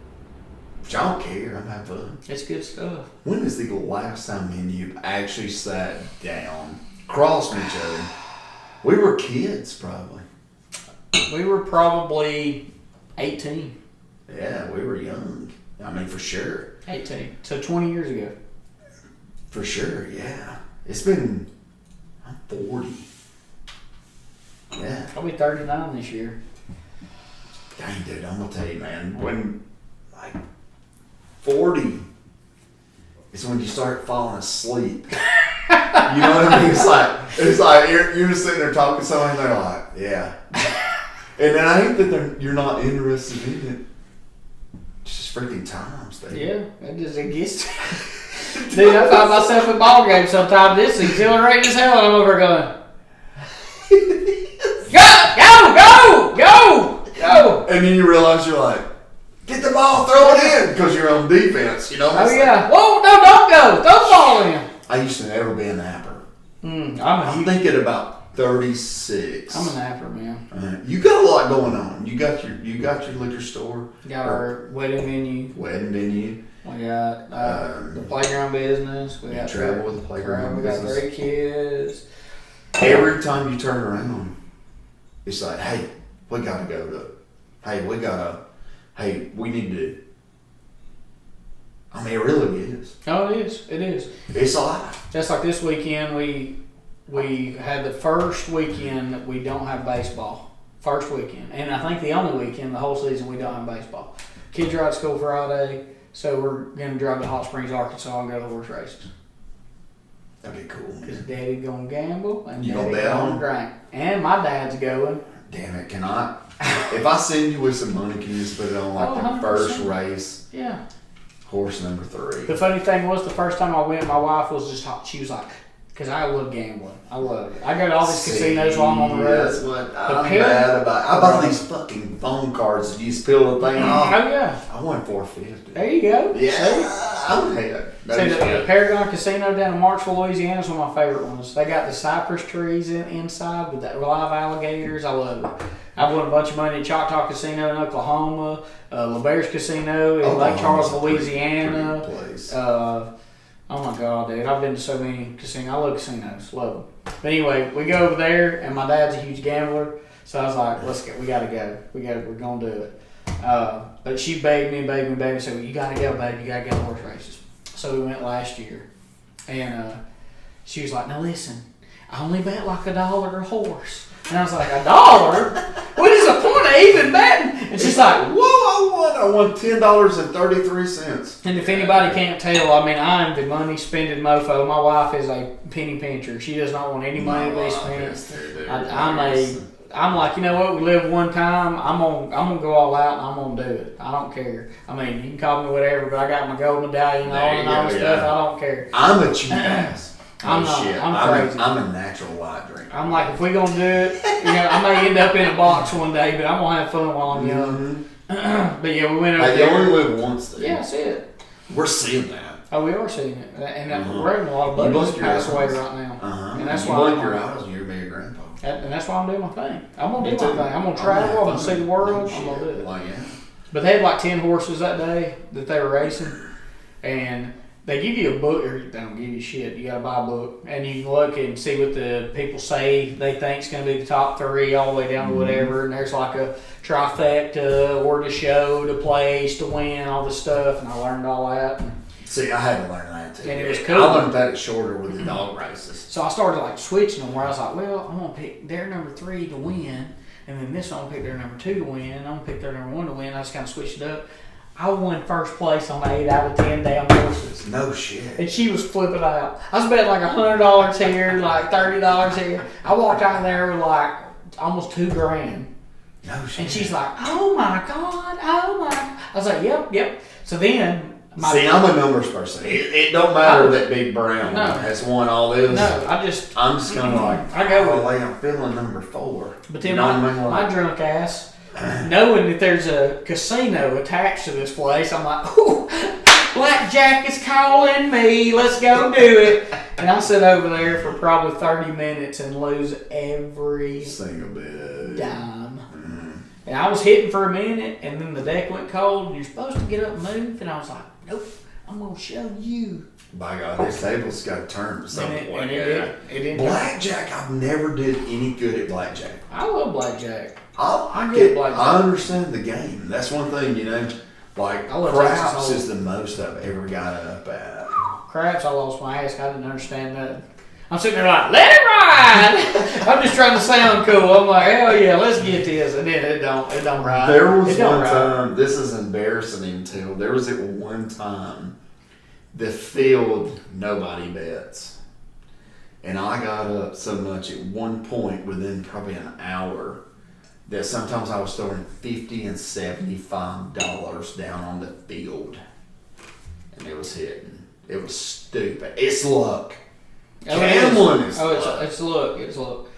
But I don't care. I'm having fun. It's good stuff. When is the last time me and you actually sat down, crossed each other? We were kids, probably. We were probably 18. Yeah, we were young. I mean, for sure. 18. So 20 years ago. For sure, yeah. It's been, I'm 40. Yeah. I'll be 39 this year. Dang, dude, I'm gonna tell you, man. When, like, 40 is when you start falling asleep. You know what I mean? It's like you're just sitting there talking to someone and they're like, yeah. And then I think that you're not interested in it. It's just freaking times, dude. Yeah, it gets. Dude, I find myself at ball games sometimes. It's exhilarating as hell, and I'm over going. Go! And then you realize you're like, get the ball, throw it in, because you're on defense. You know. Oh yeah. Whoa! No, don't go. Throw the ball in. I used to never be a napper. I'm thinking about 36. I'm a napper, man. You got a lot going on. You got your liquor store. Got our wedding venue. We got the playground business. We got travel with the playground We got business. 3 kids. Every time you turn around, it's like, hey, we gotta go to. Hey, we need to. I mean, it really is. Oh, it is. It is. It's a lot. Just like this weekend, we had the first weekend that we don't have baseball. First weekend, and I think the only weekend the whole season we don't have baseball. Kids are out of school Friday, so we're gonna drive to Hot Springs, Arkansas, and go to horse races. That'd be cool. Because Daddy gonna gamble and You Daddy gonna bet on? gonna drink, and my dad's going. Damn it! Can I? If I send you with some money, can you just put it on like the 100%. first race, Yeah. horse number 3? The funny thing was, the first time I went, my wife was just hot. She was like, because I love gambling. I love it. I go to all these casinos while I'm on the road. That's what I'm mad about. I bought these fucking phone cards that you just peel the thing off. Oh, yeah. I won $450. There you go. Yeah, I'm here. See, the Paragon Casino down in Marshall, Louisiana is one of my favorite ones. They got the cypress trees inside with that live alligators. I love it. I've won a bunch of money at Choctaw Casino in Oklahoma, LeBair's Casino in Lake Charles, Louisiana. Place. Oh my God, dude! I've been to so many casinos. I love casinos, love them. But anyway, we go over there, and my dad's a huge gambler, so I was like, we gotta go. We're gonna do it. But she begged me, said, well, you gotta go, babe. You gotta go to horse races. So we went last year, and she was like, now listen, I only bet like $1 a horse. And I was like, $1? What is the point of even betting? And she's like, whoa, I won $10.33. and if anybody can't tell, I mean, I'm the money spending mofo. My wife is a penny pincher. She does not want any money to be spent. I'm like, you know what? We live one time. I'm gonna go all out and I'm gonna do it. I don't care. I mean, you can call me whatever, but I got my gold medallion on and all that stuff. I don't care. I'm a cheap ass. I'm not. Shit. I'm crazy. I'm a natural light drinker. I'm like, if we gonna do it, I may end up in a box one day, but I'm gonna have fun while I'm young. But yeah, we went over They there. only live once, though. Yeah, that's it. We're seeing that. Oh, we are seeing it, and we're having a lot of You buddies blink pass your away eyes. right now, and You that's why blink I'm your like, eyes and you're being a grandpa. and that's why I'm doing my thing. I'm gonna Me do my too. thing. I'm gonna travel. I'm gonna see the world. I'm gonna do it. Like, yeah. But they had like 10 horses that day that they were racing, and they give you a book, or they don't give you shit. You gotta buy a book, and you can look and see what the people say they think's gonna be the top 3 all the way down to whatever. And there's like a trifecta, or to show, to place, to win, all this stuff. And I learned all that. See, I had to learn that too. And it was cool. I learned that shorter with the dog races. So I started like switching them, where I was like, well, I'm gonna pick their number 3 to win, and then this one I'm gonna pick their number 2 to win, and I'm gonna pick their number 1 to win. I just kind of switched it up. I won first place on 8 out of 10 damn horses. No shit. And she was flipping out. I was betting like $100 here, like $30 here. I walked out there with like almost $2,000. No shit. And she's like, oh my God, oh my God. I was like, yep. So then, See, I'm a numbers person. It don't matter that Big Brown has won all this. No, I'm just kind of like, I go with I'm feeling number 4. But then my drunk ass, knowing that there's a casino attached to this place, I'm like, ooh, Blackjack is calling me. Let's go do it. And I sit over there for probably 30 minutes and lose every single bit. Dime. And I was hitting for a minute, and then the deck went cold, and you're supposed to get up and move. And I was like, nope, I'm going to show you. By God, this table's got to turn at some point. It didn't. Blackjack, I've never did any good at blackjack. I love blackjack. I understand the game. That's one thing, like craps is the most I've ever got up at. Craps, I lost my ass. I didn't understand that. I'm sitting there like, let it ride. I'm just trying to sound cool. I'm like, hell yeah, let's get this. And then it don't ride. There was one time, this is embarrassing until, there was at one time, the field, nobody bets. And I got up so much at one point within probably an hour that sometimes I was throwing $50 and $75 down on the field. And it was hitting. It was stupid. It's luck. Gambling is luck. It's luck.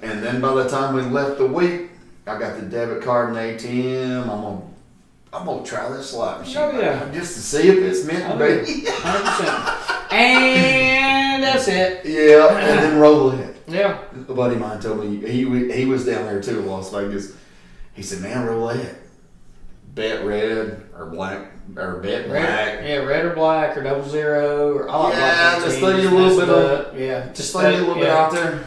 And then by the time we left the week, I got the debit card and ATM. I'm gonna try this slot machine. Oh, yeah. Just to see if it's meant to be. 100%. And that's it. Yeah, and then roulette. Yeah. A buddy of mine told me he was down there too in Las Vegas. He said, "Man, roulette. Bet red or black or bet black. Yeah, red or black or 00 or all Just throw you a little bit of just throw you a little bit out there."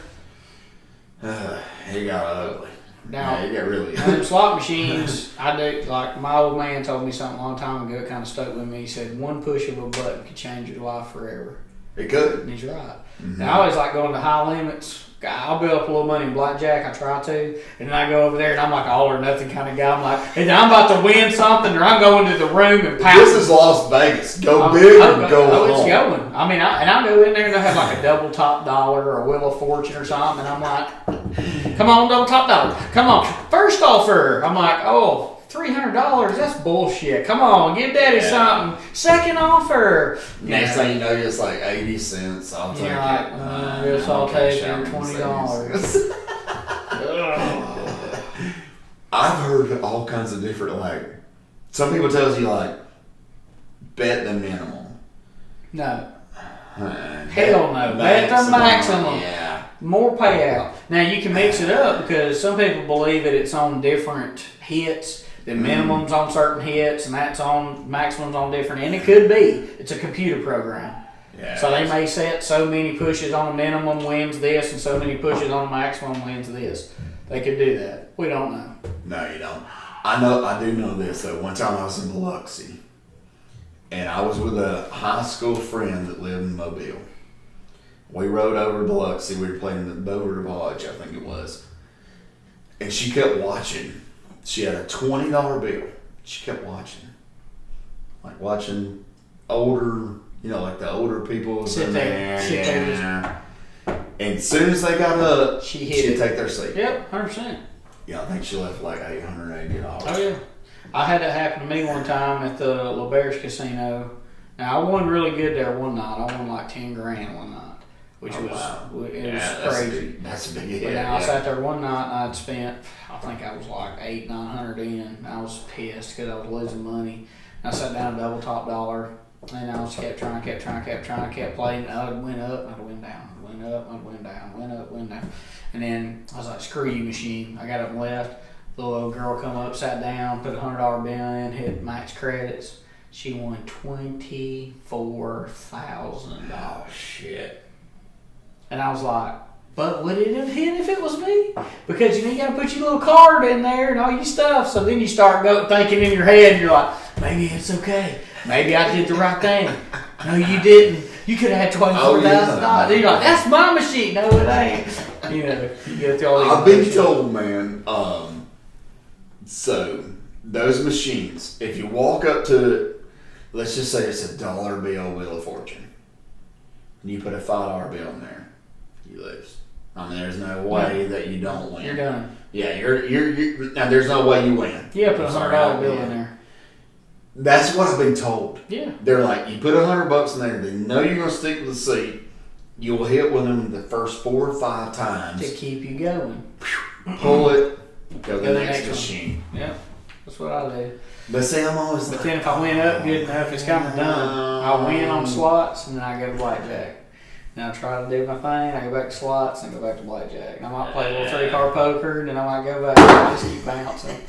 It got ugly. Now, it got really them slot machines, I do, like my old man told me something a long time ago, it kind of stuck with me. He said, one push of a button could change your life forever. It could. And he's right. Mm-hmm. Now, I always like going to high limits. I'll build up a little money in blackjack, I try to, and then I go over there and I'm like an all or nothing kind of guy. I'm like, either I'm about to win something or I'm going to the room and pound. This is Las Vegas. Go big or go home. It's going. I mean, and I go in there and I have like a double top dollar or a Wheel of Fortune or something, and I'm like, come on, double top dollar. Come on, first offer. I'm like, oh, $300, that's bullshit. Come on, give daddy something. Second offer. Next thing you know, it's like 80 cents. I'll take it. Yes, I'll take your $20. I've heard all kinds of different, like, some people tells you, like, bet the minimum. No. Hell no. Bet the maximum. Yeah. More payout. Now, you can mix it up because some people believe that it's on different hits. The minimum's on certain hits, and that's on maximum's on different. And it could be. It's a computer program. Yeah. So they may set so many pushes on a minimum wins this, and so many pushes on a maximum wins this. They could do that. We don't know. No, you don't. I do know this though. One time I was in Biloxi, and I was with a high school friend that lived in Mobile. We rode over to Biloxi. We were playing the Boulder Lodge, I think it was, and she kept watching. She had a $20 bill. She kept watching, like watching older, like the older people was in there. And as soon as they got up, she'd take their seat. Yep, 100%. Yeah, I think she left like $880. Oh yeah, I had that happen to me one time at the LaBear's Casino. Now I won really good there one night. I won like $10,000 one night, which was crazy. That's a big hit. But now I sat there one night and I'd spent, I think I was like $800-900 in. And I was pissed because I was losing money. And I sat down double top dollar, and I just kept trying, kept playing. And I went up, and I'd win down, went up, I'd win down, went up, went down. And then I was like, screw you, machine. I got up and left. The little old girl come up, sat down, put a $100 bill in, hit max credits. She won $24,000. Oh, shit. And I was like, but would it have hit if it was me? Because you got to put your little card in there and all your stuff. So then you start thinking in your head, you're like, maybe it's okay. Maybe I did the right thing. No, you didn't. You could have had $24,000. You're like, that's my machine. No, it ain't. You get through all these. I've been told, man. So those machines, if you walk up to, let's just say it's a $1 bill Wheel of Fortune, and you put a $5 bill in there, you lose. I mean, there's no way that you don't win. You're done. Yeah, you're now. There's no way you win. Yeah, put a $100 bill in there. That's what I've been told. Yeah. They're like, you put $100 in there, they know you're gonna stick with the seat. You'll hit with them the first 4 or 5 times to keep you going. Pull it, go to the next machine. Yeah, that's what I do. But see, I'm always. But then if I win up good enough, it's kind of done. I win on slots, and then I go to blackjack. Now I try to do my thing. I go back to slots and go back to blackjack. I might play a little 3-card poker, and then I might go back and just keep bouncing.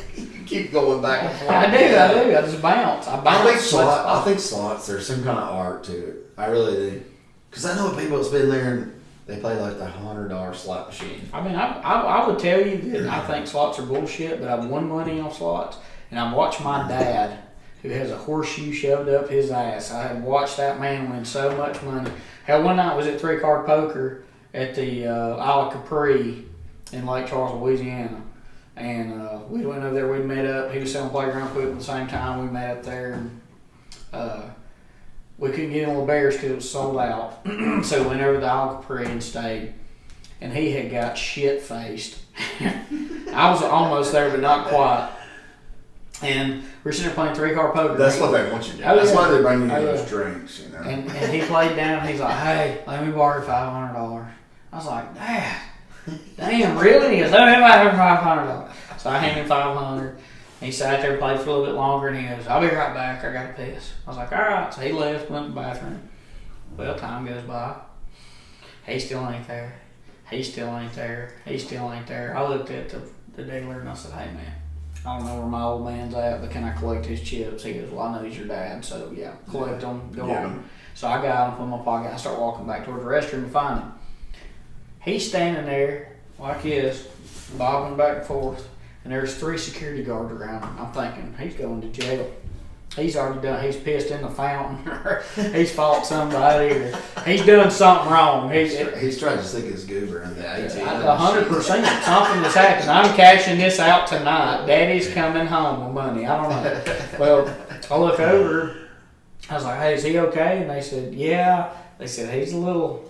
Keep going back and forth. I do. I just bounce. I think slots. There's some kind of art to it. I really do. Because I know people that's been there and they play like the $100 slot machine. I mean, I would tell you that I think slots are bullshit, but I've won money on slots, and I've watched my dad, who has a horseshoe shoved up his ass. I have watched that man win so much money. Hell, one night was at 3-card poker at the Isle of Capri in Lake Charles, Louisiana. And we went over there, we met up. He was selling playground equipment at the same time. We met up there. And we couldn't get in LaBear's because it was sold out. So we went over to the Isle of Capri and stayed. And he had got shit-faced. I was almost there, but not quite. And we're sitting there playing 3-card poker. That's what they want you to do. That's why they bring you those drinks, you know. And he played down, and he's like, hey, let me borrow $500. I was like, Dad, Damn, really? He goes, "Oh, I have $500." So I hand him $500. He sat there, played for a little bit longer, and he goes, "I'll be right back. I got to piss." I was like, "All right." So he left, went to the bathroom. Well, time goes by. He still ain't there. He still ain't there. He still ain't there. I looked at the dealer and I said, "Hey, man, I don't know where my old man's at, but can I collect his chips?" He goes, "Well, I know he's your dad, so yeah, collect them, go on." So I got him, put him in my pocket. I start walking back towards the restroom to find him. He's standing there like this, bobbing back and forth, and there's 3 security guards around him. I'm thinking, he's going to jail. He's already done, he's pissed in the fountain, or he's fought somebody, or he's doing something wrong. He's trying to stick his goober in the ATM. 100%, something has happened. I'm cashing this out tonight. Daddy's coming home with money. I don't know. Well, I look over. I was like, "Hey, is he okay?" And they said, "Yeah." They said, "He's a little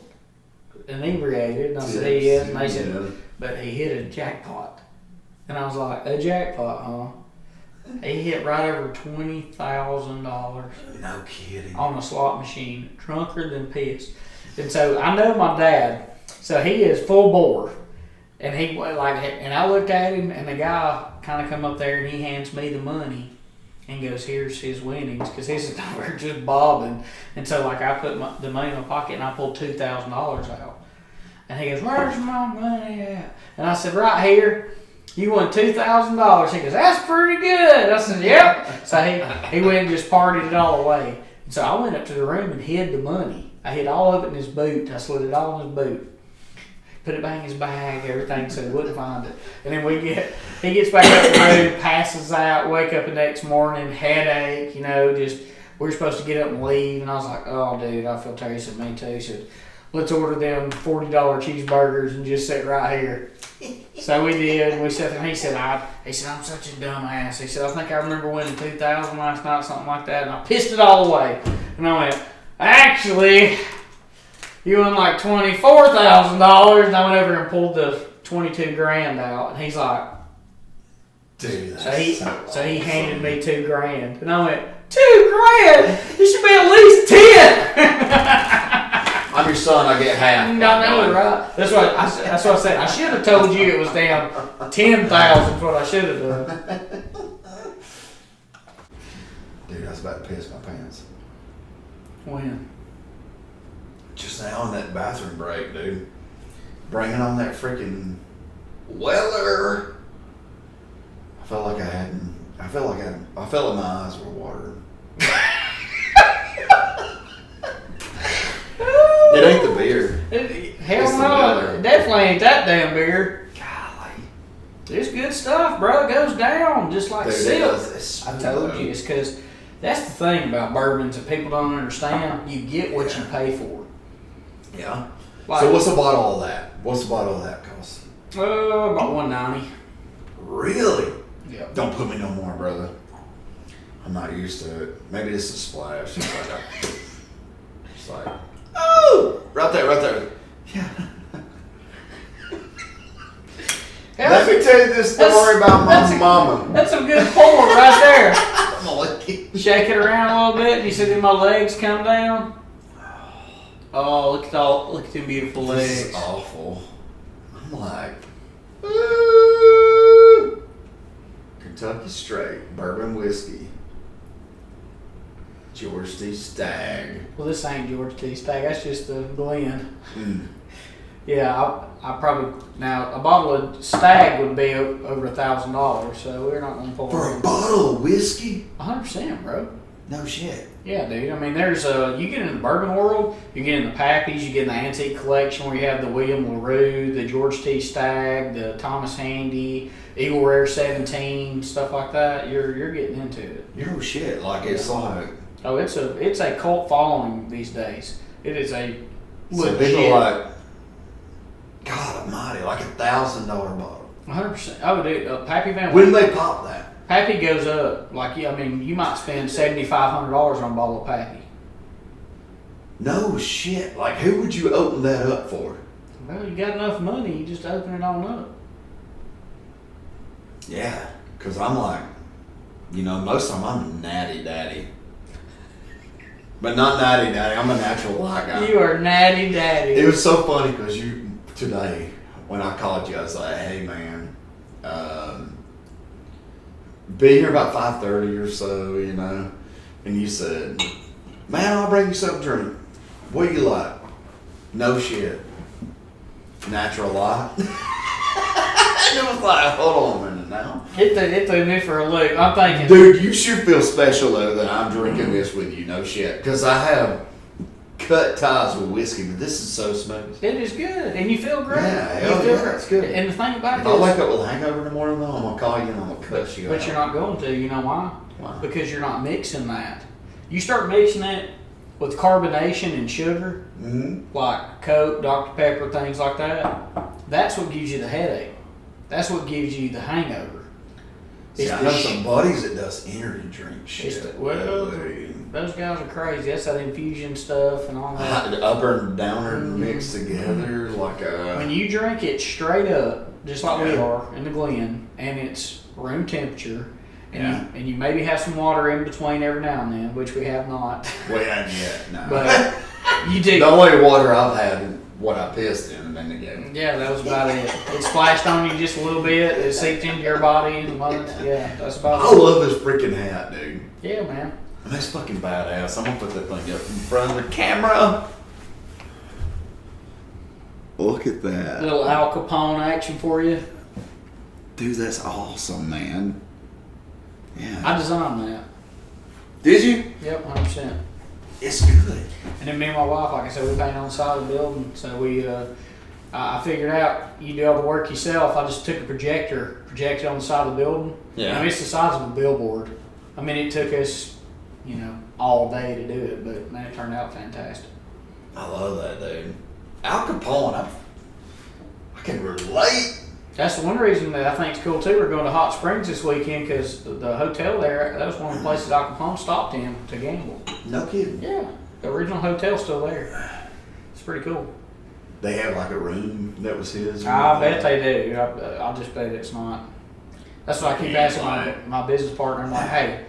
inebriated." And I said, "He is." And they said, "But he hit a jackpot." And I was like, "A jackpot, huh?" He hit right over $20,000. No kidding. On a slot machine, drunker than piss. And so I know my dad, so he is full bore. And and I looked at him, and the guy kind of come up there, and he hands me the money. And goes, "Here's his winnings," because his were just bobbing. And so, I put the money in my pocket and I pulled $2,000 out. And he goes, "Where's my money at?" And I said, "Right here. You won $2,000. He goes, "That's pretty good." I said, "Yep." So he went and just partied it all away. And so I went up to the room and hid the money. I hid all of it in his boot. I slid it all in his boot. Put it back in his bag, everything, so he wouldn't find it. And then he gets back up the road, passes out, wake up the next morning, headache, just, we were supposed to get up and leave. And I was like, "Oh, dude, I feel terrible." He said, "Me too." He said, "Let's order them $40 cheeseburgers and just sit right here." So we did, and we sat there, and he said, "I'm such a dumbass." He said, "I think I remember winning $2,000 last night," something like that, and I pissed it all away. And I went, "Actually, you won like $24,000. And I went over and pulled the 22 grand out, and he's like, "Dude, so he handed me $2,000, and I went, $2,000? You should be at least 10. I'm your son. I get half." I know, right? That's what I said. I should have told you it was down 10,000. Is what I should have done. Dude, I was about to piss my pants. When? Just now in that bathroom break, dude. Bringing on that freaking Weller. I felt like my eyes were watering. It ain't the beer. Hell no, it definitely ain't that damn beer. Golly. It's good stuff, bro. It goes down just like silk. I told though. you, it's because that's the thing about bourbons that people don't understand. You get what you pay for. Yeah. Like, So what's a bottle of that? What's a bottle of that cost? About $190. Really? Yeah. Don't put me no more, brother. I'm not used to it. Maybe this is a splash. It's like, oh, right there. Yeah. Let me tell you this story about my mama. That's a good pour right there. I'm gonna let you. Shake it around a little bit. You see that my legs come down? Oh, look at them beautiful legs. This is awful. I'm like, ooh. Kentucky Straight Bourbon Whiskey. George T. Stagg. Well, this ain't George T. Stagg. That's just the blend. Mm. Yeah, I probably now a bottle of Stagg would be over $1,000, so we're not going to pull For a bottle of whiskey? 100%, bro. No shit. Yeah, dude. I mean, there's you get in the bourbon world, you get in the Pappies, you get in the antique collection where you have the William LaRue, the George T. Stagg, the Thomas Handy, Eagle Rare 17, stuff like that. You're getting into it. No shit. Like it's like. Oh, it's a cult following these days. It is a So legit. people like, God Almighty, like $1,000 bottle. 100%. Oh, dude, Pappy Van. When they pop that? Pappy goes up. Like, I mean, you might spend $7,500 on a bottle of Pappy. No shit. Like, who would you open that up for? Well, you got enough money, you just open it on up. Yeah, because I'm like, most of them I'm a natty daddy. But not natty daddy, I'm a natural white guy. You are natty daddy. It was so funny because today, when I called you, I was like, hey man, be here about 5:30 or so, you know. And you said, man, I'll bring you something to drink. What do you like? No shit. Natural light. It was like, hold on a minute now. It threw me for a loop. I'm thinking, Dude, you should feel special though that I'm drinking this with you. No shit. Because I have cut ties with whiskey, but this is so smooth. it is good, and you feel great. Yeah, you hell feel yeah, great. it's good. And the thing about If it I is, wake up with a hangover in the morning though, I'm going to call you and I'm going to cuss you out. but you're not going to. You know why? Why? Because you're not mixing that. You start mixing it with carbonation and sugar, Mm-hmm. like Coke, Dr. Pepper, things like that. That's what gives you the headache. That's what gives you the hangover. See, It's I the know sh- some buddies that does energy drink shit. It's the- well, Those guys are crazy. That's that infusion stuff and all that. The upper and downer mixed together like a... When you drink it straight up, just like we Yeah. are in the Glen, and it's room temperature, and, Yeah. you maybe have some water in between every now and then, which we have not. We hadn't yet, no. But you do. The only water I've had is what I pissed in and then they gave me. Yeah, that was about it. It splashed on you just a little bit. It seeped into your body in a moment. Yeah, that's about I it. love this freaking hat, dude. Yeah, man. That's fucking badass. I'm gonna put that thing up in front of the camera. Look at that. Little Al Capone action for you. Dude, that's awesome, man. Yeah. I designed that. Did you? Yep, 100%. It's good. And then me and my wife, like I said, we painted on the side of the building. So I figured out you do all the work yourself. I just took a projected on the side of the building. Yeah. I mean, it's the size of a billboard. I mean, it took us, all day to do it, but man, it turned out fantastic. I love that, dude. Al Capone, I can relate. That's the one reason that I think it's cool too. We're going to Hot Springs this weekend because the hotel there, that was one of the places Al Capone stopped in to gamble. No kidding. Yeah, the original hotel's still there. It's pretty cool. They have like a room that was his. I bet they do. I just bet it's not. That's why I keep asking my business partner. I'm like, hey,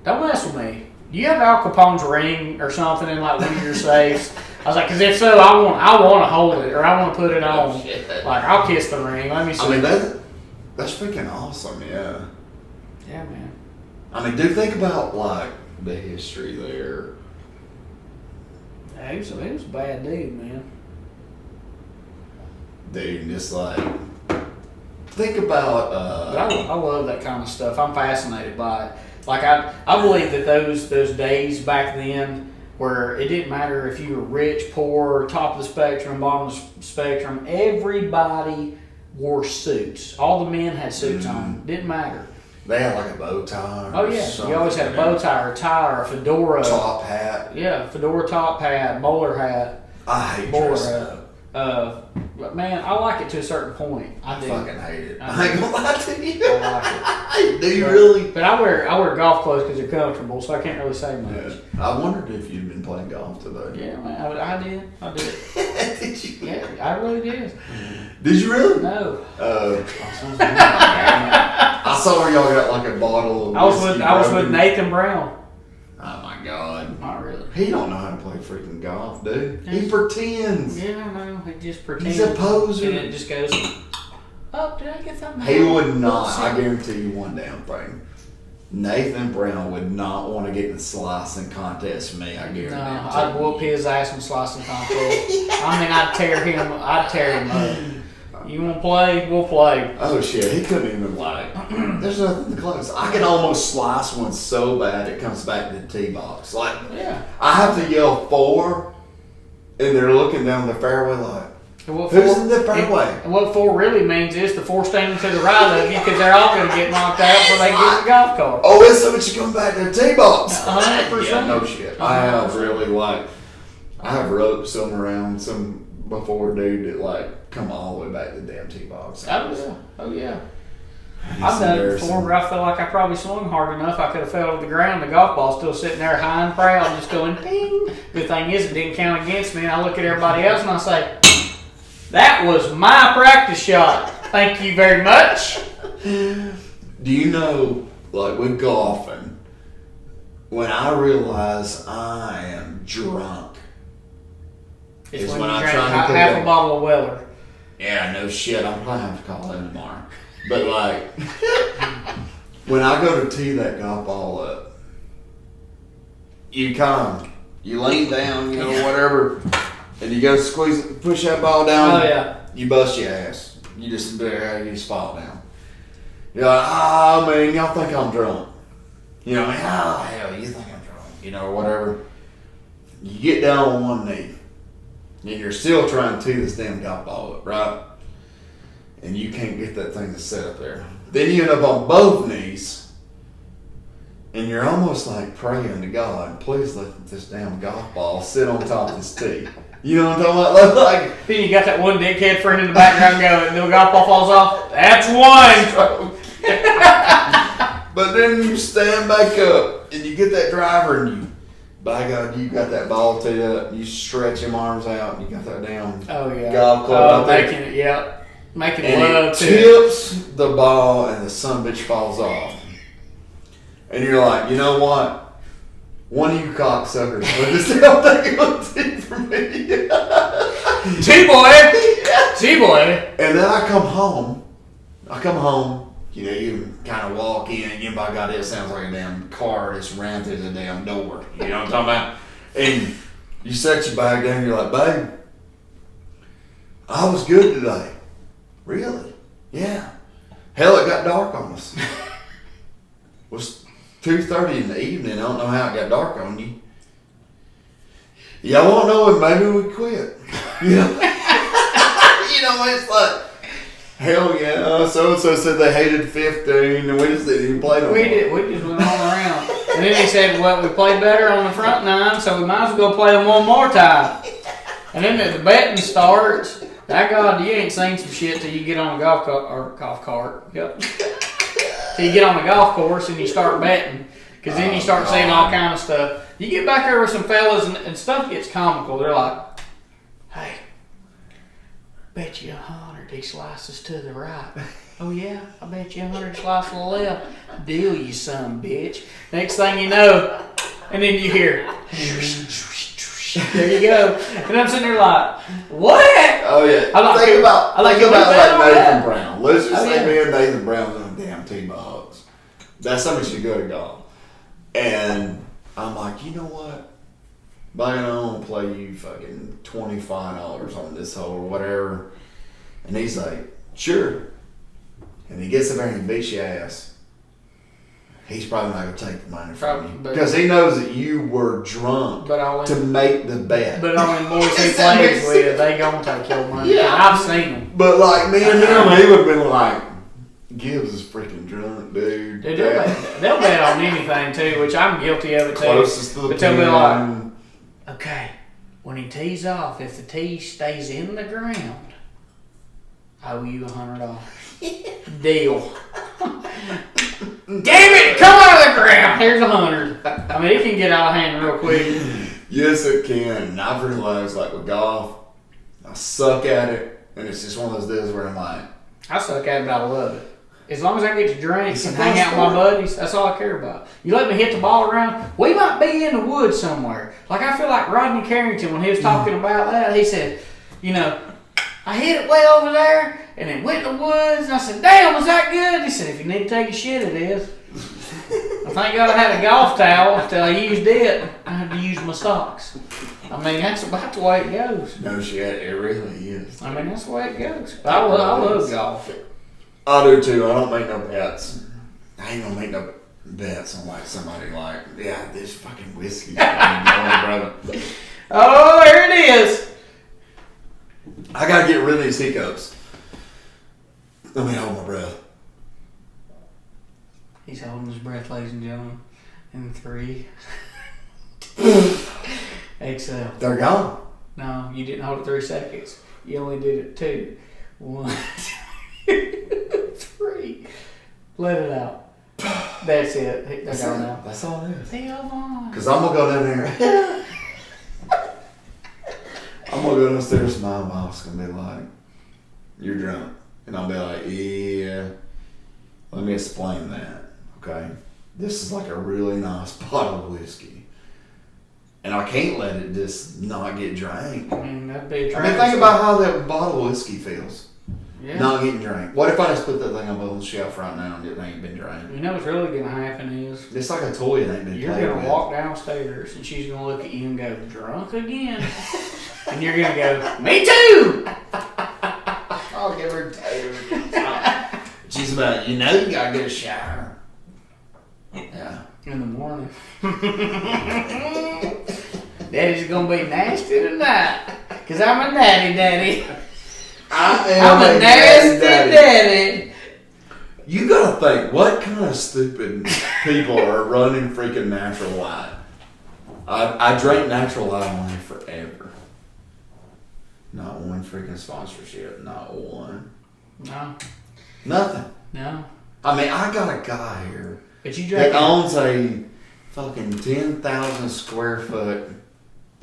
don't mess with me. Do you have Al Capone's ring or something in like one of your safes? I was like, because if so, I want to hold it or I want to put it on. Like, I'll kiss the ring. Let me see. I mean, that's freaking awesome, yeah. Yeah, man. I mean, dude, think about like the history there. Yeah, he was a bad dude, man. Dude, just like think about. But I love that kind of stuff. I'm fascinated by it. Like I believe that those days back then where it didn't matter if you were rich, poor, top of the spectrum, bottom of the spectrum, everybody wore suits. All the men had suits on. Didn't matter. They had like a bow tie. Oh yeah, you always had a bow tie or a tie or a fedora. Top hat. Yeah, fedora top hat, bowler hat. I hate Bowler dressing hat. up. But man, I like it to a certain point. I do. fucking hate it. I I ain't gonna lie to you. I like it. Do you really? But I wear golf clothes because they're comfortable, so I can't really say much. Yeah. I wondered if you'd been playing golf today. Yeah, man, I did. Did you? Yeah, I really did. Did you really? No, I saw where y'all got like a bottle of I was whiskey with Nathan Brown. Oh my god. Not really. He don't know how to play freaking golf, dude. He pretends. Yeah, I know. He just pretends. He's a poser. And it just goes. Oh, did I get something? He would not. I guarantee you one damn thing. Nathan Brown would not want to get in the slicing contest with me. I guarantee. No, I'd whoop his ass in slicing contest. I mean, I'd tear him up. You want to play? We'll play. Oh shit, he couldn't even like. There's nothing close. I can almost slice one so bad it comes back to the tee box. Like, Yeah. I have to yell 4, and they're looking down the fairway like, And what who's four- in the fairway? And what 4 really means is the 4 standing to the right of you because they're all going to get knocked out before they get in the golf cart. Oh, it's so much you come back to the tee box. 100%. Yeah, no shit. I have really like, I have roped some around some before, dude, that like come all the way back to the damn tee box. Oh yeah. It's I've done it embarrassing. before where I feel like I probably swung hard enough I could have fell to the ground. The golf ball still sitting there high and proud, just going ping. Good thing is it didn't count against me. And I look at everybody else and I say, "That was my practice shot. Thank you very much." Do you know, like with golfing, when I realize I am drunk, It's Is when when you I drank try to put half that- a bottle of Weller. yeah, no shit, I'm probably have to call him tomorrow. But like, when I go to tee that golf ball up, you lean down, you know, whatever, and you go push that ball down. Oh yeah. You bust your ass. You just fall down. You're like, oh man, y'all think I'm drunk. You know, oh hell, you think I'm drunk, you know, or whatever. You get down on one knee, and you're still trying to tee this damn golf ball up, right? And you can't get that thing to set up there. Then you end up on both knees, and you're almost like praying to God, please let this damn golf ball sit on top of this tee. You know what I'm talking about? Like, Then you got that one dickhead friend in the background going, the golf ball falls off. That's one. but then you stand back up and you get that driver and you, by God, you got that ball teed up. You stretch them arms out and you got that damn golf club out there. Making And love it to tips the ball and the son-bitch falls off. And you're like, you know what? One of you cocksuckers put this damn thing on tee for me. T-boy. And then I come home, you know, you kind of walk in, you know, by God, it sounds like a damn car that's ran through the damn door. You know what I'm talking about? And you set your bag down, you're like, babe, I was good today. Really? Yeah. Hell, it got dark on us. It was 2:30 in the evening. I don't know how it got dark on you. Y'all won't know it. Maybe we quit. You know? You know, it's like, hell yeah. So-and-so said they hated 15, and we just didn't even play no more. We just went on around. And then he said, well, we played better on the front nine, so we might as well go play them one more time. And then the betting starts. By God, you ain't seen some shit till you get on a golf cart. Yep. Till you get on the golf course and you start betting. Because then you start seeing all kind of stuff. You get back there with some fellas and stuff gets comical. They're like, hey, bet you 100 he slices to the right. Oh yeah, I bet you 100 slices to the left. Deal, you son of a bitch. Next thing you know, and then you hear, there you go. And I'm sitting there like, what? Oh yeah. Think about like Nathan Brown. Let's just say me and Nathan Brown on damn T-Bogs. That's something should go to golf. And I'm like, you know what? Buddy, I'm gonna play you fucking $25 on this hole or whatever. And he's like, sure. And he gets up there and he beats your ass. He's probably not going to take the money from you. Because he knows that you were drunk to make the bet. But on the boys he plays with, they going to take your money. Yeah. I've seen them. But like me and him, he would have been like, Gibbs is freaking drunk, dude. They'll bet on anything too, which I'm guilty of it too. Closest to the but they'll be like, okay, when he tees off, if the tee stays in the ground, I owe you $100. Deal. Damn it! Come out of the ground. Here's $100. I mean, it can get out of hand real quick. Yes, it can. And I've realized, like with golf, I suck at it, and it's just one of those days where I'm like, I suck at it, but I love it. As long as I get to drink and hang out with my buddies, that's all I care about. You let me hit the ball around, we might be in the woods somewhere. Like I feel like Rodney Carrington when he was talking about that. He said, you know, I hit it way over there, and it went in the woods, and I said, damn, was that good? He said, if you need to take a shit, it is. I thank God I had a golf towel until I used it. I had to use my socks. I mean, that's about the way it goes. No shit, it really is. I mean, that's the way it goes. I love golf. I do too. I don't make no bets. I ain't gonna make no bets on like somebody like, yeah, this fucking whiskey's fucking going, brother. Oh, there it is. I gotta get rid of these hiccups. Let me hold my breath. He's holding his breath, ladies and gentlemen. In 3. Exhale. They're gone. No, you didn't hold it 3 seconds. You only did it 2. 1, 2, 3. Let it out. That's it. They're gone now. That's all it is. Because I'm gonna go down there. I'm gonna go downstairs to my boss and be like, you're drunk. And I'll be like, yeah. Let me explain that. Okay? This is like a really nice bottle of whiskey. And I can't let it just not get drank. I mean, that'd be think about how that bottle of whiskey feels. Yeah. Not getting drank. What if I just put that thing up on the shelf right now and it ain't been drank? You know what's really going to happen is It's like a toy that ain't been you're played going with. to walk downstairs and she's going to look at you and go, drunk again. And you're going to go, me too! I'll give her a tater. She's about, you gotta get a shower. Yeah. In the morning. Daddy's going to be nasty tonight. Because I'm a natty daddy. I'm a nasty daddy. You gotta think, what kind of stupid people are running freaking Natural Light? I drank Natural Light only forever. Not one freaking sponsorship. Not one. No. Nothing. No. I mean, I got a guy here But you drank that owns a fucking 10,000 square foot,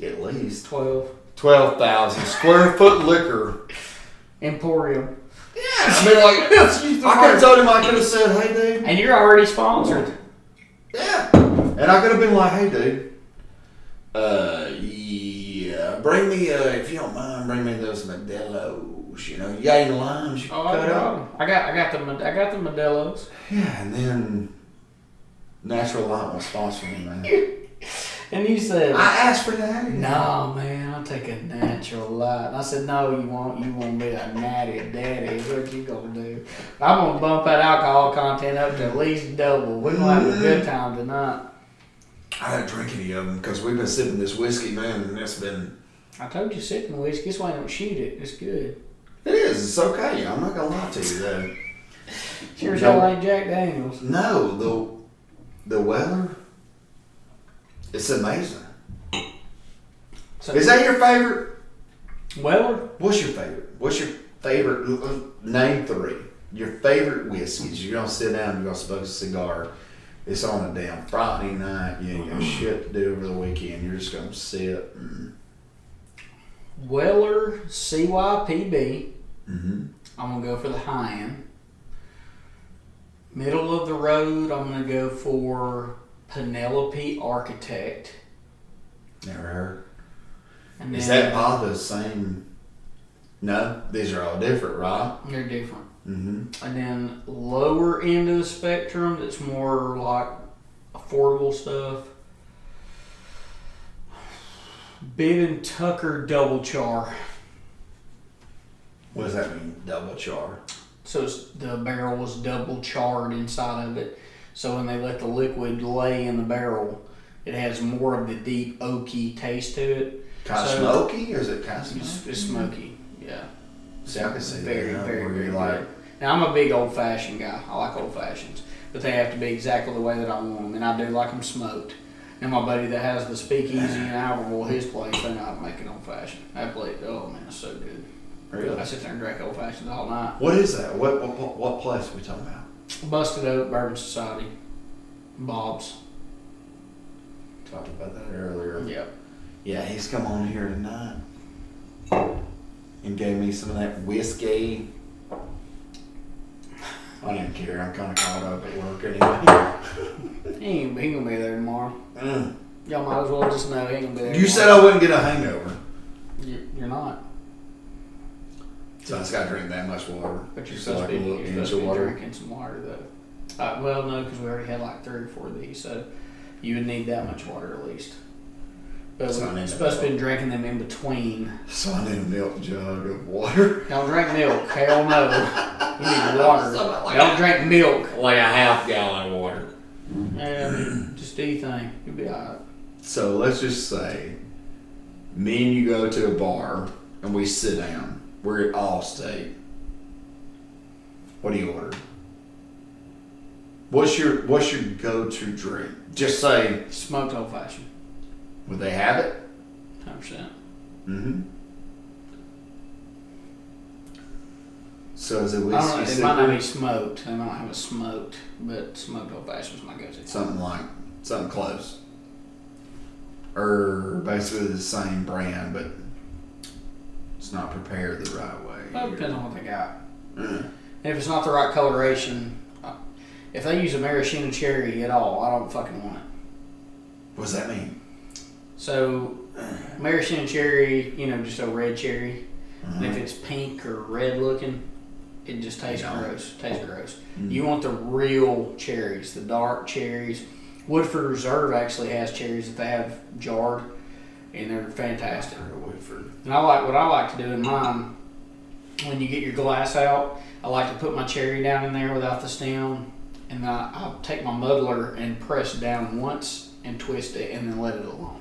at least 12,000 square foot liquor. Emporium. Yeah, I mean, like, I could have told him, I could have said, hey, dude. And you're already sponsored. Yeah. And I could have been like, hey, dude. Yeah, bring me, if you don't mind, bring me those Modelo's. You know, you got any limes you can cut up? I got the Modelo's. Yeah, and then Natural Light will sponsor me, man. And you said, I asked for that. no, man, I'll take a Natural Light. And I said, no, you won't. You won't be a natty daddy. What you gonna do? I'm gonna bump that alcohol content up to at least double. We're gonna have a good time tonight. I didn't drink any of them because we've been sipping this whiskey, man, and it's been... I told you sipping whiskey. That's why I don't shoot it. It's good. It is. It's okay. I'm not going to lie to you, though. Sure as hell ain't Jack Daniels. No, the weather, it's amazing. So, Is that your favorite? Weller? What's your favorite? What's your favorite? Name three. Your favorite whiskeys. You're going to sit down, you're going to smoke a cigar. It's on a damn Friday night. You ain't got shit to do over the weekend. You're just going to sit and... Weller CYPB. Mm-hmm. I'm going to go for the high end. Middle of the road, I'm going to go for Penelope Architect. Never heard. And Is then that all the same? No, these are all different, right? they're different. Mm-hmm. And then lower end of the spectrum, that's more like affordable stuff. Bid and Tucker Double Char. What does that mean, double char? So the barrel was double charred inside of it. So when they let the liquid lay in the barrel, it has more of the deep oaky taste to it. Kind of smoky, or is it kind of smoky? It's smoky, yeah. See, I can see Very, that. very, Where very you're good. Now I'm a big old fashioned guy. I like old fashions, but they have to be exactly the way that I want them, and I do like them smoked. And my buddy that has the Speakeasy in Albertville, his place, they know how to make an old fashioned. That plate, oh man, it's so good. Really? I sit there and drink old fashions all night. What is that? What place are we talking about? Busted Oak Bourbon Society, Bob's. Talked about that earlier. Yep. Yeah, he's come on here tonight and gave me some of that whiskey. I didn't care. I'm kind of caught up at work anyway. He ain't gonna be there tomorrow. Mm. Y'all might as well just know he ain't gonna be there. You said I wouldn't get a hangover, You're not. so I just got to drink that much water. But you're So supposed I to be, can look you're into supposed to be water. drinking some water though. Well, no, because we already had like 3 or 4 of these, so you would need that much water at least. But So I we're need supposed to to- be drinking them in between. So I need a milk jug of water. Don't drink milk. Hell no. You need water. Don't drink milk. Like a half gallon of water. Yeah, just do your thing. You'll be alright. So let's just say, me and you go to a bar and we sit down. We're at Allstate. What do you order? What's your go-to drink? Just say, Smoked old fashioned. would they have it? 100%. Mm-hmm. So is it I don't whiskey know, it might not be secret? smoked. They might not have a smoked, but smoked old fashioned is my go-to. Something close. Or basically the same brand, but it's not prepared the right way. Well, it depends on what they got. Mm. And if it's not the right coloration, if they use a maraschino cherry at all, I don't fucking want it. What does that mean? So, maraschino cherry, just a red cherry. Uh-huh. And if it's pink or red looking, it just tastes Yeah. gross. Tastes gross. Mm. You want the real cherries, the dark cherries. Woodford Reserve actually has cherries that they have jarred, and they're fantastic. Woodford. And what I like to do in mine, when you get your glass out, I like to put my cherry down in there without the stem, and I'll take my muddler and press it down once and twist it, and then let it alone.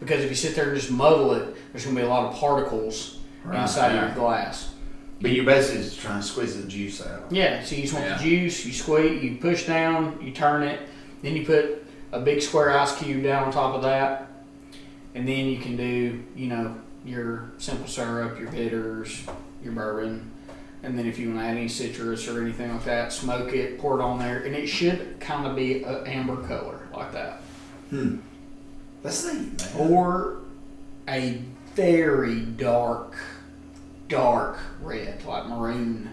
Because if you sit there and just muddle it, there's going to be a lot of particles inside of your glass. But you're basically just trying to squeeze the juice out. Yeah, so you just want the juice, you squeeze, you push down, you turn it, then you put a big square ice cube down on top of that, and then you can do, your simple syrup, your bitters, your bourbon, and then if you want to add any citrus or anything like that, smoke it, pour it on there, and it should kind of be an amber color like that. That's neat, man. Or a very dark red, like maroon.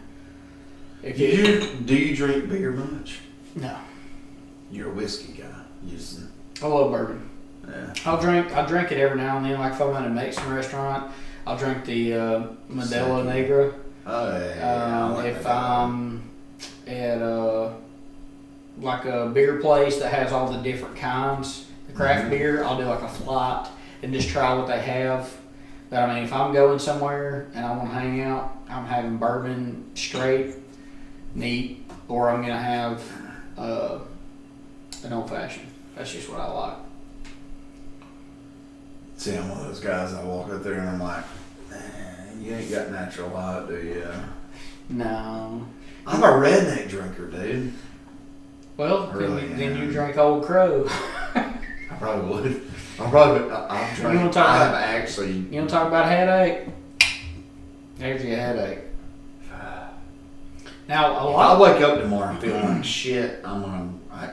Do you drink beer much? No. You're a whiskey guy. I love bourbon. Yeah. I'll drink it every now and then. Like if I'm at a Mexican restaurant, I'll drink the Modelo Negra. Oh yeah. I like If that. I'm at like a beer place that has all the different kinds, the craft beer, I'll do like a flight and just try what they have. But I mean, if I'm going somewhere and I want to hang out, I'm having bourbon straight, neat, or I'm gonna have an old fashioned. That's just what I like. See, I'm one of those guys. I walk up there and I'm like, man, you ain't got natural light, do you? No. I'm a redneck drinker, dude. Well, Really, then you yeah. drink Old Crow. I probably would. I've You wanna talk I've about- actually. You want to talk about a headache? There's your headache. Now, a If I lot. wake up tomorrow and feel like shit, I'm gonna. I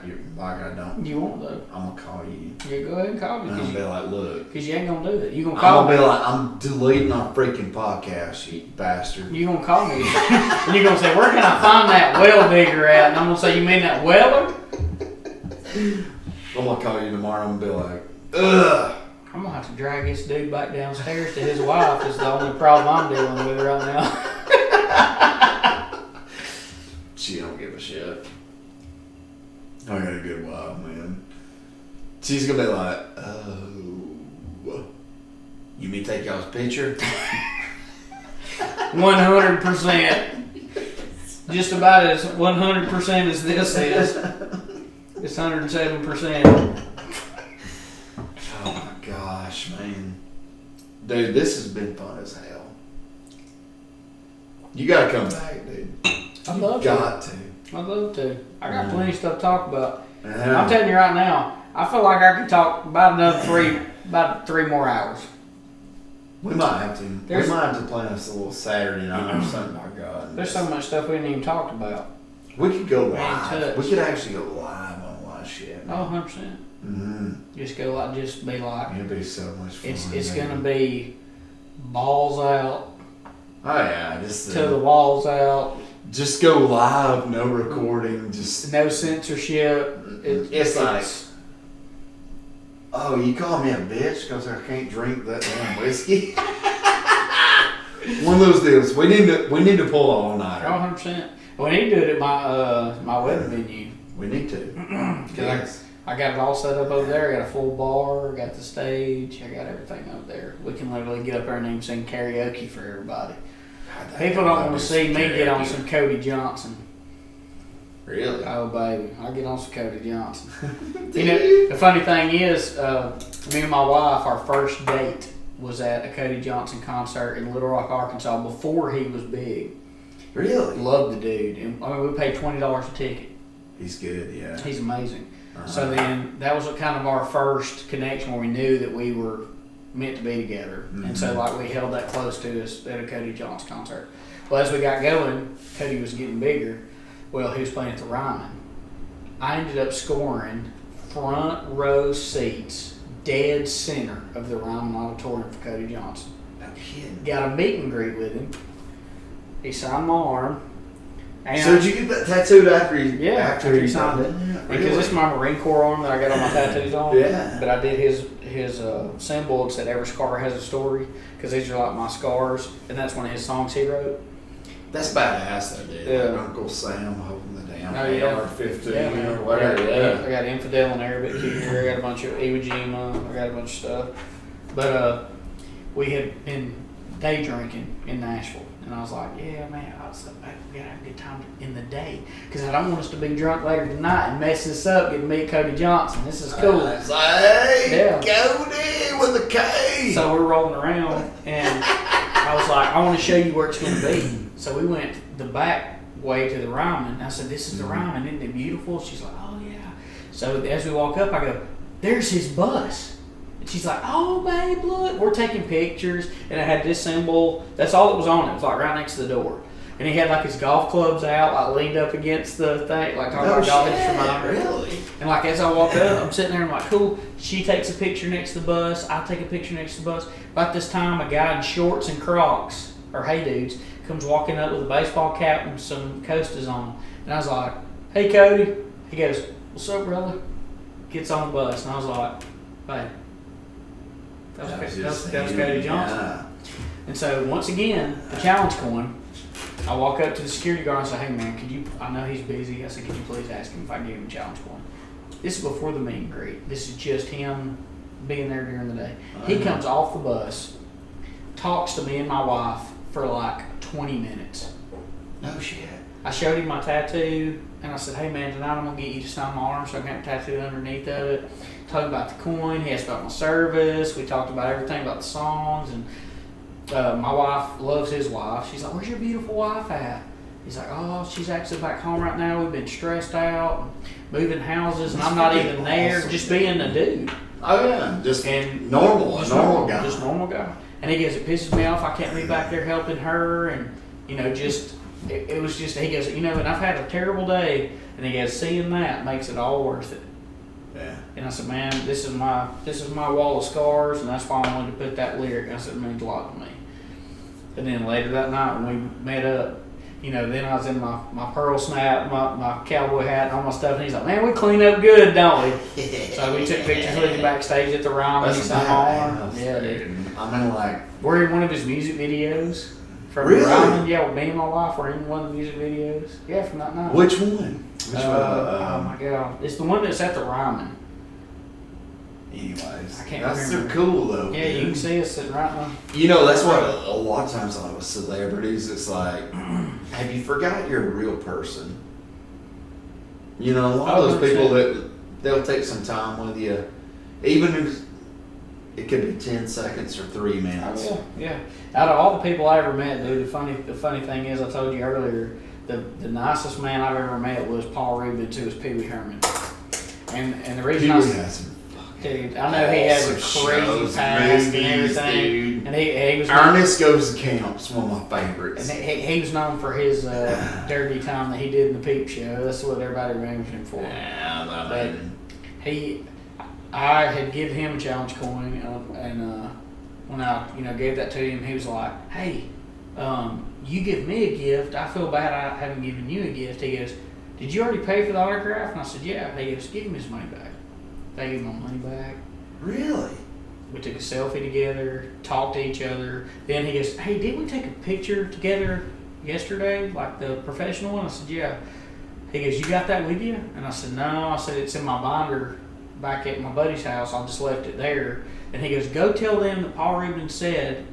don't. You won't though. I'm gonna call you. Yeah, go ahead and call me And I'm gonna be like, look. because you ain't gonna do it. You gonna I'm call gonna be me. like, I'm deleting our freaking podcast, you bastard. You gonna call me and you're gonna say, "Where can I find that well digger at?" And I'm gonna say, "You mean that weller?" I'm gonna call you tomorrow and be like, ugh. I'm gonna have to drag this dude back downstairs to his wife. Is the only problem I'm dealing with right now. She don't give a shit. I got a good wife, man. She's gonna be like, oh, you mean take y'all's picture? 100%. Just about as 100% as this is. It's 107%. Oh my gosh, man. Dude, this has been fun as hell. You gotta come back, dude. I'd love Got to. I'd love to. I got plenty of stuff to talk about. Yeah. I'm telling you right now, I feel like I could talk about about 3 more hours. We might have to. There's- We might have to plan us a little Saturday night or something. My God. There's so much stuff we didn't even talk about. We could go Man, live. touch. We could actually go live on a lot of shit. Oh, 100%. Just be like, It'd be so much fun. it's man. gonna be balls out, Oh yeah, just to the walls out, just go live, no recording, just no censorship. It's like, oh, you call me a bitch because I can't drink that damn whiskey. One of those deals. We need to pull all night. 100%. We need to do it at my wedding venue. We need to. Yes. I got it all set up over there. I got a full bar, got the stage, I got everything up there. We can literally get up there and sing karaoke for everybody. God, People don't want to see me get on some Cody Johnson. Really? Oh, baby. I'll get on some Cody Johnson. You know, the funny thing is, me and my wife, our first date was at a Cody Johnson concert in Little Rock, Arkansas before he was big. Really? Loved the dude. And, I mean, we paid $20 a ticket. He's good, yeah. He's amazing. Uh-huh. So then that was kind of our first connection where we knew that we were meant to be together. And so like we held that close to us at a Cody Johnson concert. Well, as we got going, Cody was getting bigger. Well, he was playing at the Ryman. I ended up scoring front row seats, dead center of the Ryman Auditorium for Cody Johnson. No kidding. Got a meet and greet with him. He signed my arm. And So did you get that tattooed after he? Yeah, after he signed it. Yeah, Because it's my Marine Corps arm that I got all my tattoos on. Yeah. But I did his symbol. It said every scar has a story because these are like my scars, and that's one of his songs he wrote. That's badass though, dude. Yeah. Like Uncle Sam holding the damn Oh, yeah. AR-15 or I whatever. got, I got Infidel and Arabic here. I got a bunch of Iwo Jima. I got a bunch of stuff. But we had been day drinking in Nashville. And I was like, yeah, man, we gotta have a good time in the day. Because I don't want us to be drunk later tonight and mess this up, getting me Cody Johnson. This is cool. It's like, hey, Yeah. Cody with a K. So we're rolling around, and I was like, I want to show you where it's going to be. So we went the back way to the Ryman. I said, this is the Ryman, isn't it beautiful? She's like, oh, yeah. So as we walk up, I go, there's his bus. And she's like, oh, babe, look. We're taking pictures, and it had this symbol. That's all that was on it. It was like right next to the door. And he had like his golf clubs out, like leaned up against the thing, like talking about golf. Really? And like as I walk up, I'm sitting there and I'm like, cool. She takes a picture next to the bus. I take a picture next to the bus. About this time, a guy in shorts and Crocs, or hey dudes, comes walking up with a baseball cap and some Costas on. And I was like, hey Cody. He goes, what's up, brother? Gets on the bus. And I was like, hey. That was Cody Johnson. Yeah. And so once again, the challenge coin. I walk up to the security guard and say, hey man, I know he's busy. I said, could you please ask him if I can give him a challenge coin? This is before the meet and greet. This is just him being there during the day. He comes off the bus, talks to me and my wife for like 20 minutes. No shit. I showed him my tattoo and I said, hey man, tonight I'm going to get you to sign my arm so I can have a tattoo underneath of it. Talked about the coin. He asked about my service. We talked about everything about the songs. And my wife loves his wife. She's like, where's your beautiful wife at? He's like, oh, she's actually back home right now. We've been stressed out, moving houses, and I'm not even there, awesome. just being a dude. Oh yeah, just And normal, just a normal guy. Just normal guy. And he goes, it pisses me off. I can't be back there helping her. And, you know, just, it was just, he goes, you know, and I've had a terrible day. And he goes, seeing that makes it all worth it. Yeah. And I said, man, this is my wall of scars, and that's why I wanted to put that lyric. I said, it means a lot to me. And then later that night when we met up, you know, then I was in my pearl snap, my cowboy hat, and all my stuff. And he's like, man, we clean up good, don't we? So we took pictures with him backstage at the Ryman. That's nice. Yeah, dude. I mean, like, We're in one of his music videos. From Really? the Ryman. Yeah, with me and my wife were in one of the music videos. Yeah, from that night. which one? Oh my God. It's the one that's at the Ryman. Anyways, I can't that's so remember. cool though. Yeah, you dude. can see us sitting right now. You know, that's what a lot of times like with celebrities, it's like, have you forgot you're a real person? You know, a lot of those people that they'll take some time with you, even if it could be 10 seconds or 3 minutes. Oh, yeah. Out of all the people I ever met, dude, the funny thing is, I told you earlier, the nicest man I've ever met was Paul Rubens, who was Pee Wee Herman. And the reason dude, I know he has a crazy past and everything. And he was Ernest Goes to Camp's one of my favorites. And he was known for his dirty time that he did in the Peep Show. That's what everybody remembers him for. Yeah, But I had given him a challenge coin, and when I gave that to him, he was like, "Hey, you give me a gift. I feel bad I haven't given you a gift." He goes, "Did you already pay for the autograph?" And I said, "Yeah." He goes, "Give him his money back." I gave him my money back. Really? We took a selfie together, talked to each other. Then he goes, "Hey, didn't we take a picture together yesterday, like the professional one?" I said, "Yeah." He goes, "You got that with you?" And I said, "No." I said, "It's in my binder back at my buddy's house. I just left it there." And he goes, "Go tell them that Paul Rubens said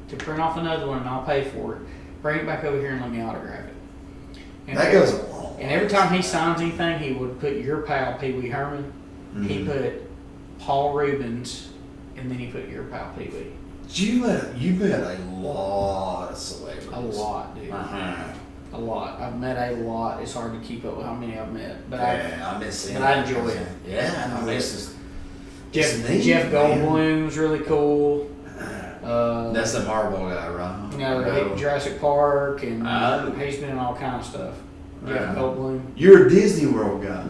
to print off another one and I'll pay for it. Bring it back over here and let me autograph it." And That goes a long way. And every time he signs anything, he would put your pal, Pee Wee Herman. Mm-hmm. He put Paul Rubens, and then he put your pal, Pee Wee. You met a lot of celebrities. A lot, dude. Uh-huh. A lot. I've met a lot. It's hard to keep up with how many I've met. But I miss him. but I enjoy it. Yeah, I miss his Jeff Goldblum's really cool. That's the Marvel guy, right? Jurassic Park, and Oh. he's been in all kinds of stuff. Jeff Goldblum. You're a Disney World guy.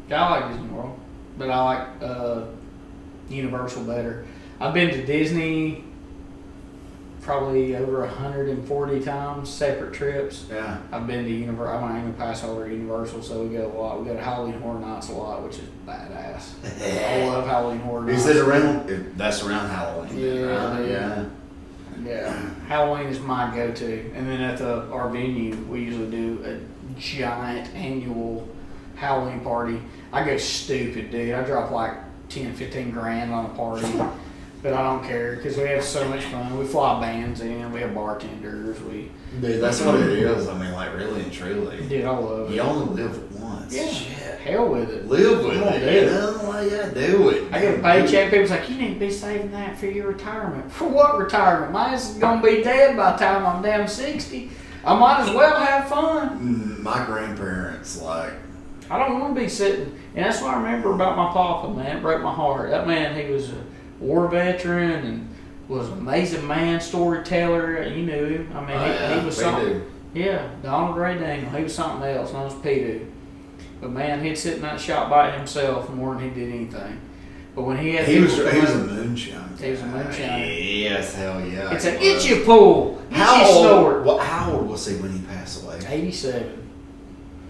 I like Disney World, but I like Universal better. I've been to Disney probably over 140 times, separate trips. Yeah. I've been to Universal. I'm an annual pass holder at Universal, so we go a lot. We go to Halloween Horror Nights a lot, which is badass. I love Halloween Horror Nights. Is it around? That's around Halloween. Yeah, right? yeah. Yeah, Halloween is my go-to, and then at our venue, we usually do a giant annual Halloween party. I go stupid, dude. I drop like 10, 15 grand on a party, but I don't care because we have so much fun. We fly bands in, we have bartenders, Dude, that's what it is. I mean, like, really and truly. Dude, I love it. You only live once. Yeah. Shit. Hell with it. Live with Come on, it. do You it. know, like, yeah, do it. I get a paycheck. People's like, you need to be saving that for your retirement. For what retirement? Mine's gonna be dead by the time I'm down 60. I might as well have fun. My grandparents, like, I don't want to be sitting. And that's what I remember about my papa, man. It broke my heart. That man, he was a war veteran and was an amazing man, storyteller. You knew him. I mean, he was something. Yeah, Donald Ray Daniel. He was something else, known as P-Doo. But man, he'd sit in that shop by himself more than he did anything. But when he had he was a moonshine. He was a moonshiner. Yes, hell yeah. It's an itchy pull. How Itchy old? snort. How old was he when he passed away? 87.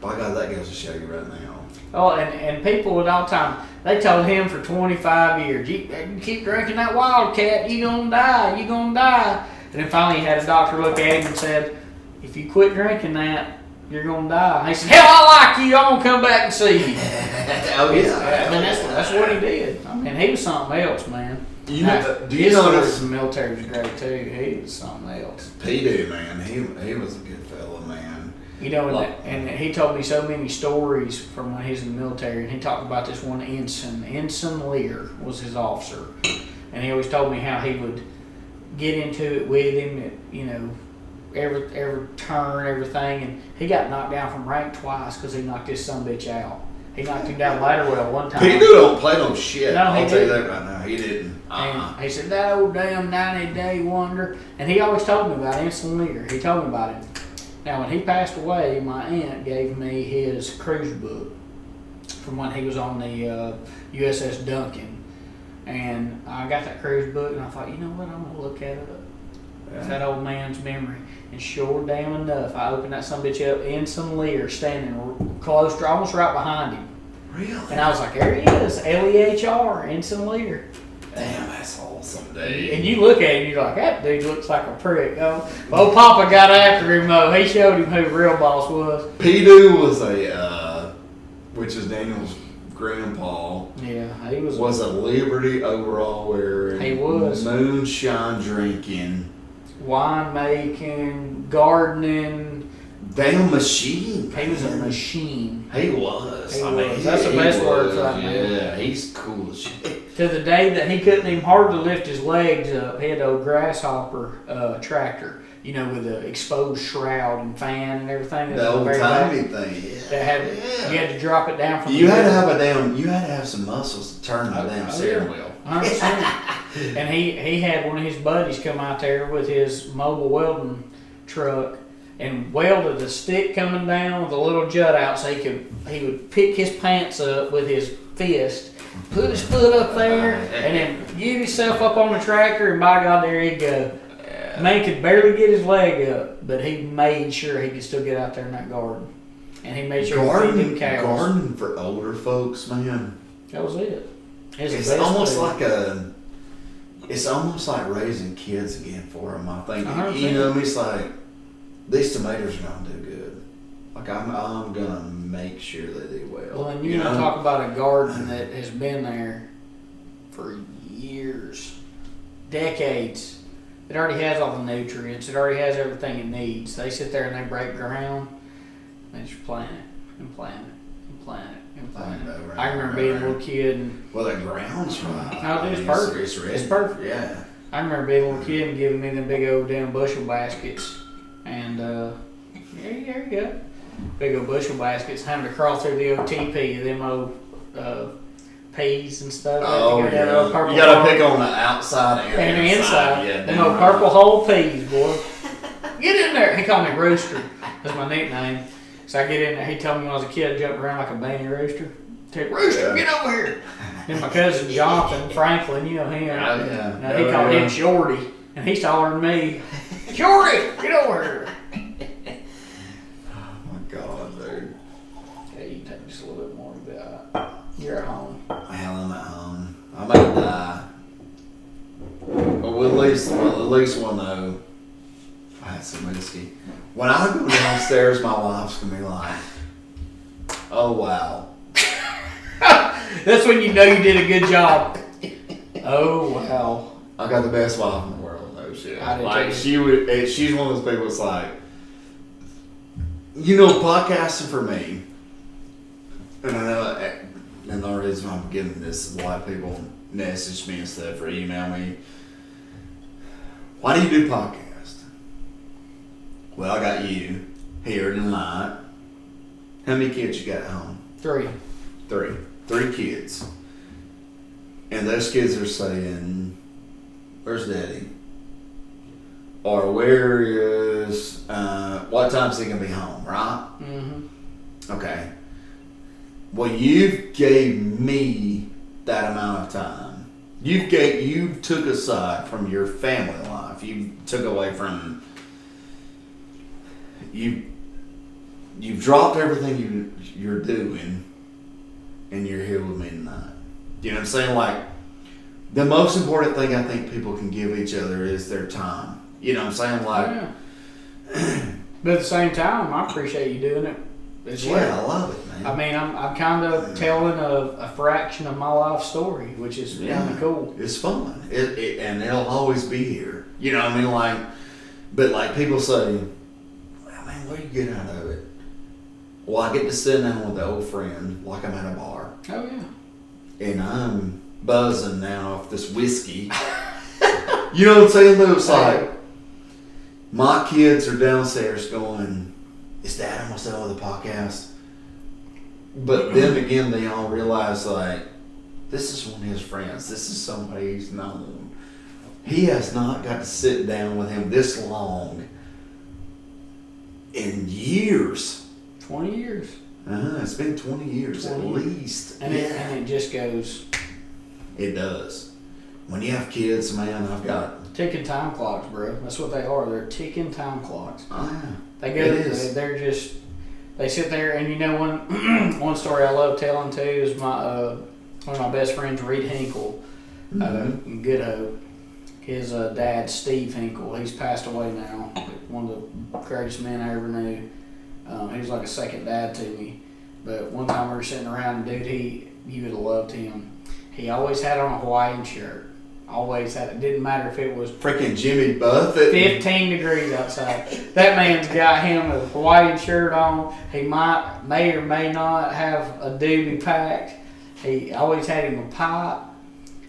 By God, that goes to show you right now. Oh, and people at all time, they told him for 25 years, you keep drinking that Wildcat, you gonna die, you gonna die. And then finally he had a doctor look at him and said, if you quit drinking that, you're gonna die. And he said, hell, I like you, I'm gonna come back and see you. Oh yeah. I mean, that's what he did. I mean, he was something else, man. Do you know His this? in the military was great too. He was something else. P-Doo, man, he was a good fella, man. You know, and he told me so many stories from when he was in the military, and he talked about this one Ensign Lear was his officer, and he always told me how he would get into it with him, at, you know, every turn, everything, and he got knocked down from rank twice because he knocked this sumbitch out. He knocked him down ladder well one time. P-Doo don't play no shit. No, I'll he tell you didn't. that right now. He didn't. And he said, that old damn 90-day wonder. And he always told me about Ensign Lear. He told me about him. Now, when he passed away, my aunt gave me his cruise book from when he was on the USS Duncan. And I got that cruise book, and I thought, you know what, I'm going to look at it up. It's that old man's memory. And sure damn enough, I opened that sumbitch up, Ensign Lear standing close, almost right behind him. Really? And I was like, there he is, L-E-H-R, Ensign Lear. Damn, that's awesome, dude. And you look at him, you're like, that dude looks like a prick. Oh, Papa got after him, though. He showed him who the real boss was. P-Doo was which is Daniel's grandpa, Yeah, he was. was a Liberty overall wearing, He was. moonshine drinking, Wine making, gardening. damn machine. He was a machine. He was. He I mean, was. That's the best word for that man. Yeah, he's cool as shit. To the day that he couldn't even hardly lift his legs up, he had an old grasshopper tractor, you know, with the exposed shroud and fan and everything. The old timey thing. Yeah. That had, you had to drop it down from You the had to middle. have you had to have some muscles to turn the damn steering wheel. 100%. And he had one of his buddies come out there with his mobile welding truck and welded a stick coming down with a little jut out so he would pick his pants up with his fist, put his foot up there, and then give himself up on the tractor, and by God, there he'd go. Man could barely get his leg up, but he made sure he could still get out there in that garden. And he made sure he feed them cows. Gardening for older folks, man. That was it. It's almost like it's almost like raising kids again for them. I think 100%. you know, it's like these tomatoes are gonna do good. Like I'm gonna make sure they do well. Well, and you know, talk about a garden that has been there for years, decades. It already has all the nutrients. It already has everything it needs. They sit there and they break ground. They just plant it and plant it and plant it and plant it. I remember being a little kid and well, the ground's right. no, it's perfect. It's perfect. Yeah. I remember being a little kid and giving me them big old damn bushel baskets, and there you go, big old bushel baskets, having to crawl through the old TP, them old peas and stuff. Oh you yeah. You gotta pick on the outside and the inside. Yeah, them old purple whole peas, boy. Get in there. He called me Rooster. That's my nickname. So I get in there. He told me when I was a kid, I jumped around like a banty rooster. Said, Rooster, get over here. Then my cousin Jonathan Franklin, you know him. Oh, yeah. Now, he called him Shorty, and he's taller than me. Shorty, get over here. Oh my God, dude. Yeah, you can take just a little bit more of that. You're at home. Hell, I'm at home. I may die. But we'll at least least one though. I had some whiskey. When I go downstairs, my wife's gonna be like, "Oh wow." That's when you know you did a good job. Oh wow. I got the best wife in the world. No shit. I did Like too. she's one of those people that's like, you know, podcasting for me. And I know, and the reason I'm getting this is a lot of people message me and stuff or email me. Why do you do podcasts? Well, I got you here tonight. How many kids you got at home? 3. 3 kids. And those kids are saying, "Where's Daddy?" Or where is, what time's he going to be home, right? Mm-hmm. Okay. Well, you gave me that amount of time. You took aside from your family life. You took away from, you've dropped everything you're doing, and you're here with me tonight. You know what I'm saying? Like, the most important thing I think people can give each other is their time. You know what I'm saying? Like, Yeah. But at the same time, I appreciate you doing it as well. yeah, I love it, man. I mean, I'm kind of telling a fraction of my life story, which is kind of cool. It's fun. And it'll always be here. You know what I mean? Like, but like people say, "Well, man, what do you get out of it?" Well, I get to sit down with an old friend, like I'm at a bar, Oh yeah. and I'm buzzing now off this whiskey. You know what I'm saying? Though it's like my kids are downstairs going, "Is Dad almost done with the podcast?" But then again, they all realize like, this is one of his friends. This is somebody he's known. He has not got to sit down with him this long in years. 20 years. It's been 20 years 20 at years. least. And it just goes. It does. When you have kids, man, I've got... Ticking time clocks, bro. That's what they are. They're ticking time clocks. They go. It is. They're just. They sit there, and you know one story I love telling too is my one of my best friends, Reed Hinkle, good hope. His dad, Steve Hinkle, he's passed away now. One of the greatest men I ever knew. He was like a second dad to me. But one time we were sitting around, dude, you would have loved him. He always had on a Hawaiian shirt. Always had it. Didn't matter if it was Freaking Jimmy Buffett. 15 degrees outside. That man's got him a Hawaiian shirt on. He may or may not have a doobie packed. He always had him a pipe.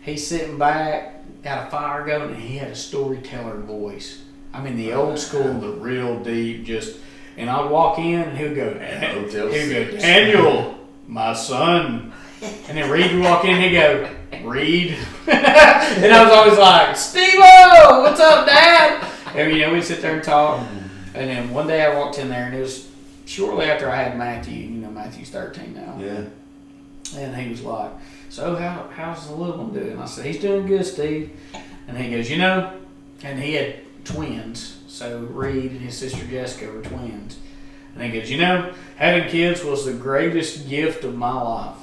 He's sitting back, got a fire going, and he had a storyteller voice. I mean, the old school, the real deep, just. And I'd walk in, and he'd go, "Daniel, my son." And then Reed would walk in, he'd go, "Reed." And I was always like, "Steve-O, what's up, Dad?" And we'd sit there and talk. And then one day I walked in there, and it was shortly after I had Matthew. Matthew's 13 now. Yeah. And he was like, "So how's the little one doing?" I said, "He's doing good, Steve." And he goes, and he had twins. So Reed and his sister Jessica were twins. And he goes, having kids was the greatest gift of my life.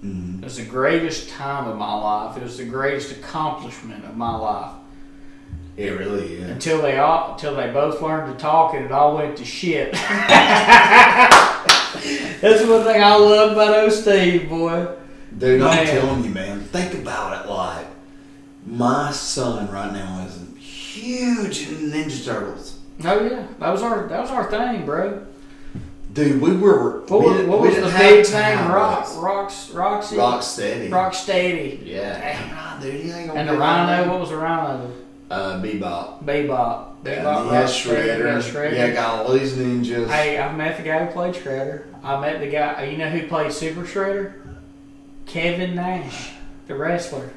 Mm-hmm. It was the greatest time of my life. It was the greatest accomplishment of my life. It really is. Until they both learned to talk and it all went to shit. That's one thing I love about old Steve, boy. Dude, I'm telling you, man. Think about it. Like, my son right now is huge in Ninja Turtles. Oh yeah, that was our thing, bro. Dude, we were. What was the big thing? Roxy. Rocksteady. Rocksteady. Yeah. Damn right, dude. He ain't gonna And the get rhino. What was the rhino? Bebop. Bebop. Yeah, he has Shredder. Yeah, got all these ninjas. Hey, I've met the guy who played Shredder. I met the guy. You know who played Super Shredder? Kevin Nash, the wrestler.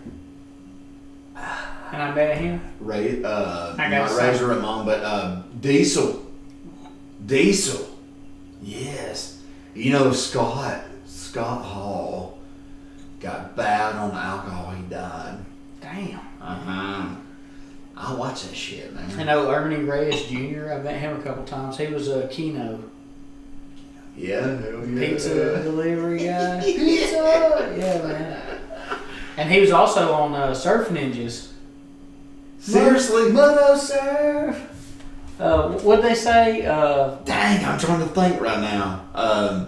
And I met him. Not Razor Ramon, but Diesel. Diesel. Yes. Scott Hall got bad on alcohol. He died. Damn. I watch that shit, man. I know Ernie Reyes Jr. I've met him a couple times. He was a Keno. Yeah, hell yeah. Pizza delivery guy. Pizza. Yeah, man. And he was also on Surf Ninjas. Seriously? Moto surf. What'd they say? Dang, I'm trying to think right now.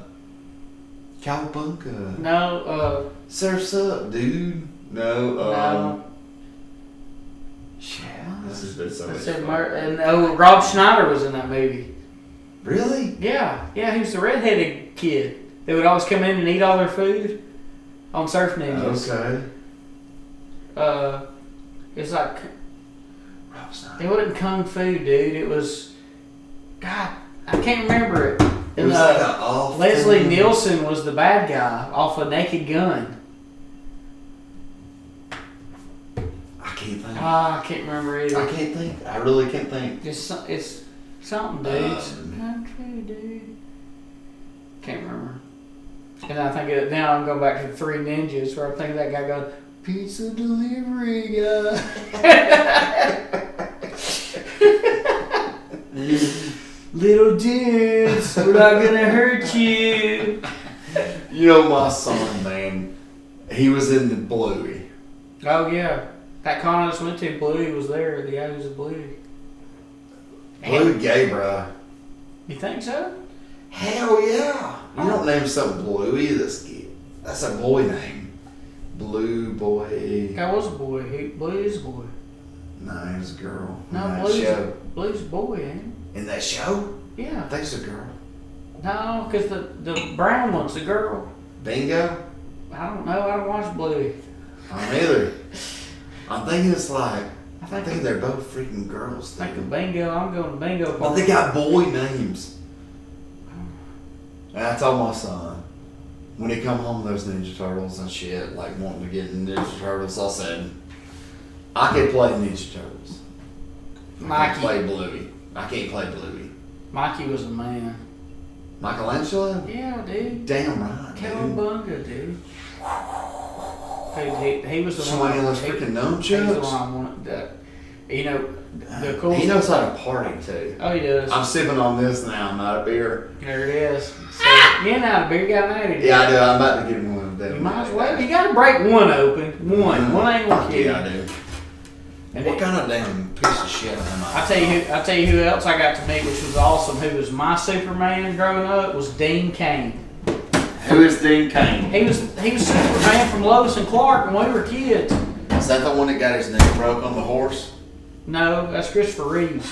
Cowabunga. No. Surf's up, dude. No. No. Yeah, this has been so I much said fun. Rob Schneider was in that movie. Really? Yeah, he was the redheaded kid. They would always come in and eat all their food on Surf Ninjas. Okay. It's like Rob Snyder. it wasn't kung fu, dude. It was God. I can't remember it. It was like an off Leslie thing. Nielsen was the bad guy off a Naked Gun. I can't think. I can't remember either. I can't think. I really can't think. It's something, dude. It's country, dude. Can't remember. And I think now I'm going back to the Three Ninjas, where I'm thinking that guy going, pizza delivery guy. Little dudes, we're not gonna hurt you. You know my son, man. He was in the Bluey. Oh yeah, that con I just went to, Bluey was there. The guy was a Bluey. Bluey gay, bro. You think so? Hell yeah. You don't name something Bluey. That's a boy name. Blue boy. Guy was a boy. Bluey is a boy. No, he was a girl. No, In that Bluey's show. Bluey's a boy, ain't In that show? he? Yeah. I think it's a girl. No, because the brown one's the girl. Bingo? I don't know. I don't watch Bluey. I don't either. I'm thinking it's like, I I think think they're both freaking girls. Like a Dude. bingo. I'm going to bingo But party. they got boy names. And I told my son, when he come home with those Ninja Turtles and shit, like wanting to get in Ninja Turtles, I said, I can play Ninja Turtles. I can't play Mikey. Bluey. I can't play Bluey. Mikey was a man. Michelangelo? Yeah, dude. Damn right, dude. Cowabunga, dude. He was the one. Swinging those freaking He's the one nunchucks. I wanted. You know, the cool. He knows how to party too. Oh, he does. I'm sipping on this now, not a beer. There it is. So, you know, beer got mad. Yeah, I do. I'm about to get him one of them. You might as well. You got to break one open. One ain't gonna kill you. Yeah, I do. And What kind of damn piece of shit am I? I tell you who else I got to meet, which was awesome. Who was my Superman growing up? Was Dean Cain. Who is Dean Cain? He was Superman from Lois and Clark when we were kids. Is that the one that got his neck broke on the horse? No, that's Christopher Reeves.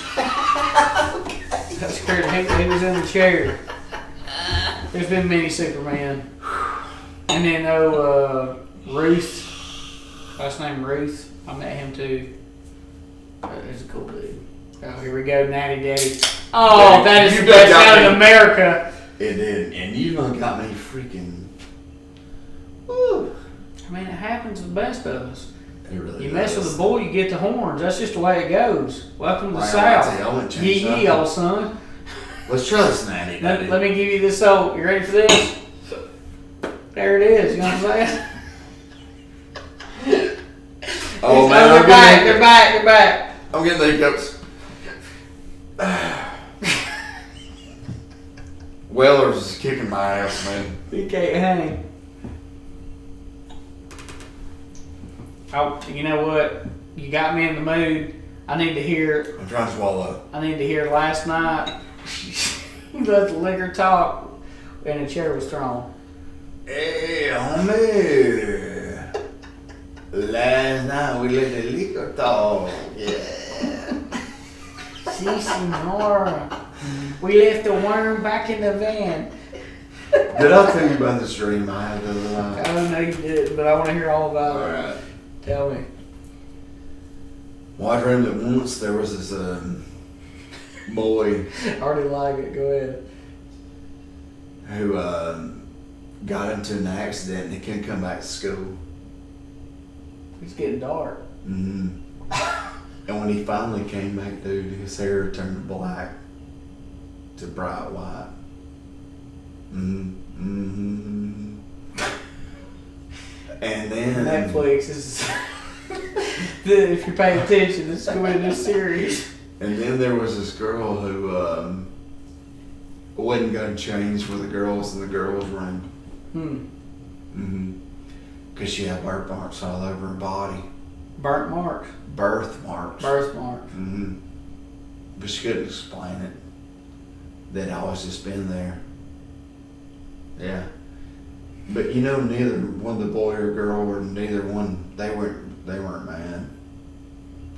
That's Chris. He was in the chair. There's been many Superman. And then Ruth, last name Ruth. I met him too. He's a cool dude. Oh, here we go, Natty Daddy. Oh, that is the best out of America. It did, and you done got me freaking. Woo. I mean, it happens to the best of us. It really You mess does. with a boy, you get the horns. That's just the way it goes. Welcome to the Right, South. I wouldn't change Yee nothing. yee, old son. Let's try this, Natty Daddy. Let me give you this old. You ready for this? There it is. You know what I'm saying? Oh man, they're I'm back. getting They're back. They're back. I'm getting the hiccups. Weller's is kicking my ass, man. You can't hang. Oh, you know what? You got me in the mood. I need to hear. I'm trying to swallow. I need to hear last night. You let the liquor talk, and a chair was thrown. Hey, homie. Last night we let the liquor talk. Yeah. Si, senora. We left the worm back in the van. Did I tell you about this dream I had the other night? I don't know you did, but I want to hear all about it. Alright. Tell me. Well, I dreamed that once there was this boy I already like it. Go ahead. who got into an accident and he couldn't come back to school. It's getting dark. Mm-hmm. And when he finally came back, dude, his hair turned black to bright white. Mm-hmm. And then Netflix is. If you're paying attention, this is going to this series. And then there was this girl who wasn't gonna change for the girls in the girls' room. Because she had birthmarks all over her body. Burnt marks. Birthmarks. Birthmarks. Mm-hmm. But she couldn't explain it. They'd always just been there. Yeah. But neither one, the boy or girl, or neither one, they weren't mad.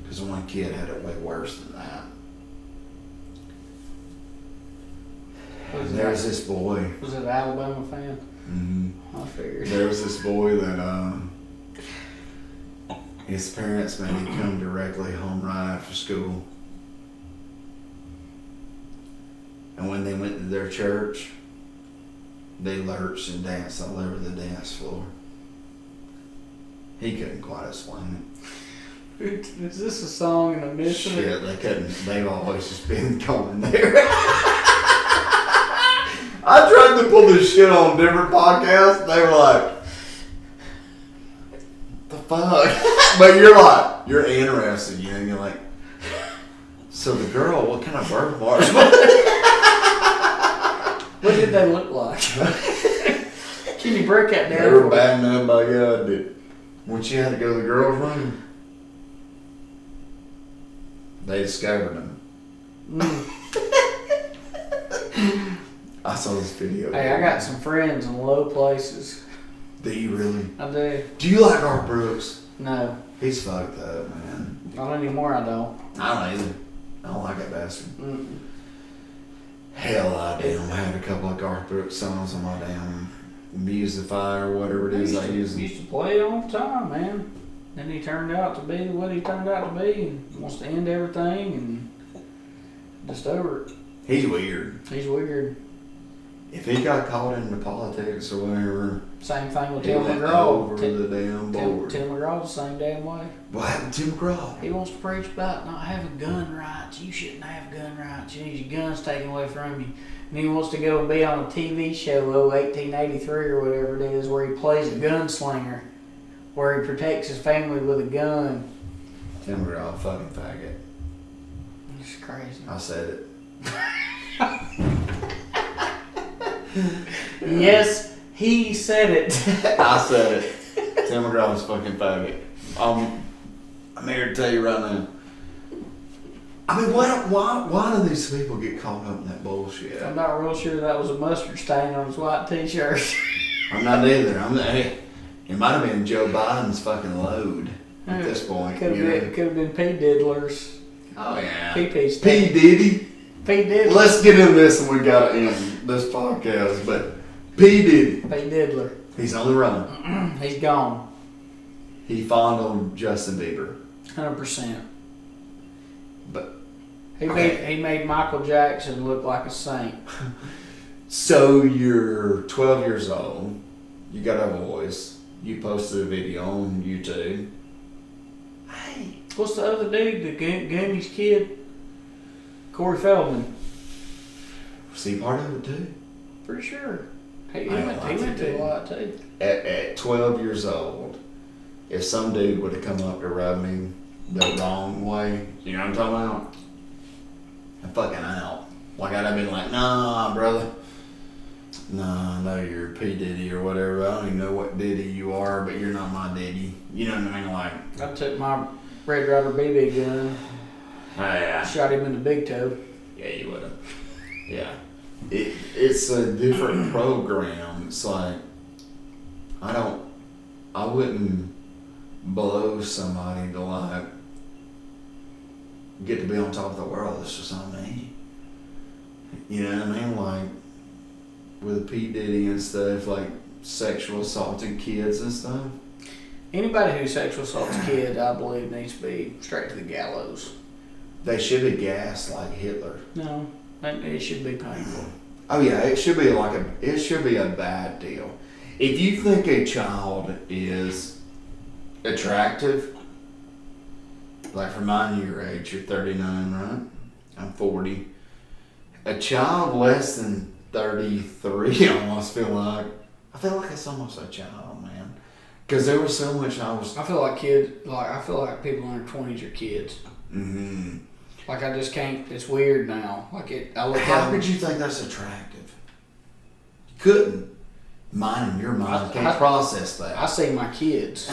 Because one kid had it way worse than that. There was this boy. Was it an Alabama fan? Mm-hmm. I figured. There was this boy that his parents made him come directly home right after school. And when they went to their church, they lurched and danced all over the dance floor. He couldn't quite explain it. Is this a song and a mission? Shit, they couldn't. They've always just been going there. I tried to pull this shit on different podcasts. They were like, the fuck? But you're interested, and you're like, so the girl, what kind of birthmarks? What did they look like? Can you break that down? They were batting up by God that when she had to go to the girls' room, they discovered them. I saw this video. Hey, I got some friends in low places. Do you really? I do. Do you like Art Brooks? No. He's fucked up, man. Not anymore, I don't. I don't either. I don't like that bastard. Mm-mm. Hell, I had a couple of Garth Brooks songs on my damn Musify or whatever it is I use. Used to play it all the time, man. Then he turned out to be what he turned out to be and wants to end everything and just over it. He's weird. He's weird. If he got caught into politics or whatever, Same thing with he Tim went McGraw. over the damn board. Tim McGraw's the same damn way. What happened to Tim McGraw? He wants to preach about not having gun rights. You shouldn't have gun rights. You need your guns taken away from you. And he wants to go and be on a TV show, 1883 or whatever it is, where he plays a gunslinger, where he protects his family with a gun. Tim McGraw, fucking faggot. It's crazy. I said it. Yes, he said it. I said it. Tim McGraw's fucking faggot. I'm here to tell you right now. I mean, why do these people get caught up in that bullshit? I'm not real sure that was a mustard stain on his white t-shirt. I'm not either. Hey, it might have been Joe Biden's fucking load at this point. Could have been P. Diddler's. Oh yeah. P. P. Diddy. P. Diddler. Let's get into this and we got to end this podcast. But P. Diddy. P. Diddler. He's on the run. He's gone. He fondled Justin Bieber. 100%. But He made Michael Jackson look like a saint. so you're 12 years old. You got a voice. You posted a video on YouTube. Hey. What's the other dude? The Goonies kid? Corey Feldman. Was he part of it too? Pretty sure. He I went like it, to a dude. lot too. At 12 years old, if some dude would have come up to rub me the wrong way, you know what I'm talking about? I'm fucking out. Like I'd have been like, nah, brother. Nah, I know you're P. Diddy or whatever. I don't even know what Diddy you are, but you're not my Diddy. You know what I mean? Like, I took my Red Ryder BB gun, yeah. shot him in the big toe. Yeah, you would have. Yeah. It's a different program. It's like, I wouldn't blow somebody to like get to be on top of the world. It's just not me. You know what I mean? Like with P. Diddy and stuff, like sexual assaulted kids and stuff. Anybody who sexual assaults a kid, I believe, needs to be straight to the gallows. They should be gassed like Hitler. No, it should be painful. Oh yeah, it should be a bad deal. If you think a child is attractive, like for mine your age, you're 39, right? I'm 40. A child less than 33, I almost feel like. I feel like it's almost a child, man. Because there was so much I feel like people in their 20s are kids. Mm-hmm. Like I just can't. It's weird now. Like I look How at could you think that's attractive? You couldn't. mind and your mind can't process that. I see my kids.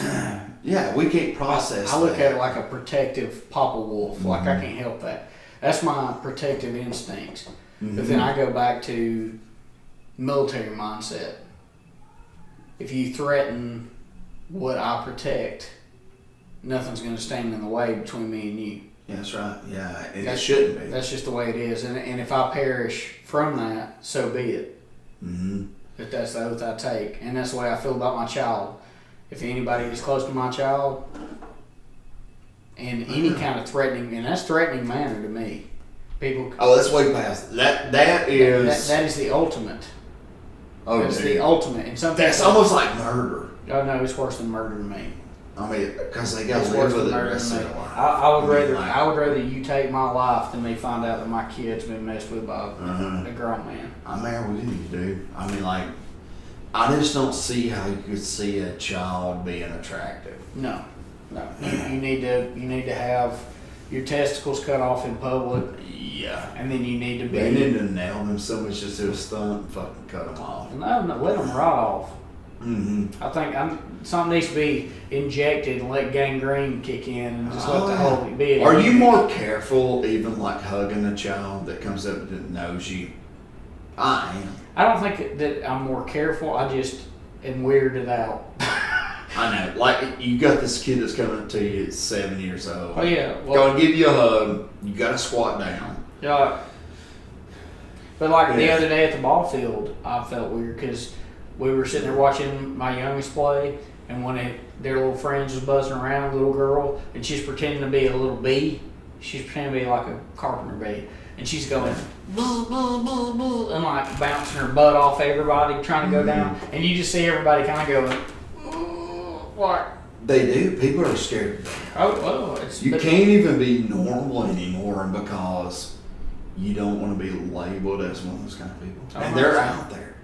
Yeah, we can't process I look that. at it like a protective Papa Wolf. Like I can't help that. That's my protective instincts. But then I go back to military mindset. If you threaten what I protect, nothing's going to stand in the way between me and you. Yeah, that's right. Yeah, it shouldn't be. That's just the way it is. And if I perish from that, so be it. But that's the oath I take. And that's the way I feel about my child. If anybody gets close to my child, in any kind of threatening, and that's threatening manner to me. People. Oh, that's way past that is. That is the ultimate. Oh, that's dude. the ultimate. And something. That's almost like murder. Oh no, it's worse than murder to me. I mean, because they got It's to worse live than with it the murder rest to of me. their life. I would rather you take my life than me find out that my kid's been messed with by a grown man. I'm there with you, dude. I mean, like, I just don't see how you could see a child being attractive. No. You need to have your testicles cut off in public. Yeah. And then you need to be. They need to nail them so much just do a stunt and fucking cut them off. No, let them rot off. I think something needs to be injected and let gangrene kick in and just let the whole be. Are you more careful, even like hugging a child that comes up that knows you? I am. I don't think that I'm more careful. I just am weirded out. I know. Like, you got this kid that's coming up to you at 7 years old. Oh yeah. Going to give you a hug. You got to squat down. Yeah. But like the other day at the ball field, I felt weird because we were sitting there watching my youngest play, and one of their little friends was buzzing around, a little girl, and she's pretending to be a little bee. She's pretending to be like a carpenter bee, and she's going blah, blah, blah, blah, and like bouncing her butt off everybody, trying to go down, and you just see everybody kind of going, what? They do. People are scared. You can't even be normal anymore because you don't want to be labeled as one of those kind of people. And they're out there.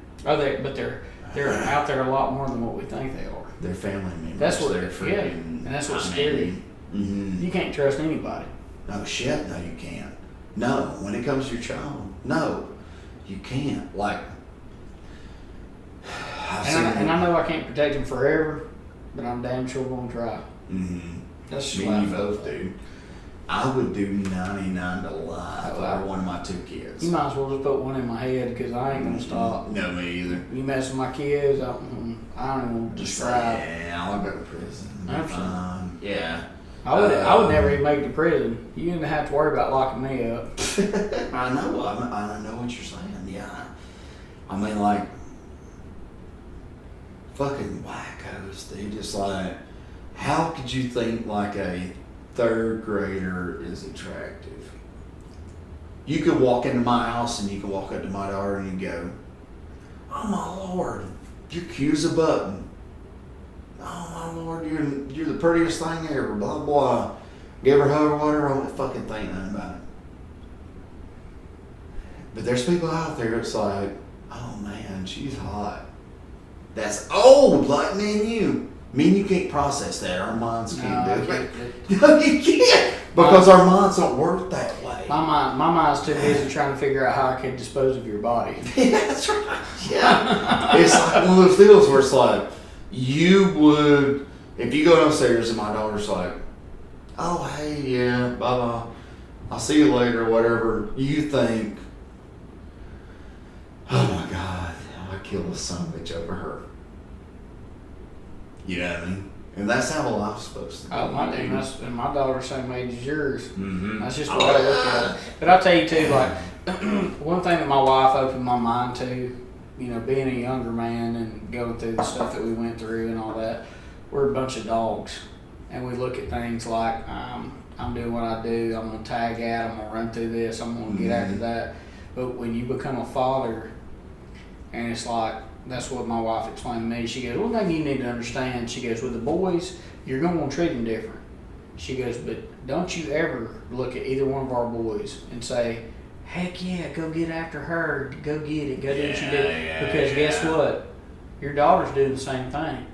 They're out there a lot more than what we think they are. They're family members. That's what they're freaking. And that's what's scary. You can't trust anybody. No shit. No, you can't. No, when it comes to your child, no, you can't. Like, and I know I can't protect them forever, but I'm damn sure going to try. That's just me and you both do. I would do 99 to life for one of my two kids. You might as well just put one in my head because I ain't gonna stop. No, me either. You mess with my kids, I don't even want to describe. Yeah, I'll go to prison. Yeah. I would never even make it to prison. You didn't have to worry about locking me up. I know. I know what you're saying. Yeah. I mean, like, fucking wackos. They just like, how could you think like a third grader is attractive? You could walk into my house and you could walk up to my daughter and you go, oh my Lord, your cue's a button. Oh my Lord, you're the prettiest thing ever, blah blah. Give her a hug or whatever, I won't fucking think nothing about it. But there's people out there that's like, oh man, she's hot. That's old, like me and you. Me and you can't process that. Our minds can't do it. No, you can't. Because our minds don't work that way. My mind's too busy trying to figure out how I can dispose of your body. Yeah, that's right. Yeah. It's like one of those deals where it's like, you would, if you go downstairs and my daughter's like, oh, hey, yeah, bye-bye. I'll see you later, or whatever. You think, oh my God, I killed a son of a bitch over her. You know what I mean? And that's how life's supposed to be. And my daughter's same age as yours. That's just the way I look at it. But I'll tell you too, like, one thing that my wife opened my mind to, you know, being a younger man and going through the stuff that we went through and all that, we're a bunch of dogs. And we look at things like, I'm doing what I do, I'm going to tag out, I'm going to run through this, I'm going to get after that. But when you become a father, and it's like, that's what my wife explained to me. She goes, one thing you need to understand, she goes, with the boys, you're going to want to treat them different. She goes, but don't you ever look at either one of our boys and say, heck yeah, go get after her, go get it, go do what you do. Because guess what? Your daughter's doing the same thing.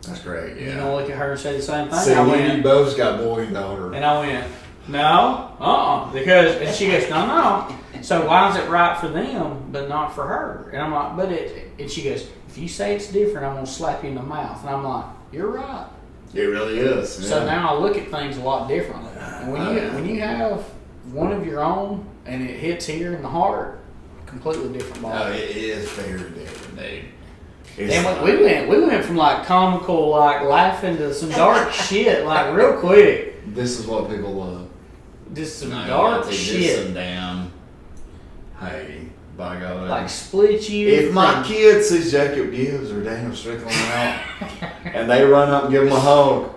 That's great, yeah. You don't look at her and say the same thing. See, you both got boy and daughter. And I went, No, because and she goes, no. So why is it right for them but not for her? And I'm like, and she goes, if you say it's different, I'm gonna slap you in the mouth. And I'm like, you're right. It really is. Yeah. So now I look at things a lot differently. And when you have one of your own and it hits here in the heart, completely different ball. Oh, it is very different, dude. And we went from like comical, like laughing to some dark shit, like real quick. This is what people love. Just some dark shit. Some damn. Hey, by God. Like split you. If my kid sees Jacob Gibbs or Daniel Stricklin out, and they run up and give him a hug,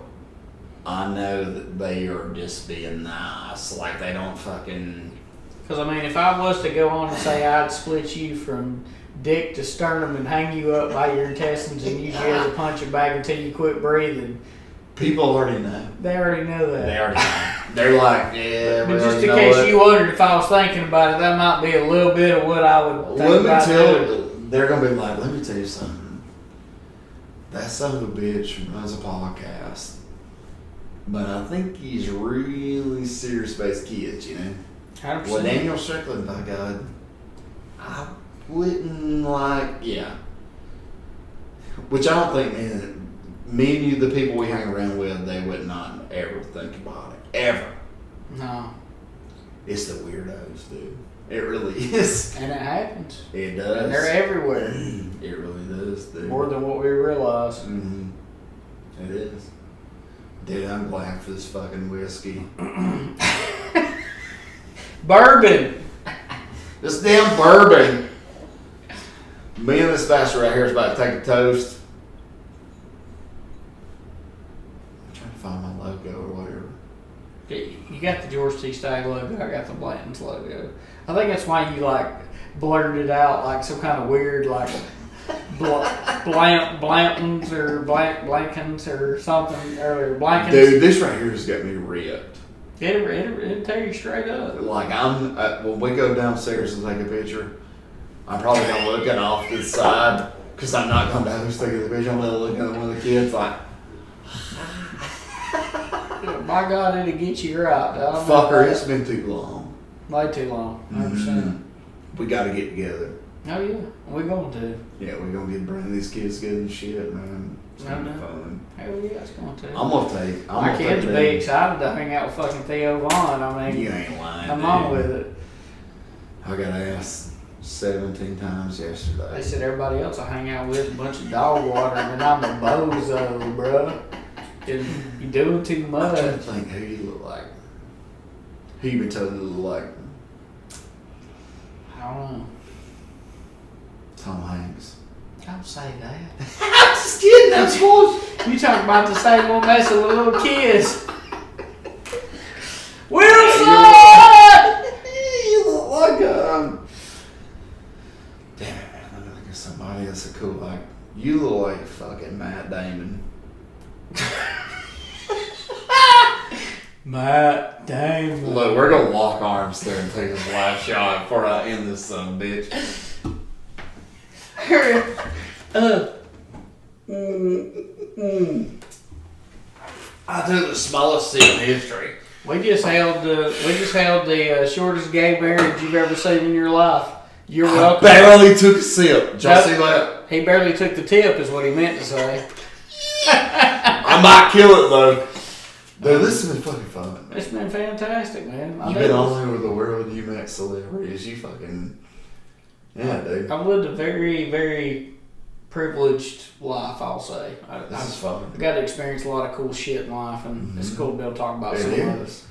I know that they are just being nice. Like they don't fucking. Because I mean, if I was to go on and say I'd split you from dick to sternum and hang you up by your intestines and use you as a punching bag until you quit breathing. People already know. They already know that. They already know. They're like, yeah, but just in case you wondered if I was thinking about it, that might be a little bit of what I would think about doing. They're going to be like, let me tell you something. That son of a bitch runs a podcast. But I think he's really serious about his kids, you know? 100%. Well, Daniel Strickland, by God, I wouldn't like, yeah. Which I don't think, me and you, the people we hang around with, they would not ever think about it. Ever. No. It's the weirdos, dude. It really is. And it happens. It does. And they're everywhere. It really does, dude. More than what we realize. Mm-hmm. It is. Dude, I'm glad for this fucking whiskey. Bourbon. This damn bourbon. Me and this bastard right here is about to take a toast. I'm trying to find my logo or whatever. You got the George T. Stagg logo. I got the Blanton's logo. I think that's why you like blurted it out like some kind of weird like Blantons or Blankins or something earlier. Blankins. Dude, this right here has got me ripped. It'll tear you straight up. Like when we go downstairs and take a picture, I'm probably gonna look it off to the side because I'm not gonna downstairs taking the picture. I'm gonna look at one of the kids like, my God, it'll get you right. Fucker, it's been too long. Way too long. 100%. We gotta get together. Oh yeah, we're going to. Yeah, we're gonna bring these kids good and shit, man. It's gonna be fun. Hell yeah, it's going to. I'm gonna take. My kids will be excited to hang out with fucking Theo Vaughn. I mean, you ain't lying. I'm on with it. I got asked 17 times yesterday. They said everybody else I hang out with is a bunch of dog water, and I'm a bozo, bro. You doing too much. I'm trying to think who you look like. Who you been told you look like? I don't know. Tom Hanks. Don't say that. I'm just kidding. That's bullshit. You talking about the same old messing with little kids? Wilson! You look like damn it, man. I look like somebody that's a cool like. You look like fucking Matt Damon. Matt Damon. Look, we're gonna lock arms there and take this live shot before I end this son bitch. I took the smallest sip in history. We just held the shortest gay marriage you've ever seen in your life. You're welcome. I barely took a sip. Did y'all see that? He barely took the tip, is what he meant to say. I might kill it though. Dude, this has been fucking fun. It's been fantastic, man. You've been all over the world. You met celebrities. You fucking yeah, dude. I've lived a very, very privileged life, I'll say. This is fun. I got to experience a lot of cool shit in life, and it's cool to be able to talk about some of it.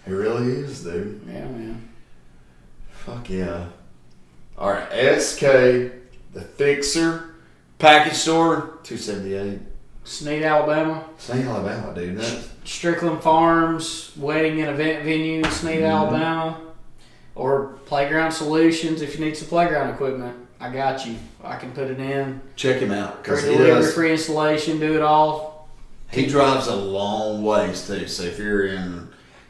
It really is, dude. Yeah, man. Fuck yeah. All right, SK, the Fixer, package store, $278. Snead, Alabama. Snead, Alabama, dude. Stricklin Farms, wedding and event venue in Snead, Alabama. Or Playground Solutions if you need some playground equipment. I got you. I can put it in. Check him out. Free delivery, free installation, do it all. He drives a long ways too. So if you're in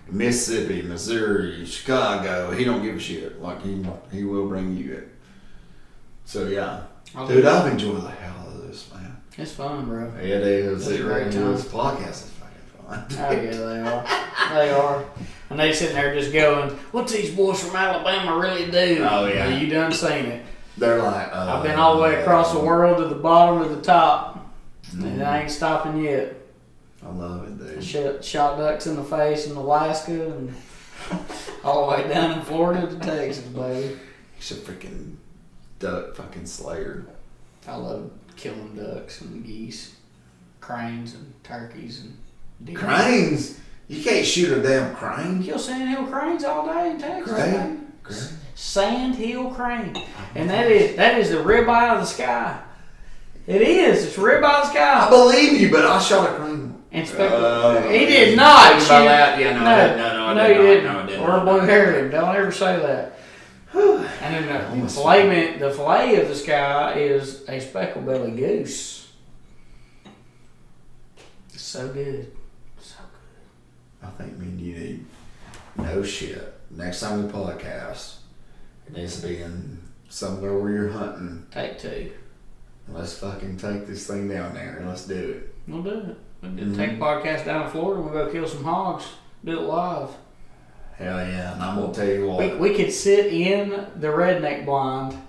Mississippi, Missouri, Chicago, he don't give a shit. Like he will bring you it. So yeah. Dude, I've enjoyed the hell out of this, man. It's fun, bro. It is. It's a great time. This podcast is fucking fun. Oh yeah, they are. They are. And they sitting there just going, what's these boys from Alabama really do? Oh, yeah. Well, you done seen it. They're like, I've been all the way across the world to the bottom to the top. And I ain't stopping yet. I love it, dude. Shot ducks in the face in Alaska and all the way down in Florida to Texas, baby. He's a freaking duck fucking slayer. I love killing ducks and geese, cranes and turkeys and deer. Cranes? You can't shoot a damn crane. Kill sandhill cranes all day in Texas. Crane? Baby. Sandhill crane, and that is the ribeye of the sky. It is. It's ribeye of the sky. I believe you, but I shot a crane. Inspector, he did not. Think about that? Yeah, no, I didn't. No, you didn't. Or blue-haired him. Don't ever say that. And then the fillet of the sky is a speckled belly goose. It's so good. So good. I think me and you need no shit. Next time we podcast, it needs to be in somewhere where you're hunting. Take two. Let's fucking take this thing down there and let's do it. We'll do it. We'll take a podcast down in Florida. We'll go kill some hogs. Do it live. Hell yeah. And I'm going to tell you what. We could sit in the redneck blind.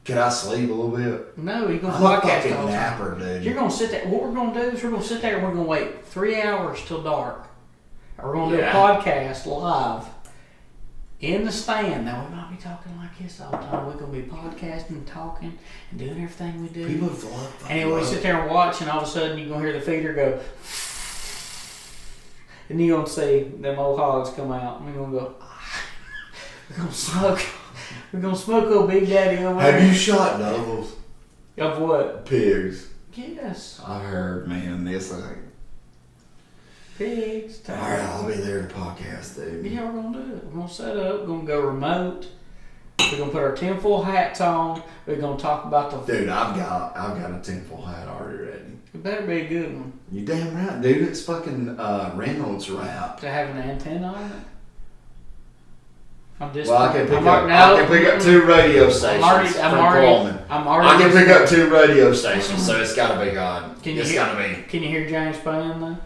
Can I sleep a little bit? No, you're going to I'm a podcast fucking all the time. napper, dude. You're going to sit there. What we're going to do is we're going to sit there and we're going to wait 3 hours till dark. And we're going to do a podcast live in the stand. Now, we might be talking like this all the time. We're going to be podcasting, talking, and doing everything we do. People love And we sit there and watch, and all of a sudden you're going to hear the feeder go, and you're going to see them old hogs come out. And we're going to go, we're going to smoke. We're going to smoke old Big Daddy over there. Have you shot doubles? Of what? Pigs. Yes. I heard, man, this like. Pigs. Alright, I'll be there to podcast, dude. Yeah, we're going to do it. We're going to set up. We're going to go remote. We're going to put our tinfoil hats on. We're going to talk about the... Dude, I've got a tinfoil hat already ready. It better be a good one. You damn right, dude. It's fucking Reynolds wrap. To have an antenna on it. I'm just. Well, I can pick up 2 radio stations I'm from already. Coleman. I can pick up 2 radio stations, so it's got to be God. It's got to be. Can you hear James Spann though?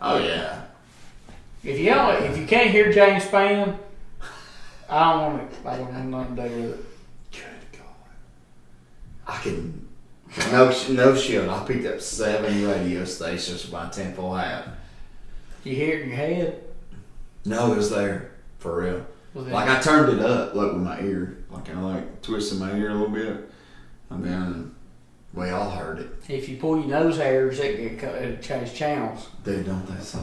Oh yeah. If you can't hear James Spann, I don't want nothing to do with it. Good God. I can. No shit. I picked up 7 radio stations with my tinfoil hat. You hear it in your head? No, it was there for real. Well, Like I turned it up, like with my ear, like I like twisted my ear a little bit, and then we all heard it. If you pull your nose hairs, it change channels. Dude, don't they suck?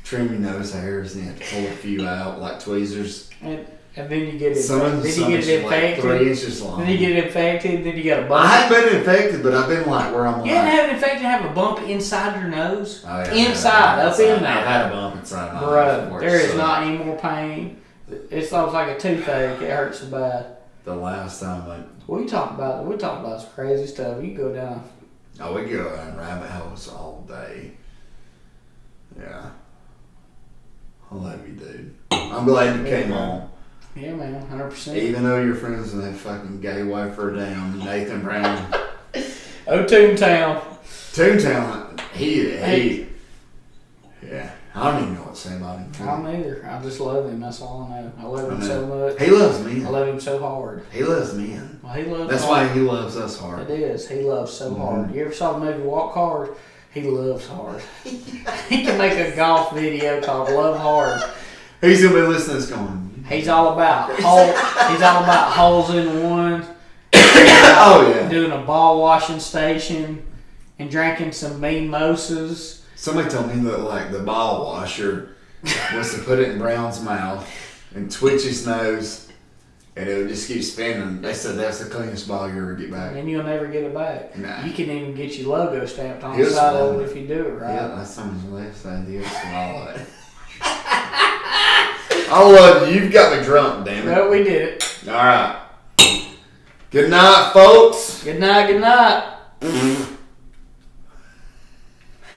Trim your nose hairs and you have to pull a few out like tweezers. And then you get it. Some Then you get it like infected. 3 inches long. Then you get it infected. Then you got a bump. I haven't been infected, but I've been like where I'm like. You haven't had it infected. Have a bump inside your nose. Oh, yeah, Inside, up in there. I've had a bump inside my Bro, nose. there is not any more pain. It's almost like a toothache. It hurts so bad. The last time We talk about some crazy stuff. You go down. we go down rabbit holes all day. Yeah. I love you, dude. I'm glad you came on. Yeah, man, 100%. Even though you're friends with that fucking gay wifer down, Nathan Brown. Oh, Toontown. Toontown, he. Yeah. I don't even know what to say about him. I don't either. I just love him. That's all I know. I love him so much. He loves men. I love him so hard. He loves men. Well, he loves. That's hard. why he loves us hard. It is. He loves so hard. You ever saw the movie Walk Hard? He loves hard. He can make a golf video called Love Hard. He's gonna be listening to this going. He's all about he's all about holes in one. Oh yeah. Doing a ball washing station and drinking some mimosas. Somebody told me that like the ball washer was to put it in Brown's mouth and twitch his nose, and it would just keep spinning. They said that's the cleanest ball you ever get back. And you'll never get it back. Nah. You can even get your logo stamped on It the was side fun. of it if you do it right. Yeah, that's someone's last idea. Swallow it. I love you. You've got me drunk, damn it. Well, we did it. All right. Good night, folks. Good night. Good night.